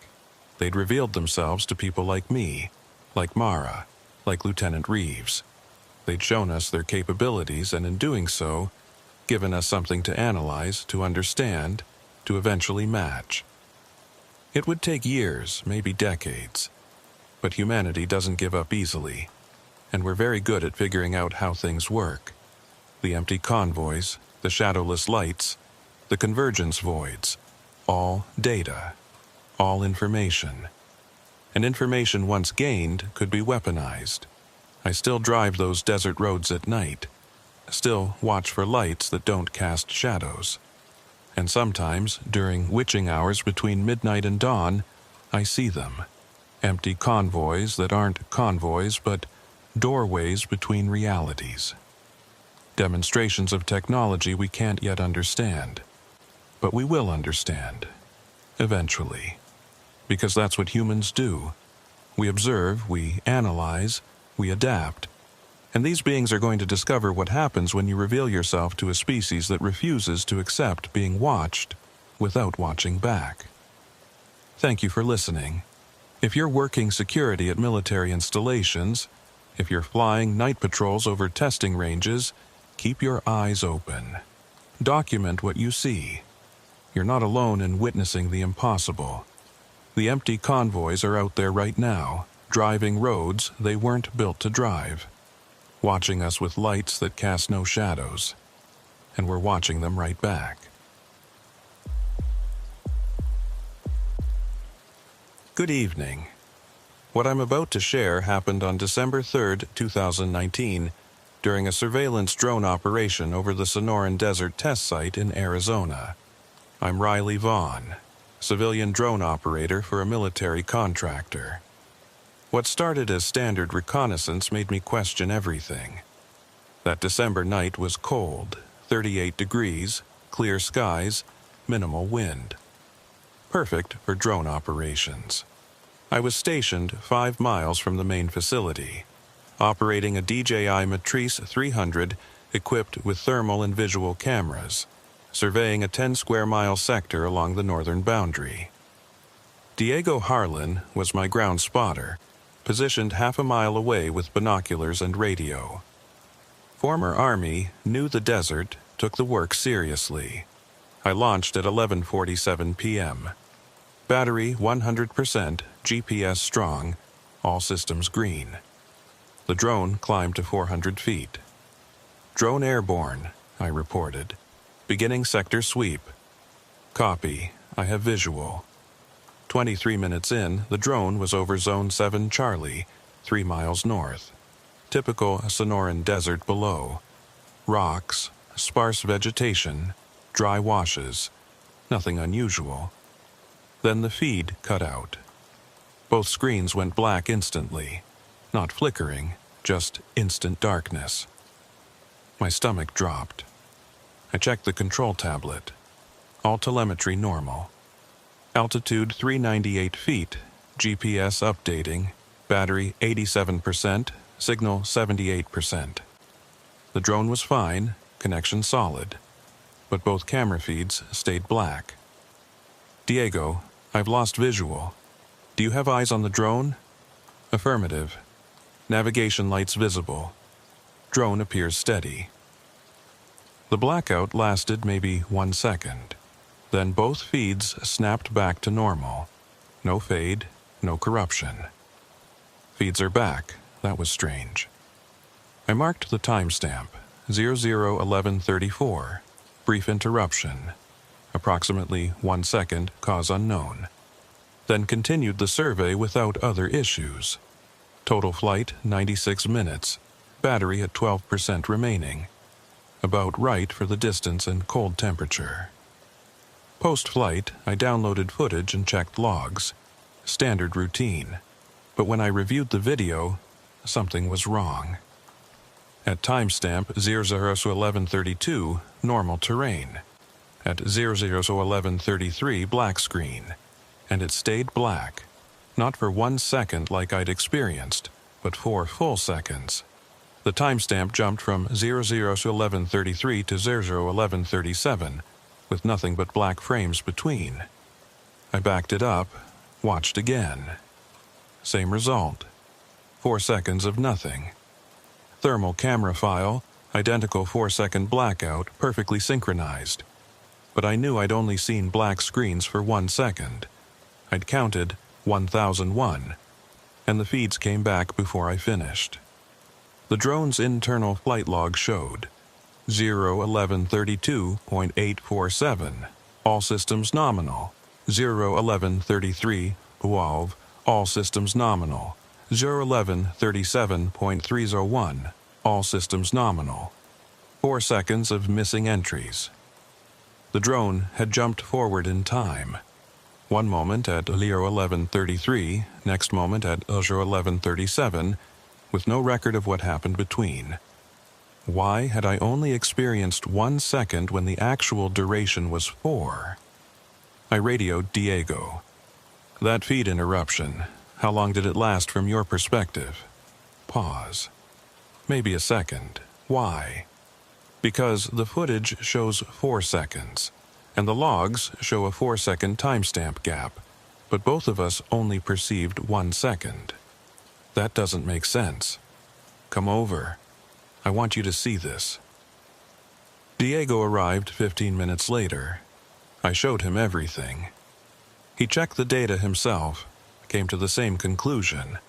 They'd revealed themselves to people like me, like Mara, like Lieutenant Reeves. They'd shown us their capabilities and in doing so, given us something to analyze, to understand, to eventually match. It would take years, maybe decades. But humanity doesn't give up easily, and we're very good at figuring out how things work. The empty convoys, the shadowless lights, the convergence voids, all data, all information. And information once gained could be weaponized. I still drive those desert roads at night, still watch for lights that don't cast shadows. And sometimes, during witching hours between midnight and dawn, I see them. Empty convoys that aren't convoys, but doorways between realities. Demonstrations of technology we can't yet understand. But we will understand. Eventually. Because that's what humans do. We observe, we analyze, we adapt. And these beings are going to discover what happens when you reveal yourself to a species that refuses to accept being watched without watching back. Thank you for listening. If you're working security at military installations, if you're flying night patrols over testing ranges, keep your eyes open. Document what you see. You're not alone in witnessing the impossible. The empty convoys are out there right now, driving roads they weren't built to drive, watching us with lights that cast no shadows, and we're watching them right back. Good evening. What I'm about to share happened on December 3rd, 2019, during a surveillance drone operation over the Sonoran Desert test site in Arizona. I'm Riley Vaughn, civilian drone operator for a military contractor. What started as standard reconnaissance made me question everything. That December night was cold, 38 degrees, clear skies, minimal wind. Perfect for drone operations. I was stationed 5 miles from the main facility, operating a DJI Matrice 300 equipped with thermal and visual cameras, surveying a 10-square-mile sector along the northern boundary. Diego Harlan was my ground spotter, positioned half a mile away with binoculars and radio. Former Army, knew the desert, took the work seriously. I launched at 11:47 p.m. Battery 100%, GPS strong, all systems green. The drone climbed to 400 feet. Drone airborne, I reported. Beginning sector sweep. Copy. I have visual. 23 minutes in, the drone was over Zone 7 Charlie, 3 miles north. Typical Sonoran desert below. Rocks, sparse vegetation, dry washes. Nothing unusual. Then the feed cut out. Both screens went black instantly. Not flickering, just instant darkness. My stomach dropped. I checked the control tablet. All telemetry normal. Altitude 398 feet, GPS updating, battery 87%, signal 78%. The drone was fine, connection solid, but both camera feeds stayed black. Diego, I've lost visual. Do you have eyes on the drone? Affirmative. Navigation lights visible. Drone appears steady. The blackout lasted maybe 1 second. Then both feeds snapped back to normal. No fade, no corruption. Feeds are back. That was strange. I marked the timestamp, 00:11:34. Brief interruption. Approximately 1 second, cause unknown. Then continued the survey without other issues. Total flight 96 minutes. Battery at 12% remaining. About right for the distance and cold temperature. Post-flight, I downloaded footage and checked logs. Standard routine. But when I reviewed the video, something was wrong. At timestamp 00:11:32, normal terrain. At 00:11:33, black screen. And it stayed black. Not for 1 second like I'd experienced, but 4 full seconds. The timestamp jumped from 00:11:33 to 00:11:37, with nothing but black frames between. I backed it up, watched again. Same result. 4 seconds of nothing. Thermal camera file, identical 4-second blackout, perfectly synchronized. But I knew I'd only seen black screens for 1 second. I'd counted 1001, and the feeds came back before I finished. The drone's internal flight log showed 0:11:32.847, all systems nominal. 0:11:33, UAV, all systems nominal. 0:11:37.301, all systems nominal. 4 seconds of missing entries. The drone had jumped forward in time. One moment at 0:11:33, next moment at 0:11:37, with no record of what happened between. Why had I only experienced 1 second when the actual duration was 4? I radioed Diego. That feed interruption, how long did it last from your perspective? Pause. Maybe a second. Why? Because the footage shows 4 seconds, and the logs show a 4-second timestamp gap, but both of us only perceived 1 second. That doesn't make sense. Come over. I want you to see this. Diego arrived 15 minutes later. I showed him everything. He checked the data himself, came to the same conclusion.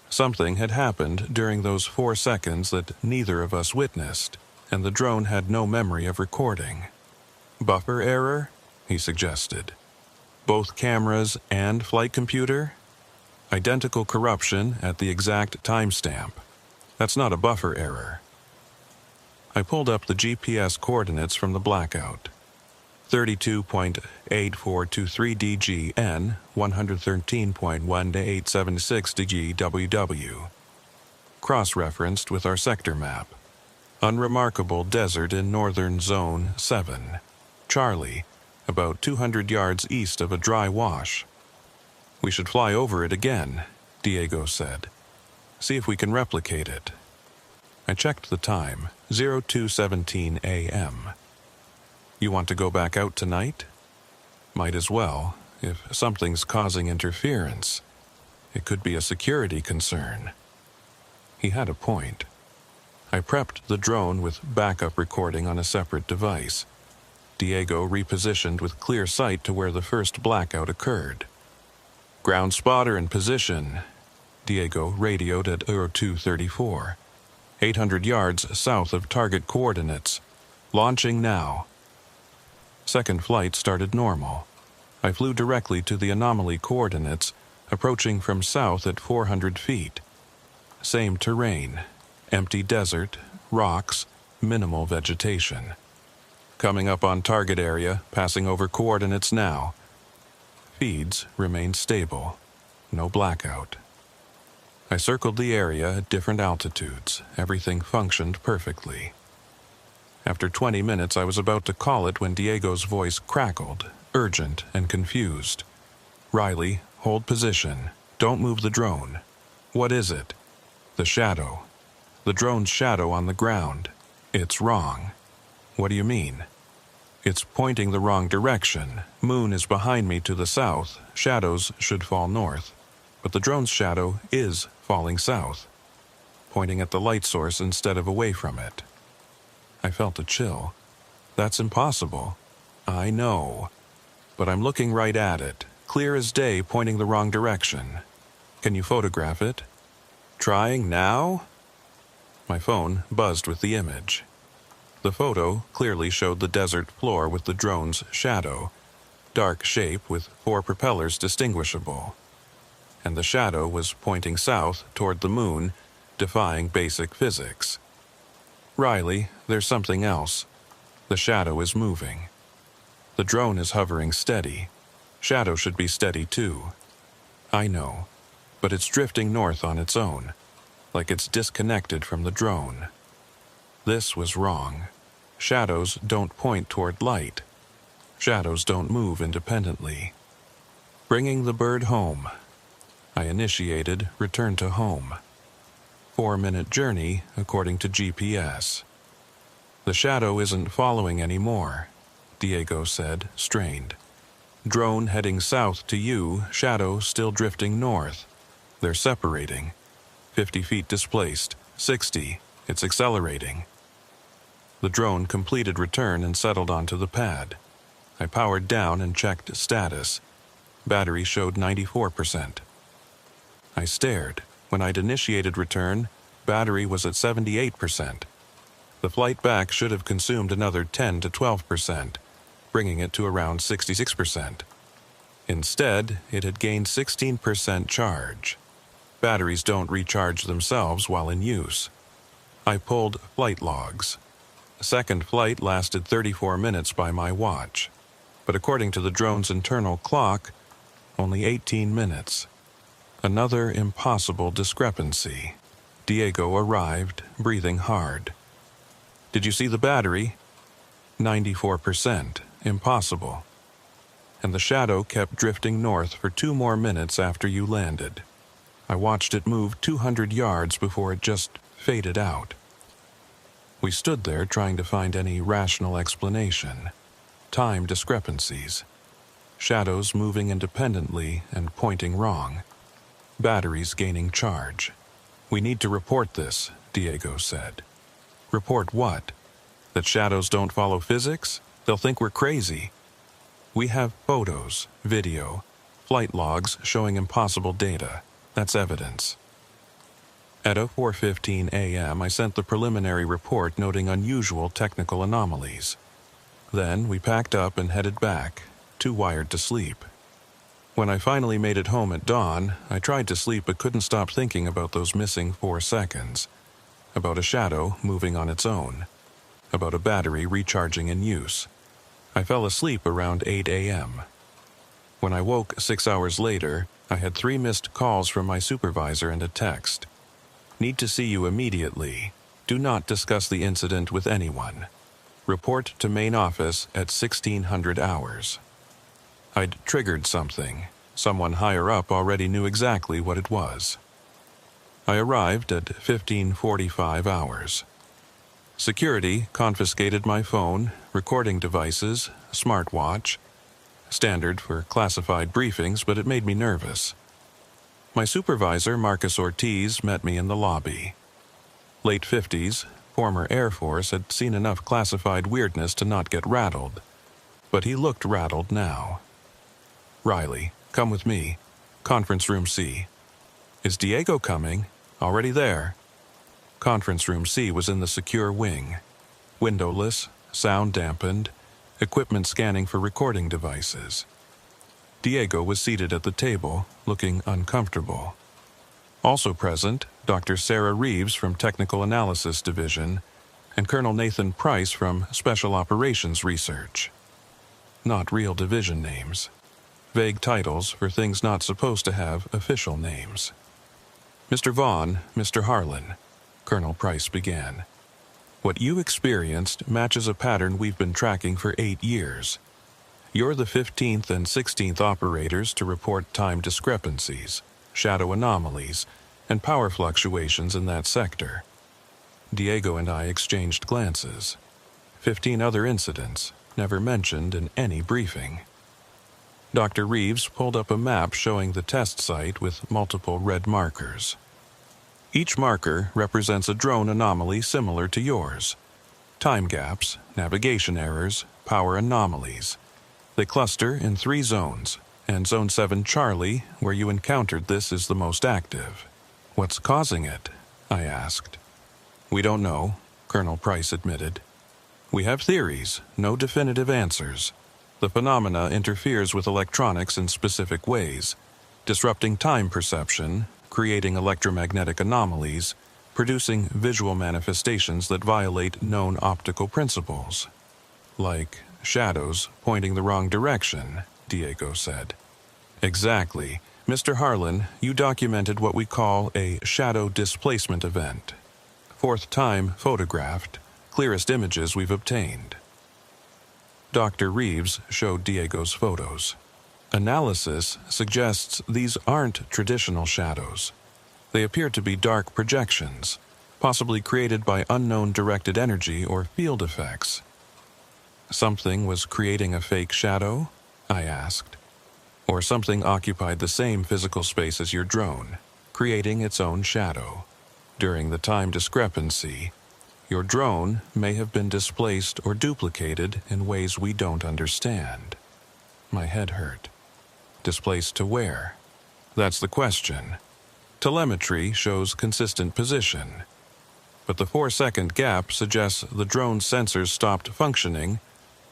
Something had happened during those 4 seconds that neither of us witnessed, and the drone had no memory of recording. Buffer error? He suggested. Both cameras and flight computer? Identical corruption at the exact timestamp. That's not a buffer error. I pulled up the GPS coordinates from the blackout. 32.8423 DGN, 113.1876 DGWW. Cross-referenced with our sector map. Unremarkable desert in northern Zone 7. Charlie, about 200 yards east of a dry wash. We should fly over it again, Diego said. See if we can replicate it. I checked the time, 02:17 a.m. You want to go back out tonight? Might as well, if something's causing interference. It could be a security concern. He had a point. I prepped the drone with backup recording on a separate device. Diego repositioned with clear sight to where the first blackout occurred. Ground spotter in position. Diego radioed at 02:34. 800 yards south of target coordinates. Launching now. Second flight started normal. I flew directly to the anomaly coordinates, approaching from south at 400 feet. Same terrain. Empty desert, rocks, minimal vegetation. Coming up on target area, passing over coordinates now. Feeds remained stable. No blackout. I circled the area at different altitudes. Everything functioned perfectly. After 20 minutes, I was about to call it when Diego's voice crackled, urgent and confused. "Riley, hold position. Don't move the drone." "What is it?" "The shadow. The drone's shadow on the ground. It's wrong." "What do you mean?" "It's pointing the wrong direction. Moon is behind me to the south. Shadows should fall north. But the drone's shadow is falling south, pointing at the light source instead of away from it." I felt a chill. "That's impossible." "I know. But I'm looking right at it, clear as day, pointing the wrong direction. Can you photograph it?" "Trying now?" My phone buzzed with the image. The photo clearly showed the desert floor with the drone's shadow, dark shape with 4 propellers distinguishable. And the shadow was pointing south toward the moon, defying basic physics. "Riley, there's something else. The shadow is moving. The drone is hovering steady. Shadow should be steady too." "I know, but it's drifting north on its own, like it's disconnected from the drone." This was wrong. Shadows don't point toward light. Shadows don't move independently. Bringing the bird home. I initiated return to home. 4-minute journey according to GPS. "The shadow isn't following anymore," Diego said, strained. "Drone heading south to you, shadow still drifting north. They're separating. 50 feet displaced, 60, it's accelerating." The drone completed return and settled onto the pad. I powered down and checked status. Battery showed 94%. I stared. When I'd initiated return, battery was at 78%. The flight back should have consumed another 10 to 12%, bringing it to around 66%. Instead, it had gained 16% charge. Batteries don't recharge themselves while in use. I pulled flight logs. Second flight lasted 34 minutes by my watch, but according to the drone's internal clock, only 18 minutes. Another impossible discrepancy. Diego arrived, breathing hard. "Did you see the battery?" 94%. Impossible. And the shadow kept drifting north for 2 more minutes after you landed. I watched it move 200 yards before it just faded out. We stood there trying to find any rational explanation. Time discrepancies. Shadows moving independently and pointing wrong. Batteries gaining charge. "We need to report this," Diego said. "Report what? That shadows don't follow physics? They'll think we're crazy." "We have photos, video, flight logs showing impossible data. That's evidence." At 04:15 a.m., I sent the preliminary report noting unusual technical anomalies. Then we packed up and headed back, too wired to sleep. When I finally made it home at dawn, I tried to sleep but couldn't stop thinking about those missing 4 seconds. About a shadow moving on its own. About a battery recharging in use. I fell asleep around 8 a.m. When I woke 6 hours later, I had 3 missed calls from my supervisor and a text. "Need to see you immediately. Do not discuss the incident with anyone. Report to main office at 1600 hours." I'd triggered something. Someone higher up already knew exactly what it was. I arrived at 1545 hours. Security confiscated my phone, recording devices, smartwatch. Standard for classified briefings, but it made me nervous. My supervisor, Marcus Ortiz, met me in the lobby. Late 50s, former Air Force, had seen enough classified weirdness to not get rattled. But he looked rattled now. "Riley, come with me. Conference room C." "Is Diego coming? Already there?" Conference Room C was in the secure wing. Windowless, sound dampened, equipment scanning for recording devices. Diego was seated at the table, looking uncomfortable. Also present, Dr. Sarah Reeves from Technical Analysis Division and Colonel Nathan Price from Special Operations Research. Not real division names. Vague titles for things not supposed to have official names. Mr. Vaughn, Mr. Harlan, Colonel Price began. What you experienced matches a pattern we've been tracking for 8 years. You're the 15th and 16th operators to report time discrepancies, shadow anomalies, and power fluctuations in that sector. Diego and I exchanged glances. 15 other incidents, never mentioned in any briefing. Dr. Reeves pulled up a map showing the test site with multiple red markers. Each marker represents a drone anomaly similar to yours. Time gaps, navigation errors, power anomalies. They cluster in 3 zones, and Zone 7 Charlie, where you encountered this, is the most active. What's causing it? I asked. We don't know, Colonel Price admitted. We have theories, no definitive answers. The phenomena interferes with electronics in specific ways, disrupting time perception, creating electromagnetic anomalies, producing visual manifestations that violate known optical principles. Like shadows pointing the wrong direction, Diego said. Exactly. Mr. Harlan, you documented what we call a shadow displacement event. 4th time photographed, clearest images we've obtained. Dr. Reeves showed Diego's photos. Analysis suggests these aren't traditional shadows. They appear to be dark projections, possibly created by unknown directed energy or field effects. Something was creating a fake shadow? I asked. Or something occupied the same physical space as your drone, creating its own shadow. During the time discrepancy, your drone may have been displaced or duplicated in ways we don't understand. My head hurt. Displaced to where? That's the question. Telemetry shows consistent position, but the 4-second gap suggests the drone's sensors stopped functioning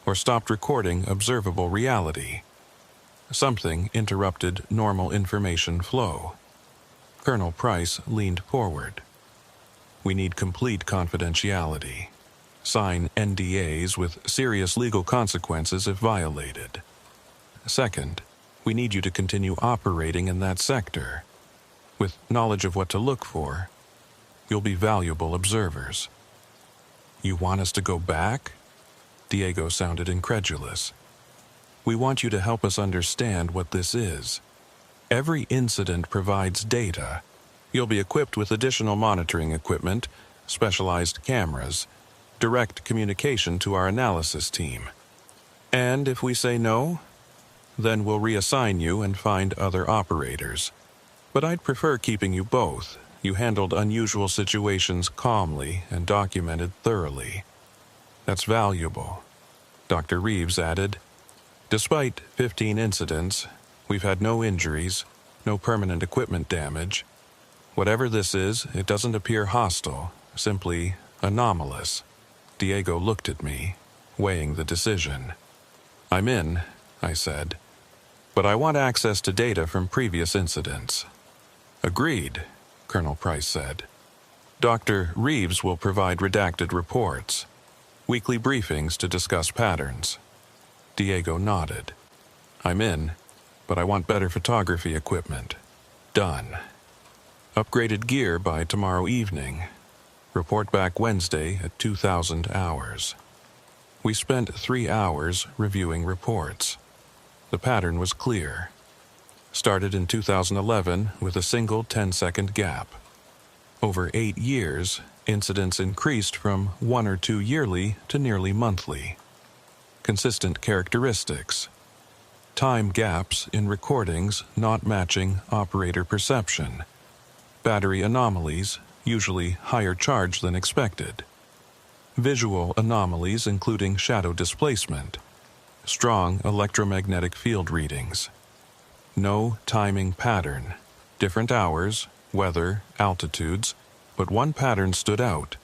or stopped recording observable reality. Something interrupted normal information flow. Colonel Price leaned forward. We need complete confidentiality. Sign NDAs with serious legal consequences if violated. Second, we need you to continue operating in that sector. With knowledge of what to look for, you'll be valuable observers. You want us to go back? Diego sounded incredulous. We want you to help us understand what this is. Every incident provides data. You'll be equipped with additional monitoring equipment, specialized cameras, direct communication to our analysis team. And if we say no, then we'll reassign you and find other operators. But I'd prefer keeping you both. You handled unusual situations calmly and documented thoroughly. That's valuable. Dr. Reeves added, despite 15 incidents, we've had no injuries, no permanent equipment damage. Whatever this is, it doesn't appear hostile, simply anomalous. Diego looked at me, weighing the decision. I'm in, I said, but I want access to data from previous incidents. Agreed, Colonel Price said. Dr. Reeves will provide redacted reports, weekly briefings to discuss patterns. Diego nodded. I'm in, but I want better photography equipment. Done. Upgraded gear by tomorrow evening. Report back Wednesday at 2000 hours. We spent 3 hours reviewing reports. The pattern was clear. Started in 2011 with a single 10-second gap. Over 8 years, incidents increased from 1 or 2 yearly to nearly monthly. Consistent characteristics. Time gaps in recordings not matching operator perception. Battery anomalies, usually higher charge than expected. Visual anomalies including shadow displacement. Strong electromagnetic field readings. No timing pattern. Different hours, weather, altitudes, but one pattern stood out.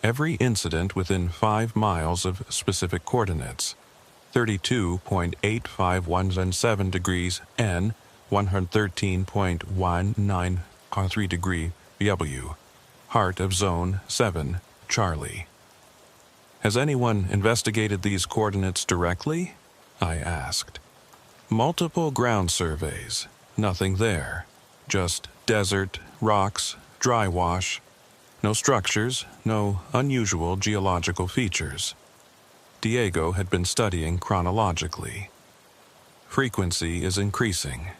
Every incident within 5 miles of specific coordinates, 32.85117 degrees N, 113.193 degree W, heart of Zone 7, Charlie. Has anyone investigated these coordinates directly? I asked. Multiple ground surveys. Nothing there. Just desert, rocks, dry wash. No structures, no unusual geological features. Diego had been studying chronologically. Frequency is increasing.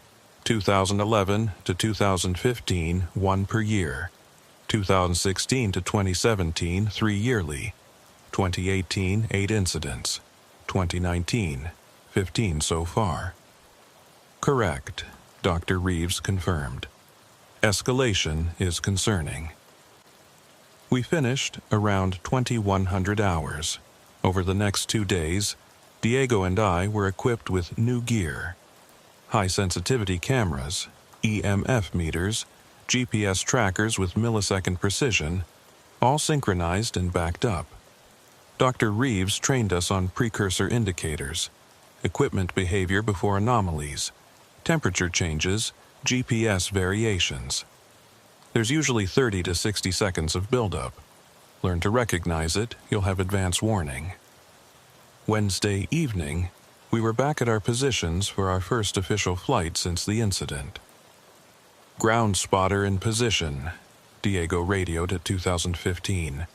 2011 to 2015, 1 per year. 2016 to 2017, 3 yearly. 2018, 8 incidents. 2019, 15 so far. Correct, Dr. Reeves confirmed. Escalation is concerning. We finished around 2100 hours. Over the next 2 days, Diego and I were equipped with new gear. High-sensitivity cameras, EMF meters, GPS trackers with millisecond precision, all synchronized and backed up. Dr. Reeves trained us on precursor indicators, equipment behavior before anomalies, temperature changes, GPS variations. There's usually 30 to 60 seconds of buildup. Learn to recognize it, you'll have advance warning. Wednesday evening, we were back at our positions for our first official flight since the incident. Ground spotter in position, Diego radioed at 2015.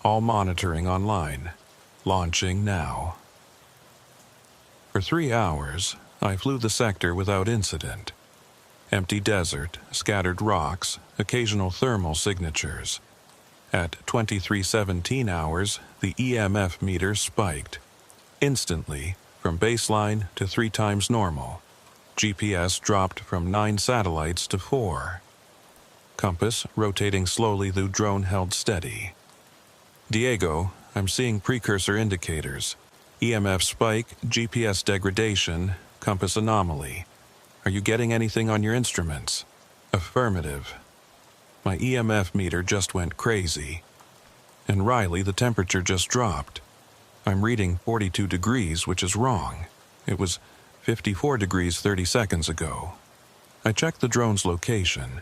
All monitoring online. Launching now. For 3 hours, I flew the sector without incident. Empty desert, scattered rocks, occasional thermal signatures. At 23:17 hours, the EMF meter spiked. Instantly, from baseline to 3 times normal. GPS dropped from 9 satellites to 4. Compass rotating slowly, the drone held steady. Diego, I'm seeing precursor indicators. EMF spike, GPS degradation, compass anomaly. Are you getting anything on your instruments? Affirmative. My EMF meter just went crazy. And Riley, the temperature just dropped. I'm reading 42 degrees, which is wrong. It was 54 degrees 30 seconds ago. I checked the drone's location.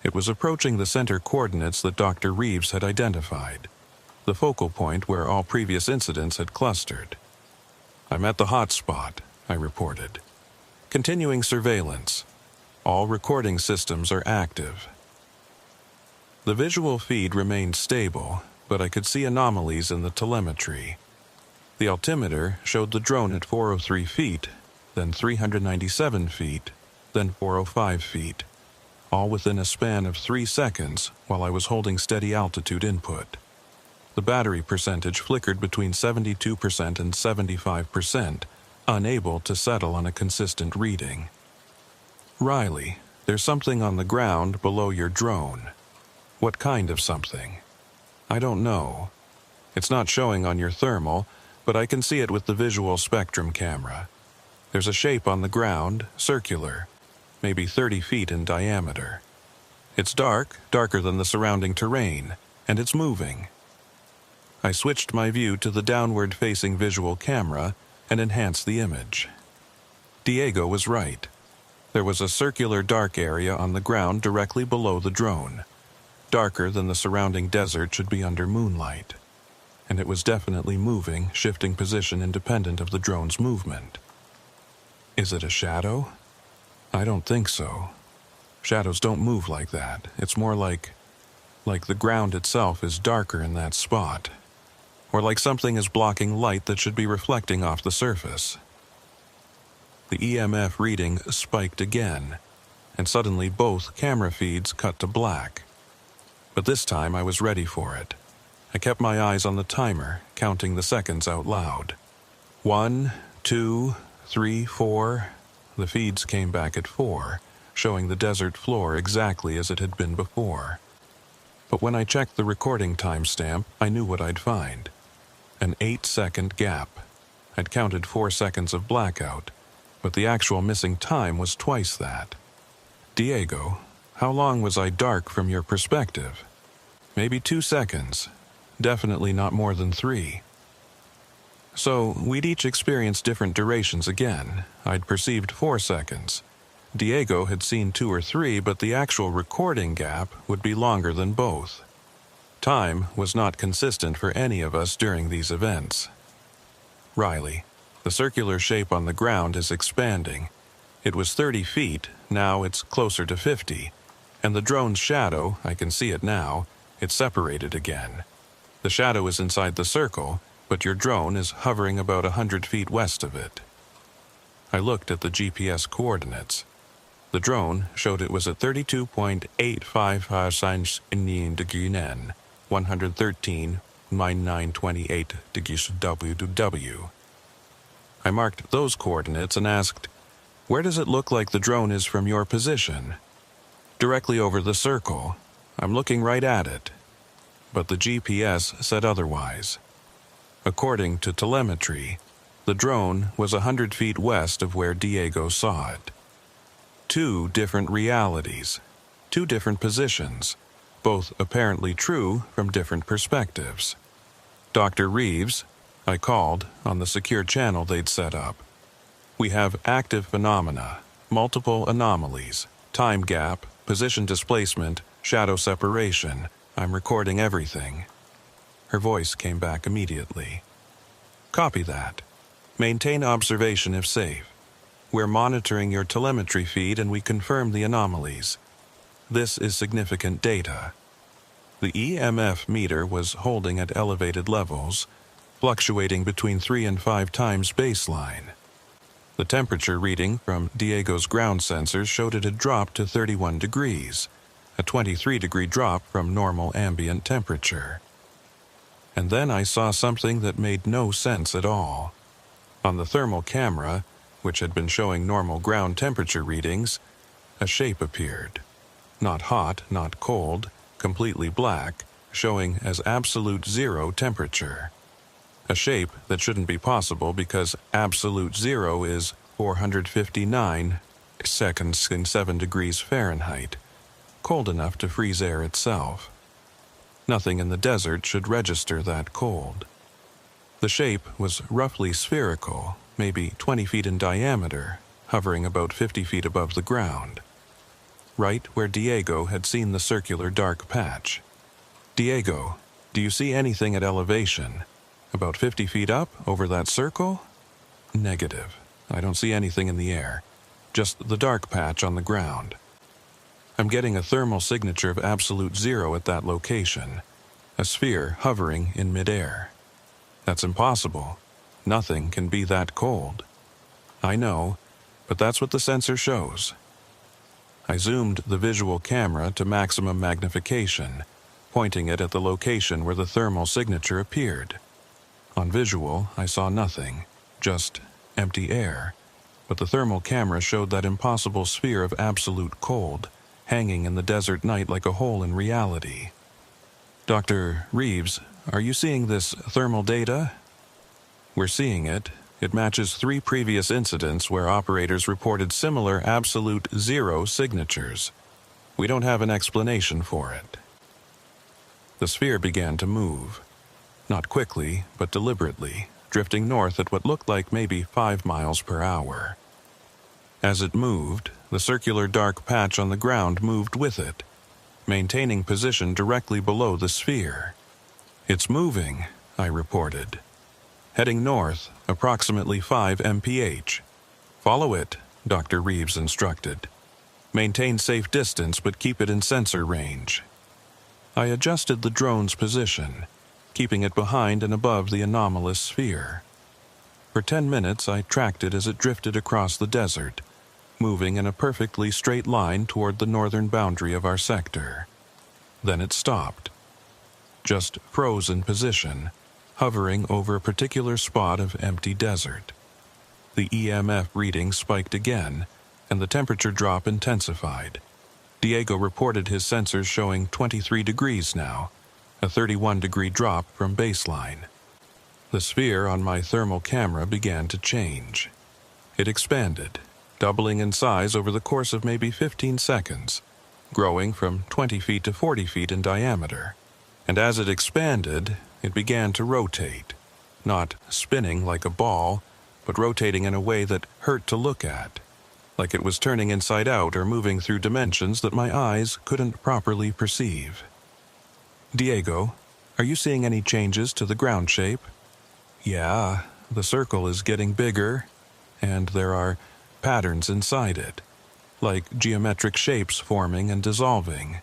It was approaching the center coordinates that Dr. Reeves had identified, the focal point where all previous incidents had clustered. I'm at the hot spot, I reported. Continuing surveillance. All recording systems are active. The visual feed remained stable, but I could see anomalies in the telemetry. The altimeter showed the drone at 403 feet, then 397 feet, then 405 feet, all within a span of 3 seconds while I was holding steady altitude input. The battery percentage flickered between 72% and 75%, unable to settle on a consistent reading. Riley, there's something on the ground below your drone. What kind of something? I don't know. It's not showing on your thermal, but I can see it with the visual spectrum camera. There's a shape on the ground, circular, maybe 30 feet in diameter. It's dark, darker than the surrounding terrain, and it's moving. I switched my view to the downward-facing visual camera and enhanced the image. Diego was right. There was a circular dark area on the ground directly below the drone. Darker than the surrounding desert should be under moonlight. And it was definitely moving, shifting position independent of the drone's movement. Is it a shadow? I don't think so. Shadows don't move like that. It's more like the ground itself is darker in that spot. Or like something is blocking light that should be reflecting off the surface. The EMF reading spiked again, and suddenly both camera feeds cut to black. But this time I was ready for it. I kept my eyes on the timer, counting the seconds out loud. 1, 2, 3, 4. The feeds came back at 4, showing the desert floor exactly as it had been before. But when I checked the recording timestamp, I knew what I'd find. An 8-second gap. I'd counted 4 seconds of blackout, but the actual missing time was twice that. Diego, how long was I dark from your perspective? Maybe 2 seconds. Definitely not more than 3. So, we'd each experienced different durations again. I'd perceived 4 seconds. Diego had seen 2 or 3, but the actual recording gap would be longer than both. Time was not consistent for any of us during these events. Riley, the circular shape on the ground is expanding. It was 30 feet, now it's closer to 50. And the drone's shadow, I can see it now, it's separated again. The shadow is inside the circle, but your drone is hovering about 100 feet west of it. I looked at the GPS coordinates. The drone showed it was at 32.855 in degree N, 113.928 degrees WW. I marked those coordinates and asked, "Where does it look like the drone is from your position?" "Directly over the circle. I'm looking right at it." But the GPS said otherwise. According to telemetry, the drone was 100 feet west of where Diego saw it. 2 different realities, 2 different positions, both apparently true from different perspectives. Dr. Reeves, I called on the secure channel they'd set up. "We have active phenomena, multiple anomalies, time gap, position displacement, shadow separation. I'm recording everything." Her voice came back immediately. "Copy that. Maintain observation if safe. We're monitoring your telemetry feed and we confirm the anomalies. This is significant data." The EMF meter was holding at elevated levels, fluctuating between 3 and 5 times baseline. The temperature reading from Diego's ground sensors showed it had dropped to 31 degrees, a 23-degree drop from normal ambient temperature. And then I saw something that made no sense at all. On the thermal camera, which had been showing normal ground temperature readings, a shape appeared. Not hot, not cold, completely black, showing as absolute 0 temperature. A shape that shouldn't be possible because absolute 0 is 459 seconds in 7 degrees Fahrenheit, cold enough to freeze air itself. Nothing in the desert should register that cold. The shape was roughly spherical, maybe 20 feet in diameter, hovering about 50 feet above the ground. Right where Diego had seen the circular dark patch. "Diego, do you see anything at elevation? About 50 feet up, over that circle?" "Negative. I don't see anything in the air. Just the dark patch on the ground." "I'm getting a thermal signature of absolute 0 at that location. A sphere hovering in midair." "That's impossible. Nothing can be that cold." "I know, but that's what the sensor shows." I zoomed the visual camera to maximum magnification, pointing it at the location where the thermal signature appeared. On visual, I saw nothing, just empty air, but the thermal camera showed that impossible sphere of absolute cold, hanging in the desert night like a hole in reality. "Dr. Reeves, are you seeing this thermal data?" "We're seeing it. It matches 3 previous incidents where operators reported similar absolute 0 signatures. We don't have an explanation for it." The sphere began to move. Not quickly, but deliberately, drifting north at what looked like maybe 5 miles per hour. As it moved, the circular dark patch on the ground moved with it, maintaining position directly below the sphere. "It's moving," I reported. "Heading north, approximately 5 mph. "Follow it," Dr. Reeves instructed. "Maintain safe distance but keep it in sensor range." I adjusted the drone's position, keeping it behind and above the anomalous sphere. For 10 minutes I tracked it as it drifted across the desert, moving in a perfectly straight line toward the northern boundary of our sector. Then it stopped. Just froze in position, hovering over a particular spot of empty desert. The EMF reading spiked again, and the temperature drop intensified. Diego reported his sensors showing 23 degrees now, a 31-degree drop from baseline. The sphere on my thermal camera began to change. It expanded, doubling in size over the course of maybe 15 seconds, growing from 20 feet to 40 feet in diameter. and as it expanded, it began to rotate, not spinning like a ball, but rotating in a way that hurt to look at, like it was turning inside out or moving through dimensions that my eyes couldn't properly perceive. Diego, are you seeing any changes to the ground shape? Yeah, the circle is getting bigger, and there are patterns inside it, like geometric shapes forming and dissolving.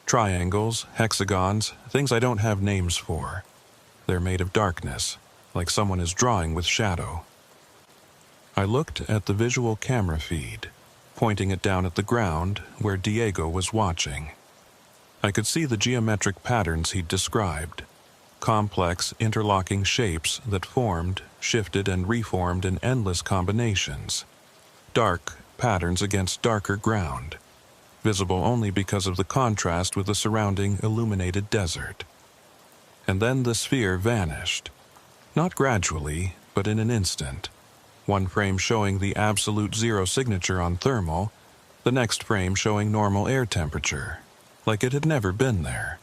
Triangles, hexagons, things I don't have names for. They're made of darkness, like someone is drawing with shadow. I looked at the visual camera feed, pointing it down at the ground where Diego was watching. I could see the geometric patterns he'd described, complex interlocking shapes that formed, shifted, and reformed in endless combinations. Dark patterns against darker ground, visible only because of the contrast with the surrounding illuminated desert. And then the sphere vanished, not gradually, but in an instant. One frame showing the absolute zero signature on thermal, the next frame showing normal air temperature, like it had never been there.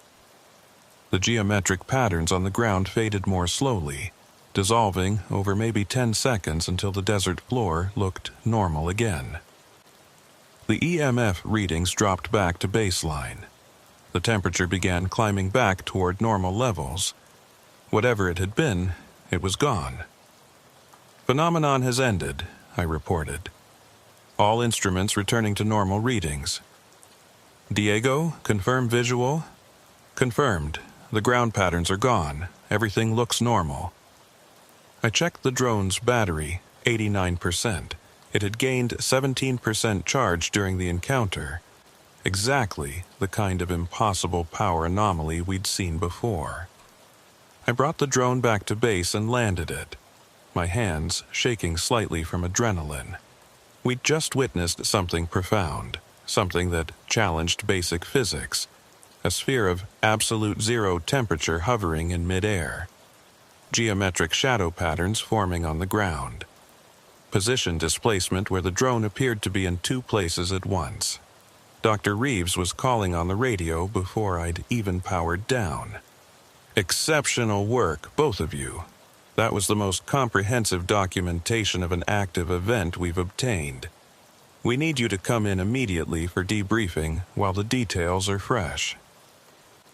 The geometric patterns on the ground faded more slowly, dissolving over maybe 10 seconds until the desert floor looked normal again. The EMF readings dropped back to baseline. The temperature began climbing back toward normal levels. Whatever it had been, it was gone. Phenomenon has ended, I reported. All instruments returning to normal readings. Diego, confirm visual? Confirmed. The ground patterns are gone. Everything looks normal. I checked the drone's battery, 89%. It had gained 17% charge during the encounter. Exactly the kind of impossible power anomaly we'd seen before. I brought the drone back to base and landed it, my hands shaking slightly from adrenaline. We'd just witnessed something profound, something that challenged basic physics, a sphere of absolute zero temperature hovering in midair, geometric shadow patterns forming on the ground, position displacement where the drone appeared to be in two places at once. Dr. Reeves was calling on the radio before I'd even powered down. Exceptional work, both of you. That was the most comprehensive documentation of an active event we've obtained. We need you to come in immediately for debriefing while the details are fresh.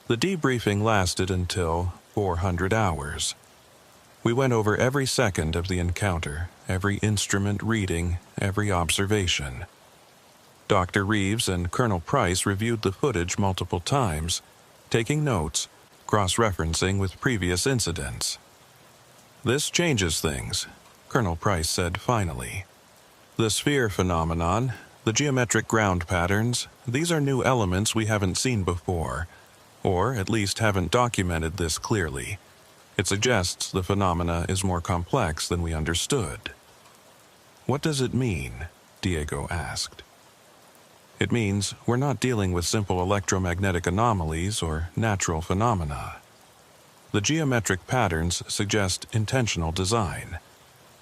The debriefing lasted until 400 hours. We went over every second of the encounter, every instrument reading, every observation. Dr. Reeves and Colonel Price reviewed the footage multiple times, taking notes, cross-referencing with previous incidents. This changes things, Colonel Price said finally. The sphere phenomenon, the geometric ground patterns, these are new elements we haven't seen before, or at least haven't documented this clearly. It suggests the phenomena is more complex than we understood. What does it mean? Diego asked. It means we're not dealing with simple electromagnetic anomalies or natural phenomena. The geometric patterns suggest intentional design.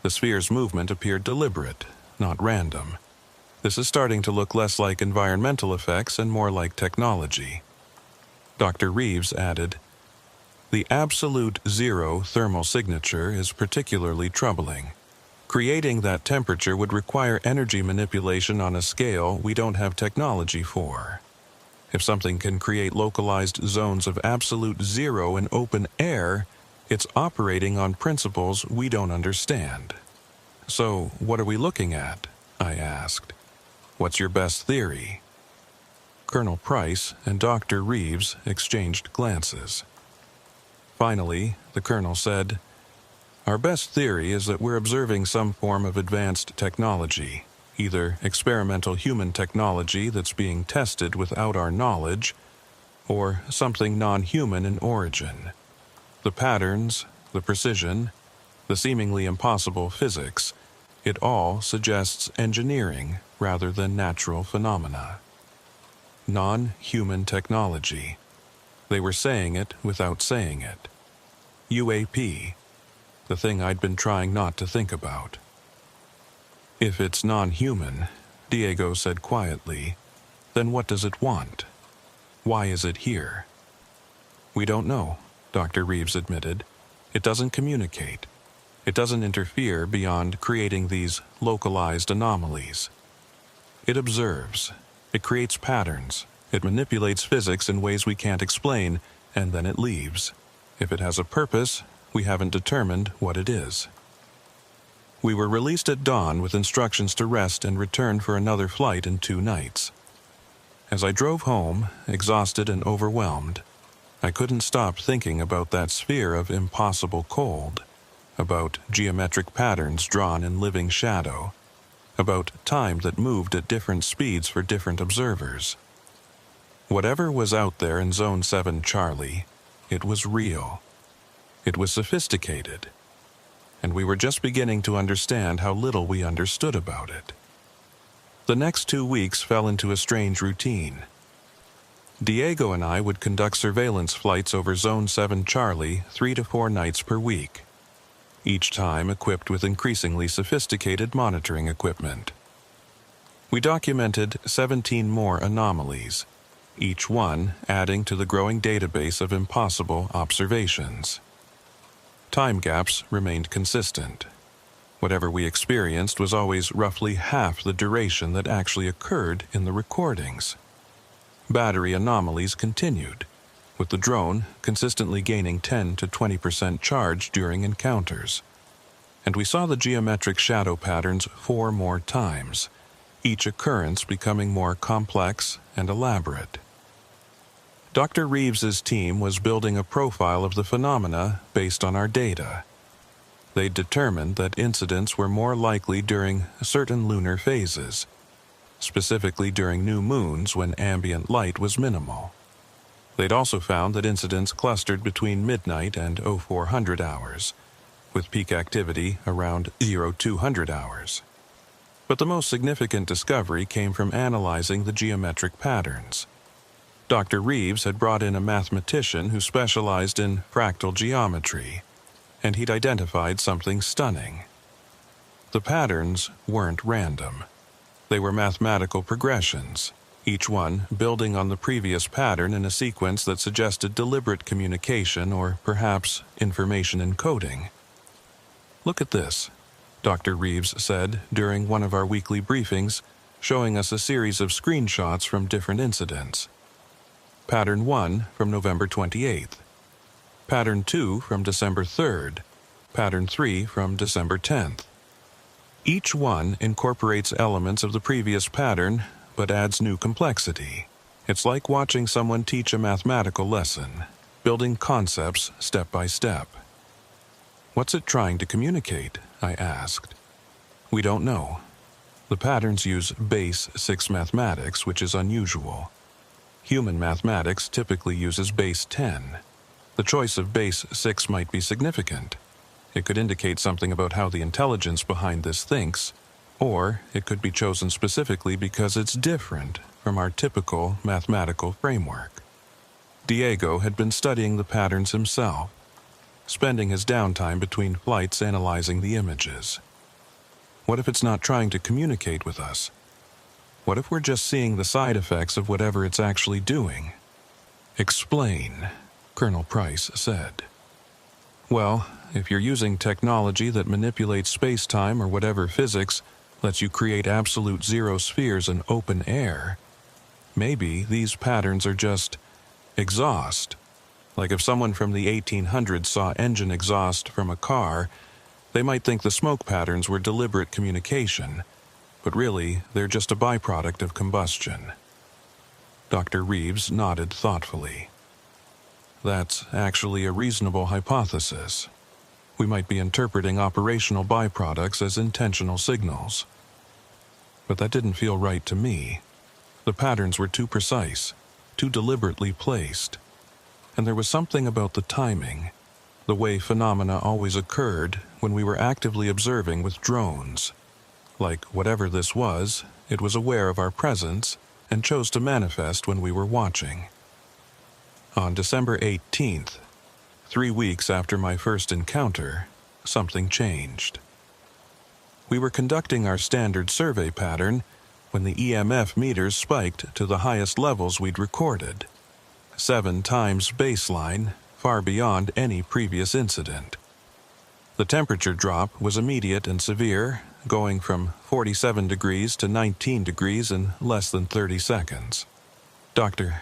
The sphere's movement appeared deliberate, not random. This is starting to look less like environmental effects and more like technology. Dr. Reeves added, "The absolute zero thermal signature is particularly troubling. Creating that temperature would require energy manipulation on a scale we don't have technology for. If something can create localized zones of absolute zero in open air, it's operating on principles we don't understand." "So, what are we looking at?" I asked. "What's your best theory?" Colonel Price and Dr. Reeves exchanged glances. Finally, the colonel said, "Our best theory is that we're observing some form of advanced technology, either experimental human technology that's being tested without our knowledge, or something non-human in origin. The patterns, the precision, the seemingly impossible physics, it all suggests engineering rather than natural phenomena. Non-human technology. They were saying it without saying it. UAP, the thing I'd been trying not to think about. If it's non-human, Diego said quietly, then what does it want? Why is it here? We don't know, Dr. Reeves admitted. It doesn't communicate. It doesn't interfere beyond creating these localized anomalies. It observes. It creates patterns. It manipulates physics in ways we can't explain, and then it leaves. If it has a purpose, we haven't determined what it is. We were released at dawn with instructions to rest and return for another flight in 2 nights. As I drove home, exhausted and overwhelmed, I couldn't stop thinking about that sphere of impossible cold, about geometric patterns drawn in living shadow, about time that moved at different speeds for different observers. Whatever was out there in Zone 7 Charlie, it was real. It was sophisticated, and we were just beginning to understand how little we understood about it. The next 2 weeks fell into a strange routine. Diego and I would conduct surveillance flights over Zone 7 Charlie 3 to 4 nights per week, each time equipped with increasingly sophisticated monitoring equipment. We documented 17 more anomalies, each one adding to the growing database of impossible observations. Time gaps remained consistent. Whatever we experienced was always roughly half the duration that actually occurred in the recordings. Battery anomalies continued, with the drone consistently gaining 10 to 20% charge during encounters. And we saw the geometric shadow patterns 4 more times, each occurrence becoming more complex and elaborate. Dr. Reeves's team was building a profile of the phenomena based on our data. They determined that incidents were more likely during certain lunar phases, specifically during new moons when ambient light was minimal. They'd also found that incidents clustered between midnight and 0400 hours, with peak activity around 0200 hours. But the most significant discovery came from analyzing the geometric patterns. Dr. Reeves had brought in a mathematician who specialized in fractal geometry, and he'd identified something stunning. The patterns weren't random. They were mathematical progressions, each one building on the previous pattern in a sequence that suggested deliberate communication or perhaps information encoding. "Look at this," Dr. Reeves said during one of our weekly briefings, showing us a series of screenshots from different incidents. Pattern 1 from November 28th. Pattern 2 from December 3rd. Pattern 3 from December 10th. Each one incorporates elements of the previous pattern, but adds new complexity. It's like watching someone teach a mathematical lesson, building concepts step by step. "What's it trying to communicate?" I asked. "We don't know. The patterns use base 6 mathematics, which is unusual. Human mathematics typically uses base 10. The choice of base 6 might be significant. It could indicate something about how the intelligence behind this thinks, or it could be chosen specifically because it's different from our typical mathematical framework." Diego had been studying the patterns himself, spending his downtime between flights analyzing the images. What if it's not trying to communicate with us? What if we're just seeing the side effects of whatever it's actually doing? "Explain," Colonel Price said. "Well, if you're using technology that manipulates space-time or whatever physics lets you create absolute zero spheres in open air, maybe these patterns are just exhaust. Like if someone from the 1800s saw engine exhaust from a car, they might think the smoke patterns were deliberate communication, but really they're just a byproduct of combustion." Dr. Reeves nodded thoughtfully. "That's actually a reasonable hypothesis. We might be interpreting operational byproducts as intentional signals. But that didn't feel right to me. The patterns were too precise, too deliberately placed. And there was something about the timing, the way phenomena always occurred when we were actively observing with drones. Like whatever this was, it was aware of our presence and chose to manifest when we were watching. On December 18th, 3 weeks after my first encounter, something changed. We were conducting our standard survey pattern when the EMF meters spiked to the highest levels we'd recorded. 7 times baseline, far beyond any previous incident. The temperature drop was immediate and severe, going from 47 degrees to 19 degrees in less than 30 seconds. Dr.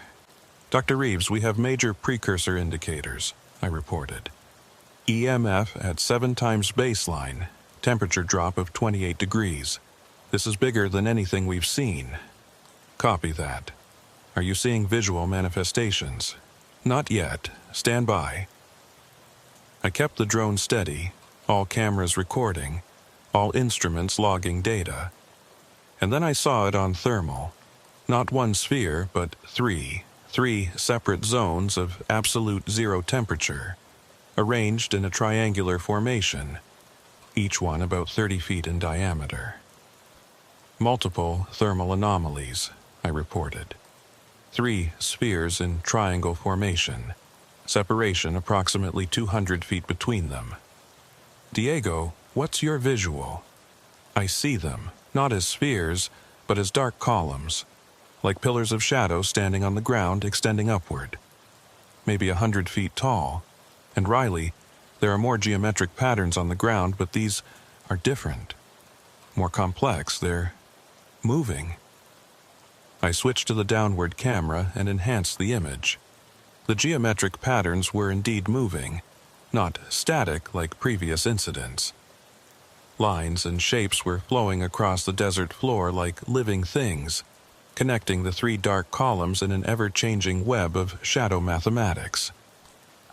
Reeves, we have major precursor indicators, I reported. EMF at 7 times baseline, temperature drop of 28 degrees. This is bigger than anything we've seen. Copy that. Are you seeing visual manifestations? Not yet. Stand by. I kept the drone steady, all cameras recording, all instruments logging data. And then I saw it on thermal. Not one sphere, but three separate zones of absolute zero temperature, arranged in a triangular formation, each one about 30 feet in diameter. Multiple thermal anomalies, I reported. 3 spheres in triangle formation, separation approximately 200 feet between them. Diego, what's your visual? I see them, not as spheres, but as dark columns, like pillars of shadow standing on the ground extending upward. Maybe 100 feet tall. And Riley, there are more geometric patterns on the ground, but these are different. More complex, they're moving. I switched to the downward camera and enhanced the image. The geometric patterns were indeed moving, not static like previous incidents. Lines and shapes were flowing across the desert floor like living things, connecting the 3 dark columns in an ever-changing web of shadow mathematics.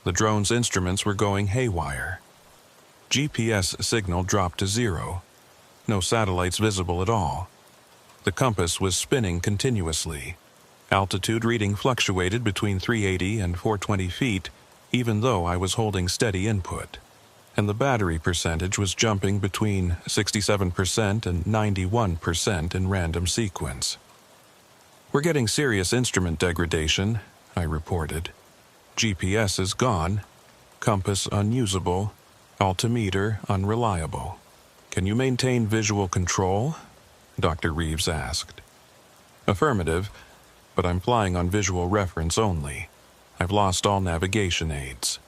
The drone's instruments were going haywire. GPS signal dropped to 0. No satellites visible at all. The compass was spinning continuously. Altitude reading fluctuated between 380 and 420 feet, even though I was holding steady input. And the battery percentage was jumping between 67% and 91% in random sequence. We're getting serious instrument degradation, I reported. GPS is gone, compass unusable, altimeter unreliable. Can you maintain visual control? Dr. Reeves asked. Affirmative, but I'm flying on visual reference only. I've lost all navigation aids.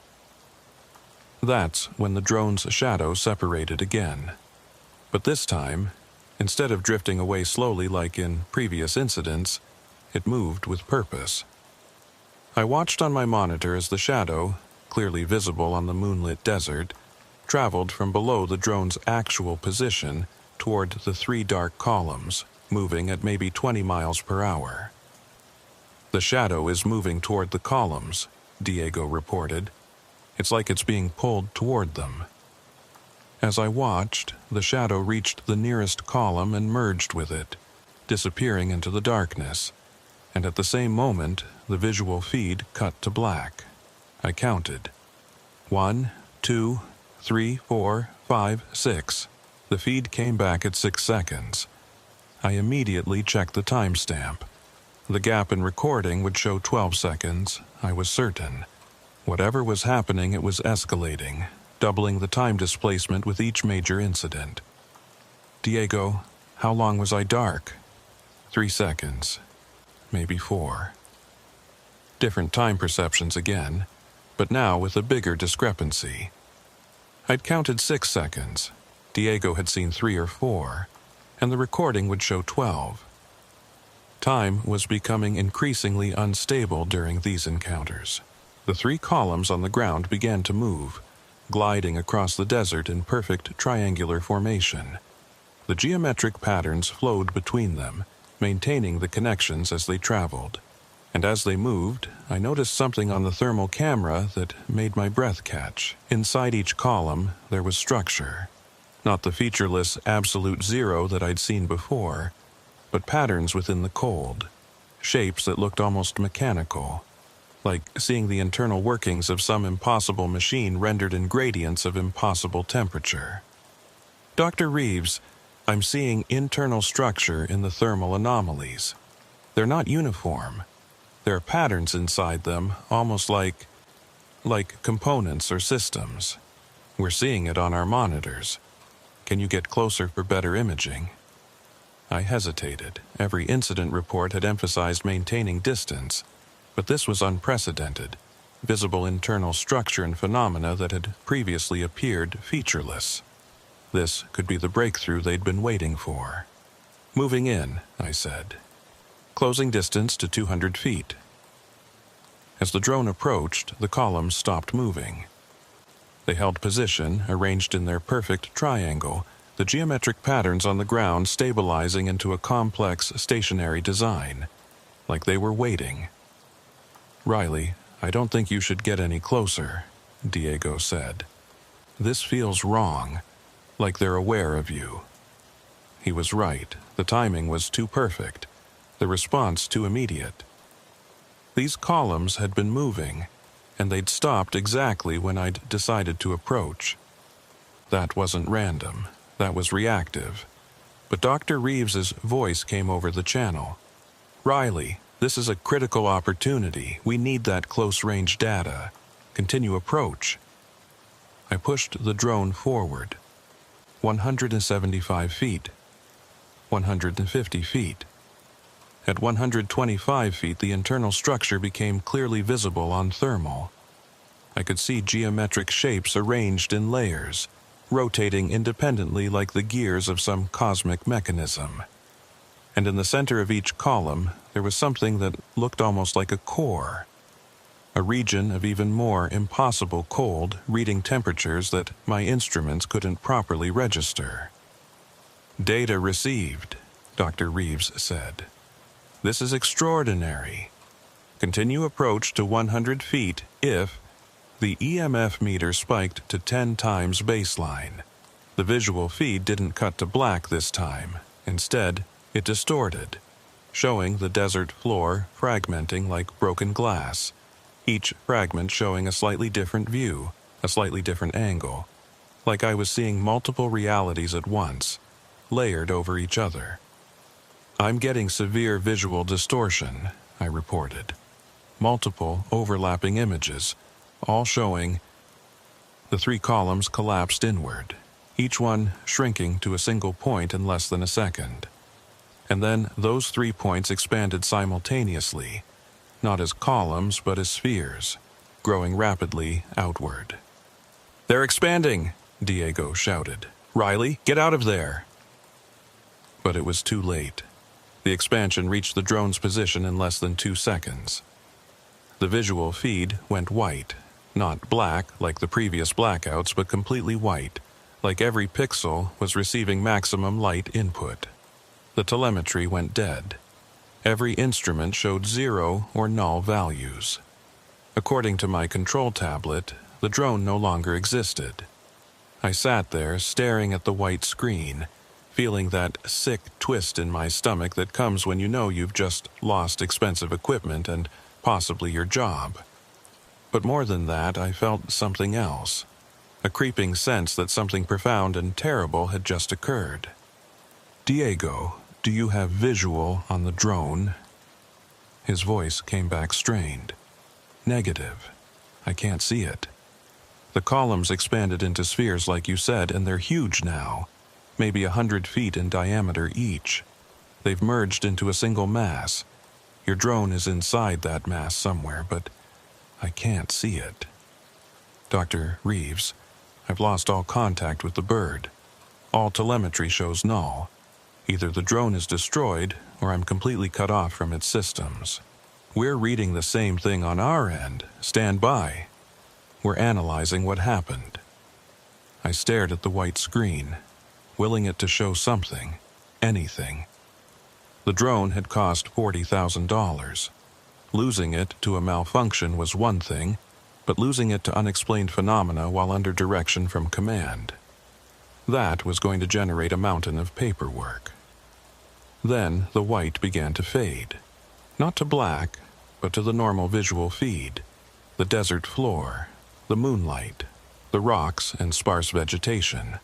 That's when the drone's shadow separated again. But this time, instead of drifting away slowly like in previous incidents, it moved with purpose. I watched on my monitor as the shadow, clearly visible on the moonlit desert, traveled from below the drone's actual position toward the 3 dark columns, moving at maybe 20 miles per hour. The shadow is moving toward the columns, Diego reported. It's like it's being pulled toward them. As I watched, the shadow reached the nearest column and merged with it, disappearing into the darkness. And at the same moment, the visual feed cut to black. I counted. 1, 2, 3, 4, 5, 6. The feed came back at 6 seconds. I immediately checked the timestamp. The gap in recording would show 12 seconds, I was certain. Whatever was happening, it was escalating, doubling the time displacement with each major incident. Diego, how long was I dark? 3 seconds. Maybe 4. Different time perceptions again, but now with a bigger discrepancy. I'd counted 6 seconds. Diego had seen 3 or 4, and the recording would show 12. Time was becoming increasingly unstable during these encounters. The 3 columns on the ground began to move, gliding across the desert in perfect triangular formation. The geometric patterns flowed between them, maintaining the connections as they traveled. And as they moved, I noticed something on the thermal camera that made my breath catch. Inside each column, there was structure. Not the featureless absolute zero that I'd seen before, but patterns within the cold, shapes that looked almost mechanical, like seeing the internal workings of some impossible machine rendered in gradients of impossible temperature. Dr. Reeves, I'm seeing internal structure in the thermal anomalies. They're not uniform. There are patterns inside them, almost like components or systems. We're seeing it on our monitors. Can you get closer for better imaging? I hesitated. Every incident report had emphasized maintaining distance. But this was unprecedented, visible internal structure and phenomena that had previously appeared featureless. This could be the breakthrough they'd been waiting for. "Moving in," I said. "Closing distance to 200 feet. As the drone approached, the columns stopped moving. They held position, arranged in their perfect triangle, the geometric patterns on the ground stabilizing into a complex, stationary design, like they were waiting. "Riley, I don't think you should get any closer," Diego said. "This feels wrong, like they're aware of you." He was right. The timing was too perfect, the response too immediate. These columns had been moving, and they'd stopped exactly when I'd decided to approach. That wasn't random. That was reactive. But Dr. Reeves's voice came over the channel. "Riley, this is a critical opportunity. We need that close-range data. Continue approach." I pushed the drone forward. 175 feet. 150 feet. At 125 feet, the internal structure became clearly visible on thermal. I could see geometric shapes arranged in layers, rotating independently like the gears of some cosmic mechanism. And in the center of each column, there was something that looked almost like a core. A region of even more impossible cold, reading temperatures that my instruments couldn't properly register. "Data received," Dr. Reeves said. "This is extraordinary. Continue approach to 100 feet if..." The EMF meter spiked to 10 times baseline. The visual feed didn't cut to black this time. Instead, it distorted, showing the desert floor fragmenting like broken glass, each fragment showing a slightly different view, a slightly different angle, like I was seeing multiple realities at once, layered over each other. "I'm getting severe visual distortion," I reported. "Multiple overlapping images, all showing..." The 3 columns collapsed inward, each one shrinking to a single point in less than a second. And then those 3 points expanded simultaneously, not as columns but as spheres, growing rapidly outward. "They're expanding!" Diego shouted. "Riley, get out of there!" But it was too late. The expansion reached the drone's position in less than 2 seconds. The visual feed went white, not black like the previous blackouts, but completely white, like every pixel was receiving maximum light input. The telemetry went dead. Every instrument showed 0 or null values. According to my control tablet, the drone no longer existed. I sat there staring at the white screen, feeling that sick twist in my stomach that comes when you know you've just lost expensive equipment and possibly your job. But more than that, I felt something else, a creeping sense that something profound and terrible had just occurred. "Diego, do you have visual on the drone?" His voice came back strained. "Negative. I can't see it. The columns expanded into spheres like you said, and they're huge now, maybe 100 feet in diameter each. They've merged into a single mass. Your drone is inside that mass somewhere, but I can't see it. Dr. Reeves, I've lost all contact with the bird. All telemetry shows null. Either the drone is destroyed, or I'm completely cut off from its systems. We're reading the same thing on our end. Stand by. We're analyzing what happened." I stared at the white screen, willing it to show something, anything. The drone had cost $40,000. Losing it to a malfunction was one thing, but losing it to unexplained phenomena while under direction from command, that was going to generate a mountain of paperwork. Then the white began to fade, not to black, but to the normal visual feed, the desert floor, the moonlight, the rocks and sparse vegetation,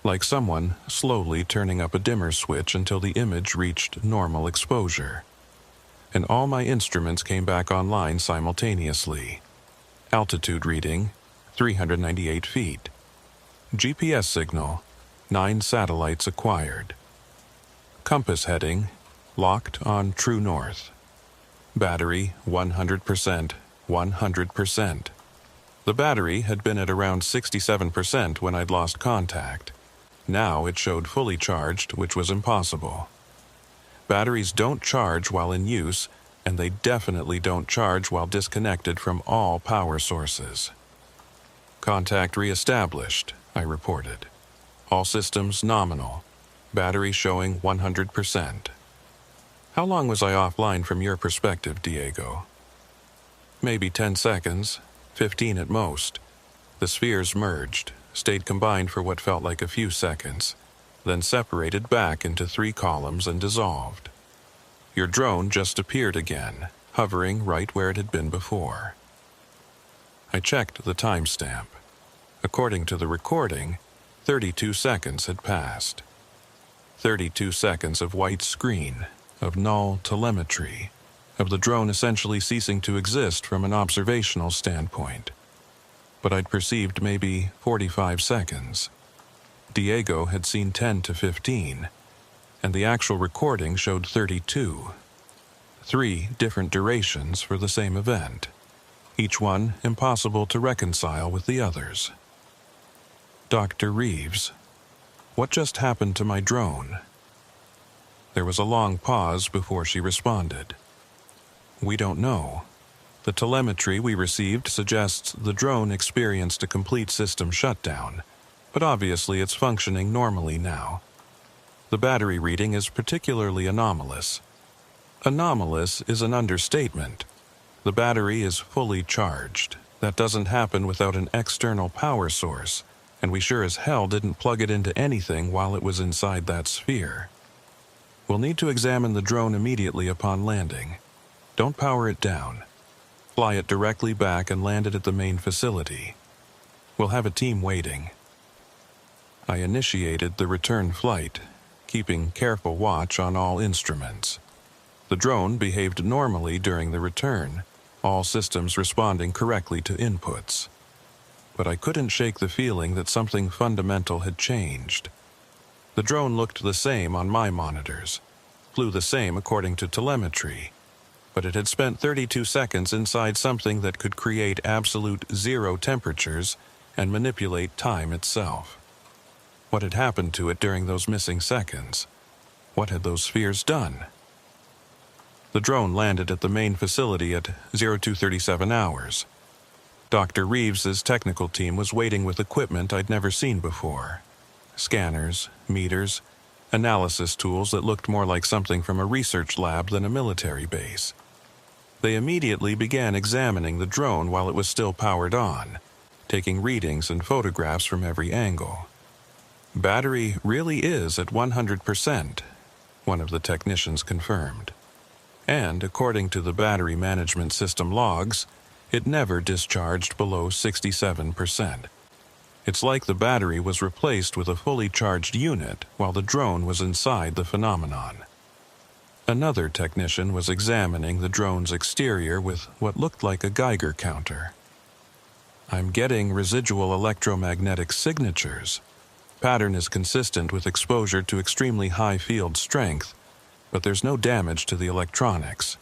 like someone slowly turning up a dimmer switch until the image reached normal exposure. And all my instruments came back online simultaneously. Altitude reading, 398 feet. GPS signal, 9 satellites acquired. Compass heading, locked on true north. Battery 100%, 100%. The battery had been at around 67% when I'd lost contact. Now it showed fully charged, which was impossible. Batteries don't charge while in use, and they definitely don't charge while disconnected from all power sources. Contact reestablished, I reported. All systems nominal. Battery showing 100%. How long was I offline from your perspective, Diego? Maybe 10 seconds, 15 at most. The spheres merged, stayed combined for what felt like a few seconds, then separated back into 3 columns and dissolved. Your drone just appeared again, hovering right where it had been before. I checked the timestamp. According to the recording, 32 seconds had passed. 32 seconds of white screen, of null telemetry, of the drone essentially ceasing to exist from an observational standpoint. But I'd perceived maybe 45 seconds. Diego had seen 10 to 15, and the actual recording showed 32. 3 different durations for the same event, each one impossible to reconcile with the others. Dr. Reeves, what just happened to my drone? There was a long pause before she responded. We don't know. The telemetry we received suggests the drone experienced a complete system shutdown, but obviously it's functioning normally now. The battery reading is particularly anomalous. Anomalous is an understatement. The battery is fully charged. That doesn't happen without an external power source, and we sure as hell didn't plug it into anything while it was inside that sphere. We'll need to examine the drone immediately upon landing. Don't power it down. Fly it directly back and land it at the main facility. We'll have a team waiting. I initiated the return flight, keeping careful watch on all instruments. The drone behaved normally during the return, all systems responding correctly to inputs. But I couldn't shake the feeling that something fundamental had changed. The drone looked the same on my monitors, flew the same according to telemetry, but it had spent 32 seconds inside something that could create absolute zero temperatures and manipulate time itself. What had happened to it during those missing seconds? What had those spheres done? The drone landed at the main facility at 0237 hours. Dr. Reeves's technical team was waiting with equipment I'd never seen before. Scanners, meters, analysis tools that looked more like something from a research lab than a military base. They immediately began examining the drone while it was still powered on, taking readings and photographs from every angle. Battery really is at 100%, one of the technicians confirmed. And according to the battery management system logs, it never discharged below 67%. It's like the battery was replaced with a fully charged unit while the drone was inside the phenomenon. Another technician was examining the drone's exterior with what looked like a Geiger counter. I'm getting residual electromagnetic signatures. Pattern is consistent with exposure to extremely high field strength, but there's no damage to the electronics.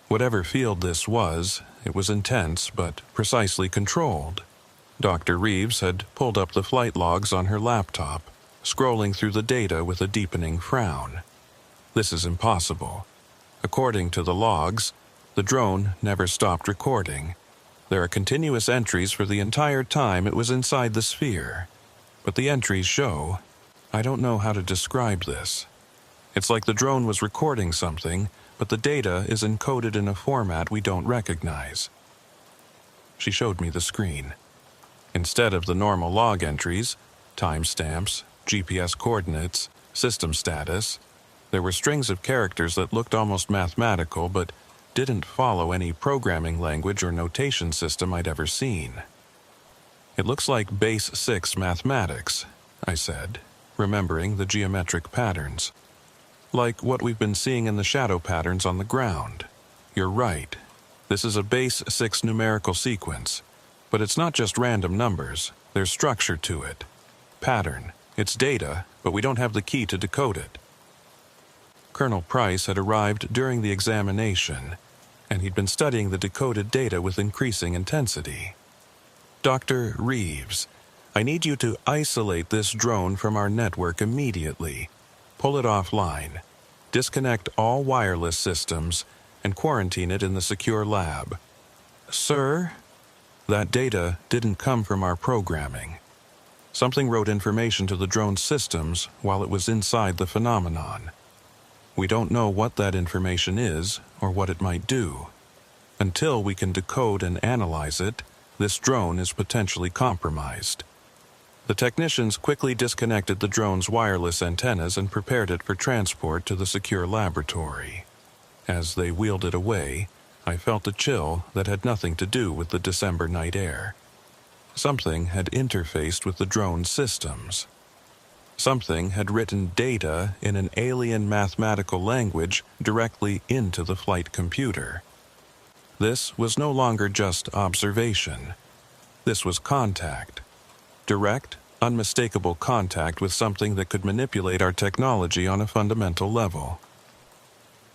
Whatever field this was, it was intense but precisely controlled. Dr. Reeves had pulled up the flight logs on her laptop, scrolling through the data with a deepening frown. This is impossible. According to the logs, the drone never stopped recording. There are continuous entries for the entire time it was inside the sphere. But the entries show, I don't know how to describe this. It's like the drone was recording something, but the data is encoded in a format we don't recognize. She showed me the screen. Instead of the normal log entries, timestamps, GPS coordinates, system status, there were strings of characters that looked almost mathematical but didn't follow any programming language or notation system I'd ever seen. It looks like base 6 mathematics, I said, remembering the geometric patterns. Like what we've been seeing in the shadow patterns on the ground. You're right. This is a base 6 numerical sequence. But it's not just random numbers. There's structure to it. Pattern. It's data, but we don't have the key to decode it. Colonel Price had arrived during the examination, and he'd been studying the decoded data with increasing intensity. "Dr. Reeves, I need you to isolate this drone from our network immediately. Pull it offline. Disconnect all wireless systems and quarantine it in the secure lab." "Sir?" "That data didn't come from our programming. Something wrote information to the drone's systems while it was inside the phenomenon. We don't know what that information is or what it might do. Until we can decode and analyze it, this drone is potentially compromised." The technicians quickly disconnected the drone's wireless antennas and prepared it for transport to the secure laboratory. As they wheeled it away, I felt a chill that had nothing to do with the December night air. Something had interfaced with the drone's systems. Something had written data in an alien mathematical language directly into the flight computer. This was no longer just observation. This was contact. Direct, unmistakable contact with something that could manipulate our technology on a fundamental level.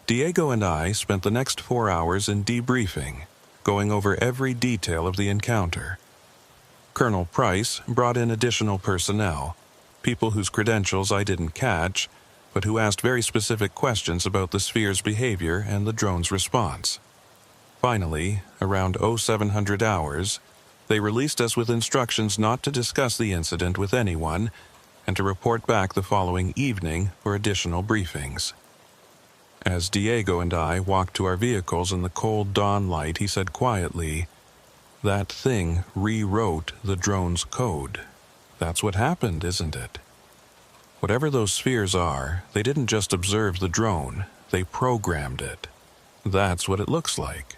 Diego and I spent the next 4 hours in debriefing, going over every detail of the encounter. Colonel Price brought in additional personnel, people whose credentials I didn't catch, but who asked very specific questions about the sphere's behavior and the drone's response. Finally, around 0700 hours, they released us with instructions not to discuss the incident with anyone and to report back the following evening for additional briefings. As Diego and I walked to our vehicles in the cold dawn light, he said quietly, "That thing rewrote the drone's code. That's what happened, isn't it? Whatever those spheres are, they didn't just observe the drone, they programmed it. That's what it looks like.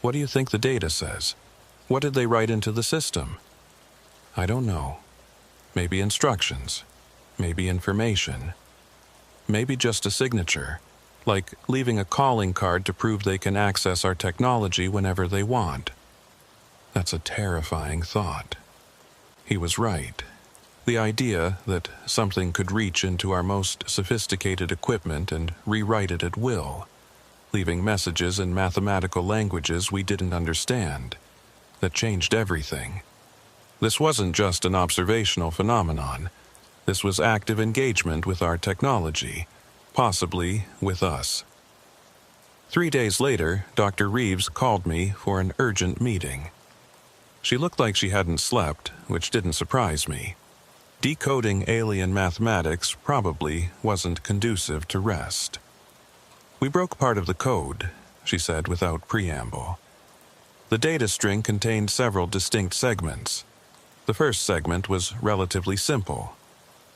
What do you think the data says? What did they write into the system?" "I don't know. Maybe instructions. Maybe information. Maybe just a signature, like leaving a calling card to prove they can access our technology whenever they want." That's a terrifying thought. He was right. The idea that something could reach into our most sophisticated equipment and rewrite it at will, leaving messages in mathematical languages we didn't understand, that changed everything. This wasn't just an observational phenomenon. This was active engagement with our technology, possibly with us. 3 days later, Dr. Reeves called me for an urgent meeting. She looked like she hadn't slept, which didn't surprise me. Decoding alien mathematics probably wasn't conducive to rest. "We broke part of the code," she said without preamble. The data string contained several distinct segments. The first segment was relatively simple,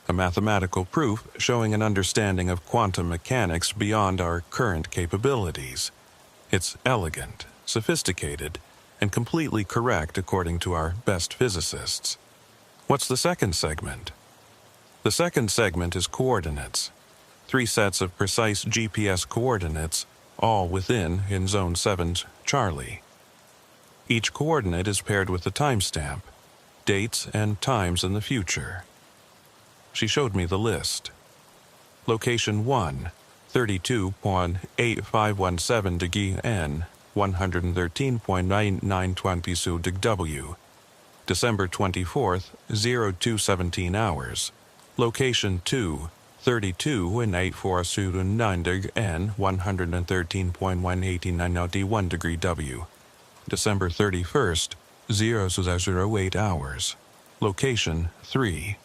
a mathematical proof showing an understanding of quantum mechanics beyond our current capabilities. It's elegant, sophisticated, and completely correct according to our best physicists. What's the second segment? The second segment is coordinates. 3 sets of precise GPS coordinates, all within in Zone 7's Charlie. Each coordinate is paired with a timestamp, dates and times in the future. She showed me the list. Location 1, 32.8517 degree N, 113.9920 dig W. December 24th, 0217 hours. Location 2, 32.8429 dig N, 113.189 degree W. December 31st, 0008 hours. Location 3,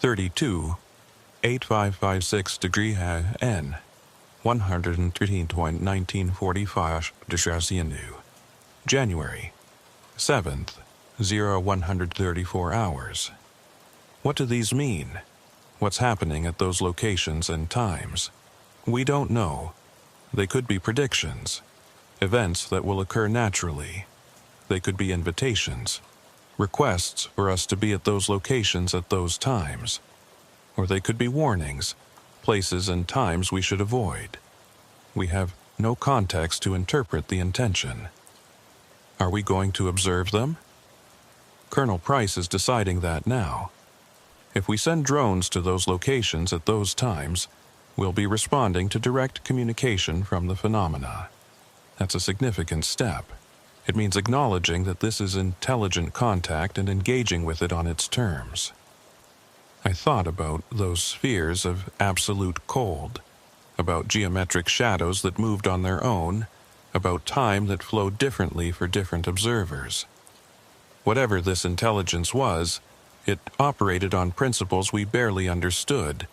32.8556 degree N, 113.1945 degree. January 7th, 0134 hours. What do these mean? What's happening at those locations and times? We don't know. They could be predictions, events that will occur naturally. They could be invitations, requests for us to be at those locations at those times. Or they could be warnings, places and times we should avoid. We have no context to interpret the intention. Are we going to observe them? Colonel Price is deciding that now. If we send drones to those locations at those times, we'll be responding to direct communication from the phenomena. that's a significant step. It means acknowledging that this is intelligent contact and engaging with it on its terms. I thought about those spheres of absolute cold, about geometric shadows that moved on their own, about time that flowed differently for different observers. Whatever this intelligence was, it operated on principles we barely understood.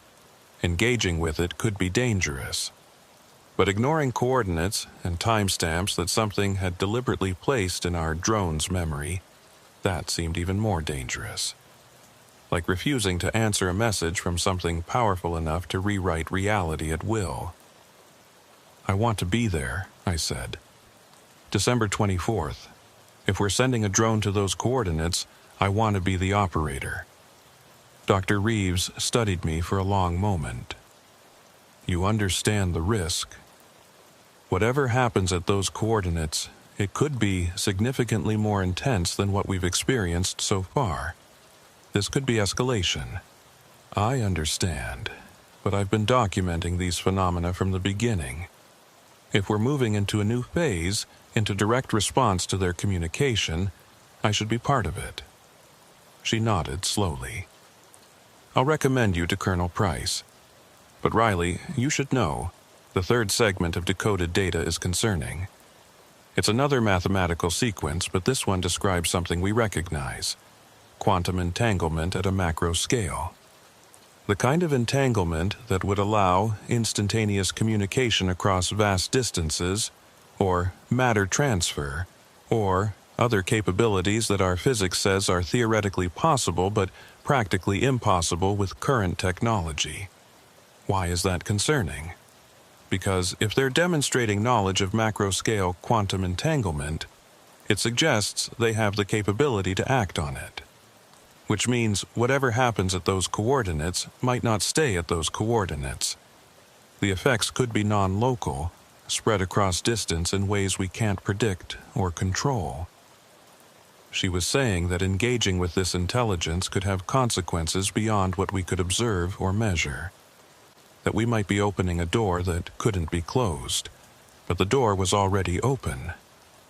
Engaging with it could be dangerous. But ignoring coordinates and timestamps that something had deliberately placed in our drone's memory, that seemed even more dangerous. Like refusing to answer a message from something powerful enough to rewrite reality at will. "I want to be there," I said. "December 24th. If we're sending a drone to those coordinates, I want to be the operator." Dr. Reeves studied me for a long moment. "You understand the risk. Whatever happens at those coordinates, it could be significantly more intense than what we've experienced so far. This could be escalation. I understand, but I've been documenting these phenomena from the beginning. If we're moving into a new phase, into direct response to their communication, I should be part of it." She nodded slowly. "I'll recommend you to Colonel Price. But Riley, you should know, the third segment of decoded data is concerning. It's another mathematical sequence, but this one describes something we recognize: quantum entanglement at a macro scale. The kind of entanglement that would allow instantaneous communication across vast distances, or matter transfer, or other capabilities that our physics says are theoretically possible but practically impossible with current technology. Why is that concerning? Because if they're demonstrating knowledge of macro-scale quantum entanglement, it suggests they have the capability to act on it. Which means whatever happens at those coordinates might not stay at those coordinates. The effects could be non-local, spread across distance in ways we can't predict or control." She was saying that engaging with this intelligence could have consequences beyond what we could observe or measure. That we might be opening a door that couldn't be closed, but the door was already open.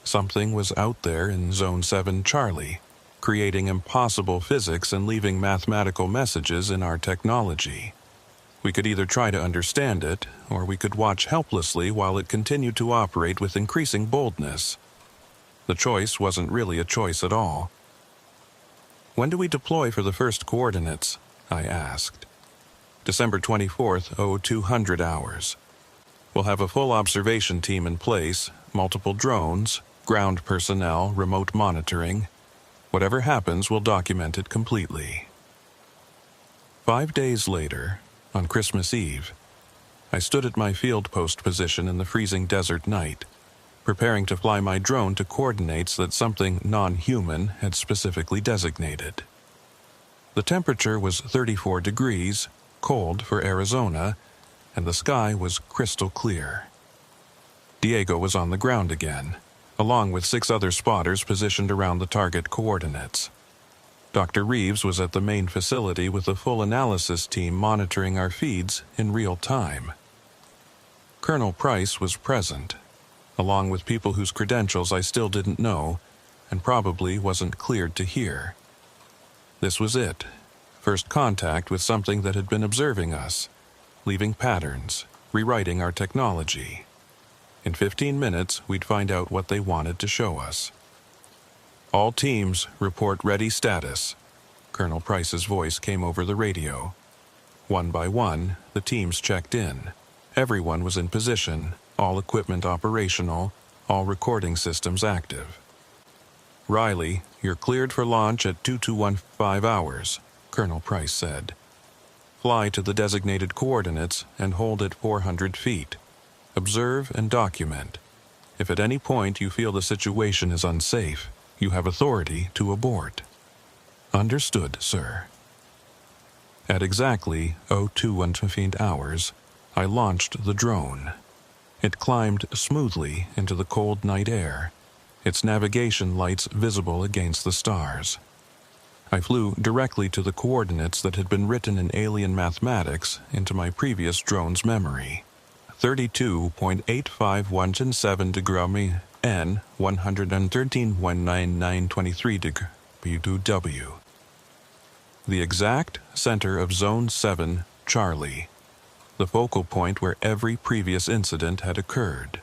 Something was out there in Zone 7 Charlie, creating impossible physics and leaving mathematical messages in our technology. We could either try to understand it, or we could watch helplessly while it continued to operate with increasing boldness. The choice wasn't really a choice at all. "When do we deploy for the first coordinates?" I asked. "December 24th, 0200 hours. We'll have a full observation team in place, multiple drones, ground personnel, remote monitoring. Whatever happens, we'll document it completely." 5 days later, on Christmas Eve, I stood at my field post position in the freezing desert night, preparing to fly my drone to coordinates that something non-human had specifically designated. The temperature was 34 degrees, cold for Arizona, and the sky was crystal clear. Diego was on the ground again, along with 6 other spotters positioned around the target coordinates. Dr. Reeves was at the main facility with a full analysis team monitoring our feeds in real time. Colonel Price was present, along with people whose credentials I still didn't know and probably wasn't cleared to hear. This was it, first contact with something that had been observing us, leaving patterns, rewriting our technology. In 15 minutes, we'd find out what they wanted to show us. "All teams report ready status." Colonel Price's voice came over the radio. One by one, the teams checked in. Everyone was in position, all equipment operational, all recording systems active. "Riley, you're cleared for launch at 2215 hours, Colonel Price said. "Fly to the designated coordinates and hold at 400 feet. Observe and document. If at any point you feel the situation is unsafe, you have authority to abort." "Understood, sir." At exactly 0215 hours, I launched the drone. It climbed smoothly into the cold night air, its navigation lights visible against the stars. I flew directly to the coordinates that had been written in alien mathematics into my previous drone's memory. 32.851 degree N 113.9923 degree W. The exact center of Zone 7, Charlie, the focal point where every previous incident had occurred.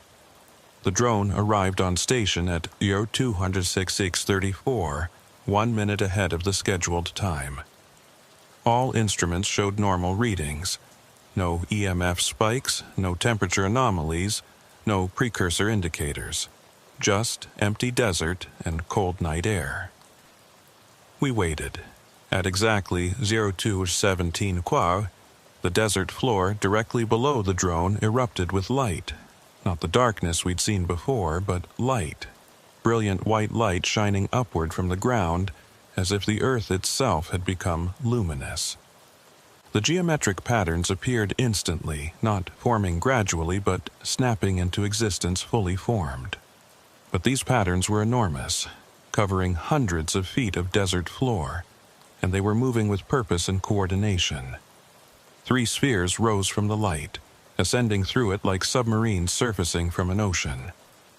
The drone arrived on station at 026634, 1 minute ahead of the scheduled time. All instruments showed normal readings. No EMF spikes, no temperature anomalies, no precursor indicators. Just empty desert and cold night air. We waited. At exactly 0217 Qua, the desert floor directly below the drone erupted with light. Not the darkness we'd seen before, but light. Brilliant white light shining upward from the ground, as if the earth itself had become luminous. The geometric patterns appeared instantly, not forming gradually, but snapping into existence fully formed. But these patterns were enormous, covering hundreds of feet of desert floor, and they were moving with purpose and coordination. 3 spheres rose from the light, ascending through it like submarines surfacing from an ocean.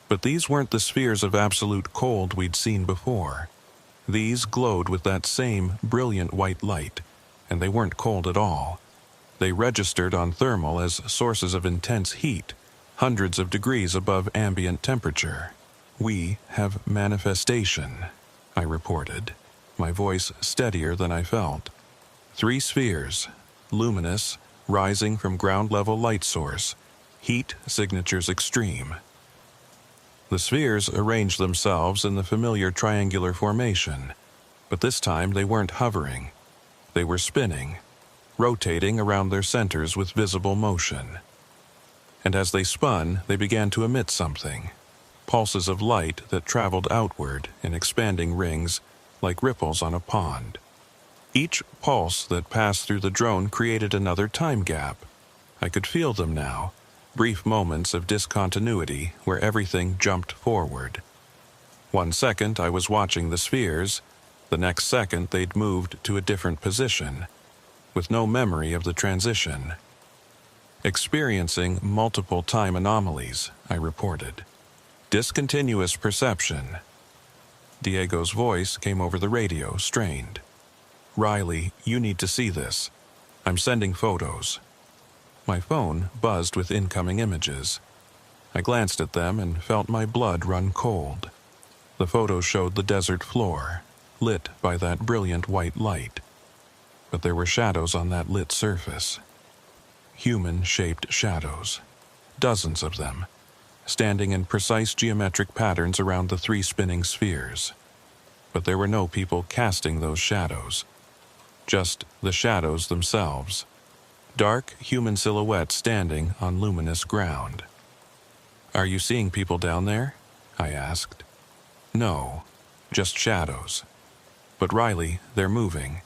But these weren't the spheres of absolute cold we'd seen before. These glowed with that same brilliant white light, and they weren't cold at all. They registered on thermal as sources of intense heat, hundreds of degrees above ambient temperature. "We have manifestation," I reported, my voice steadier than I felt. 3 spheres, luminous, rising from ground-level light source, heat signatures extreme. The spheres arranged themselves in the familiar triangular formation, but this time they weren't hovering. They were spinning, rotating around their centers with visible motion. And as they spun, they began to emit something, pulses of light that traveled outward in expanding rings like ripples on a pond. Each pulse that passed through the drone created another time gap. I could feel them now, brief moments of discontinuity where everything jumped forward. 1 second I was watching the spheres, the next second they'd moved to a different position, with no memory of the transition. "Experiencing multiple time anomalies," I reported. "Discontinuous perception." Diego's voice came over the radio, strained. "Riley, you need to see this. I'm sending photos." My phone buzzed with incoming images. I glanced at them and felt my blood run cold. The photos showed the desert floor, lit by that brilliant white light. But there were shadows on that lit surface. Human-shaped shadows. Dozens of them, standing in precise geometric patterns around the 3 spinning spheres. But there were no people casting those shadows. Just the shadows themselves. Dark human silhouettes standing on luminous ground. "Are you seeing people down there?" I asked. "No, just shadows. But Riley, they're moving.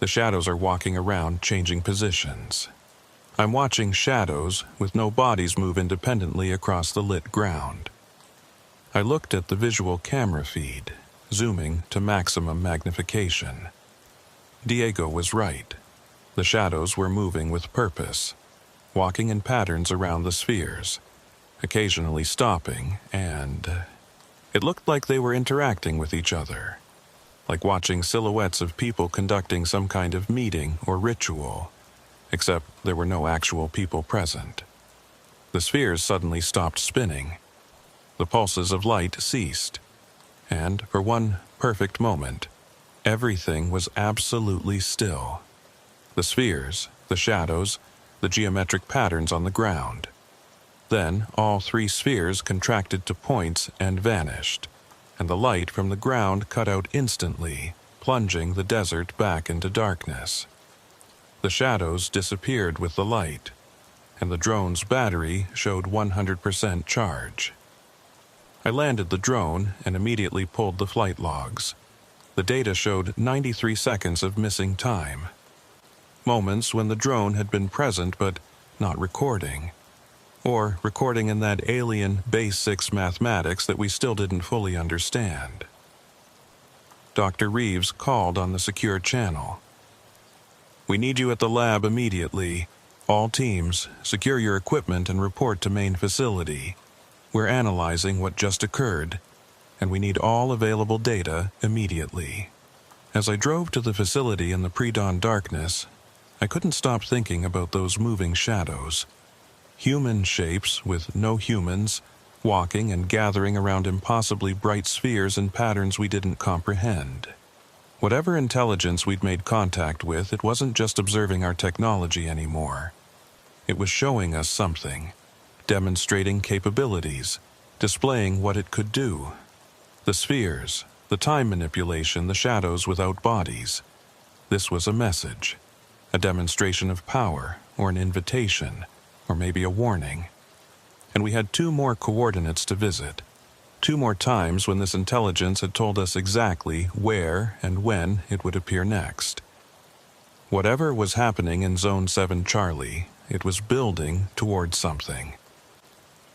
The shadows are walking around, changing positions. I'm watching shadows with no bodies move independently across the lit ground." I looked at the visual camera feed, zooming to maximum magnification. Diego was right. The shadows were moving with purpose, walking in patterns around the spheres, occasionally stopping, and it looked like they were interacting with each other, like watching silhouettes of people conducting some kind of meeting or ritual, except there were no actual people present. The spheres suddenly stopped spinning. The pulses of light ceased, and for one perfect moment, everything was absolutely still. The spheres, the shadows, the geometric patterns on the ground. Then all 3 spheres contracted to points and vanished, and the light from the ground cut out instantly, plunging the desert back into darkness. The shadows disappeared with the light, and the drone's battery showed 100% charge. I landed the drone and immediately pulled the flight logs. The data showed 93 seconds of missing time. Moments when the drone had been present but not recording. Or recording in that alien Base 6 mathematics that we still didn't fully understand. Dr. Reeves called on the secure channel. "We need you at the lab immediately. All teams, secure your equipment and report to main facility. We're analyzing what just occurred, and we need all available data immediately. As I drove to the facility in the pre-dawn darkness, I couldn't stop thinking about those moving shadows. Human shapes with no humans, walking and gathering around impossibly bright spheres in patterns we didn't comprehend. Whatever intelligence we'd made contact with, it wasn't just observing our technology anymore. It was showing us something, demonstrating capabilities, displaying what it could do. The spheres, the time manipulation, the shadows without bodies. This was a message, a demonstration of power, or an invitation, or maybe a warning. And we had 2 more coordinates to visit, 2 more times when this intelligence had told us exactly where and when it would appear next. Whatever was happening in Zone 7 Charlie, it was building towards something.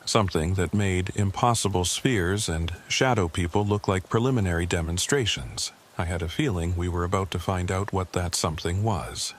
Something that made impossible spheres and shadow people look like preliminary demonstrations. I had a feeling we were about to find out what that something was.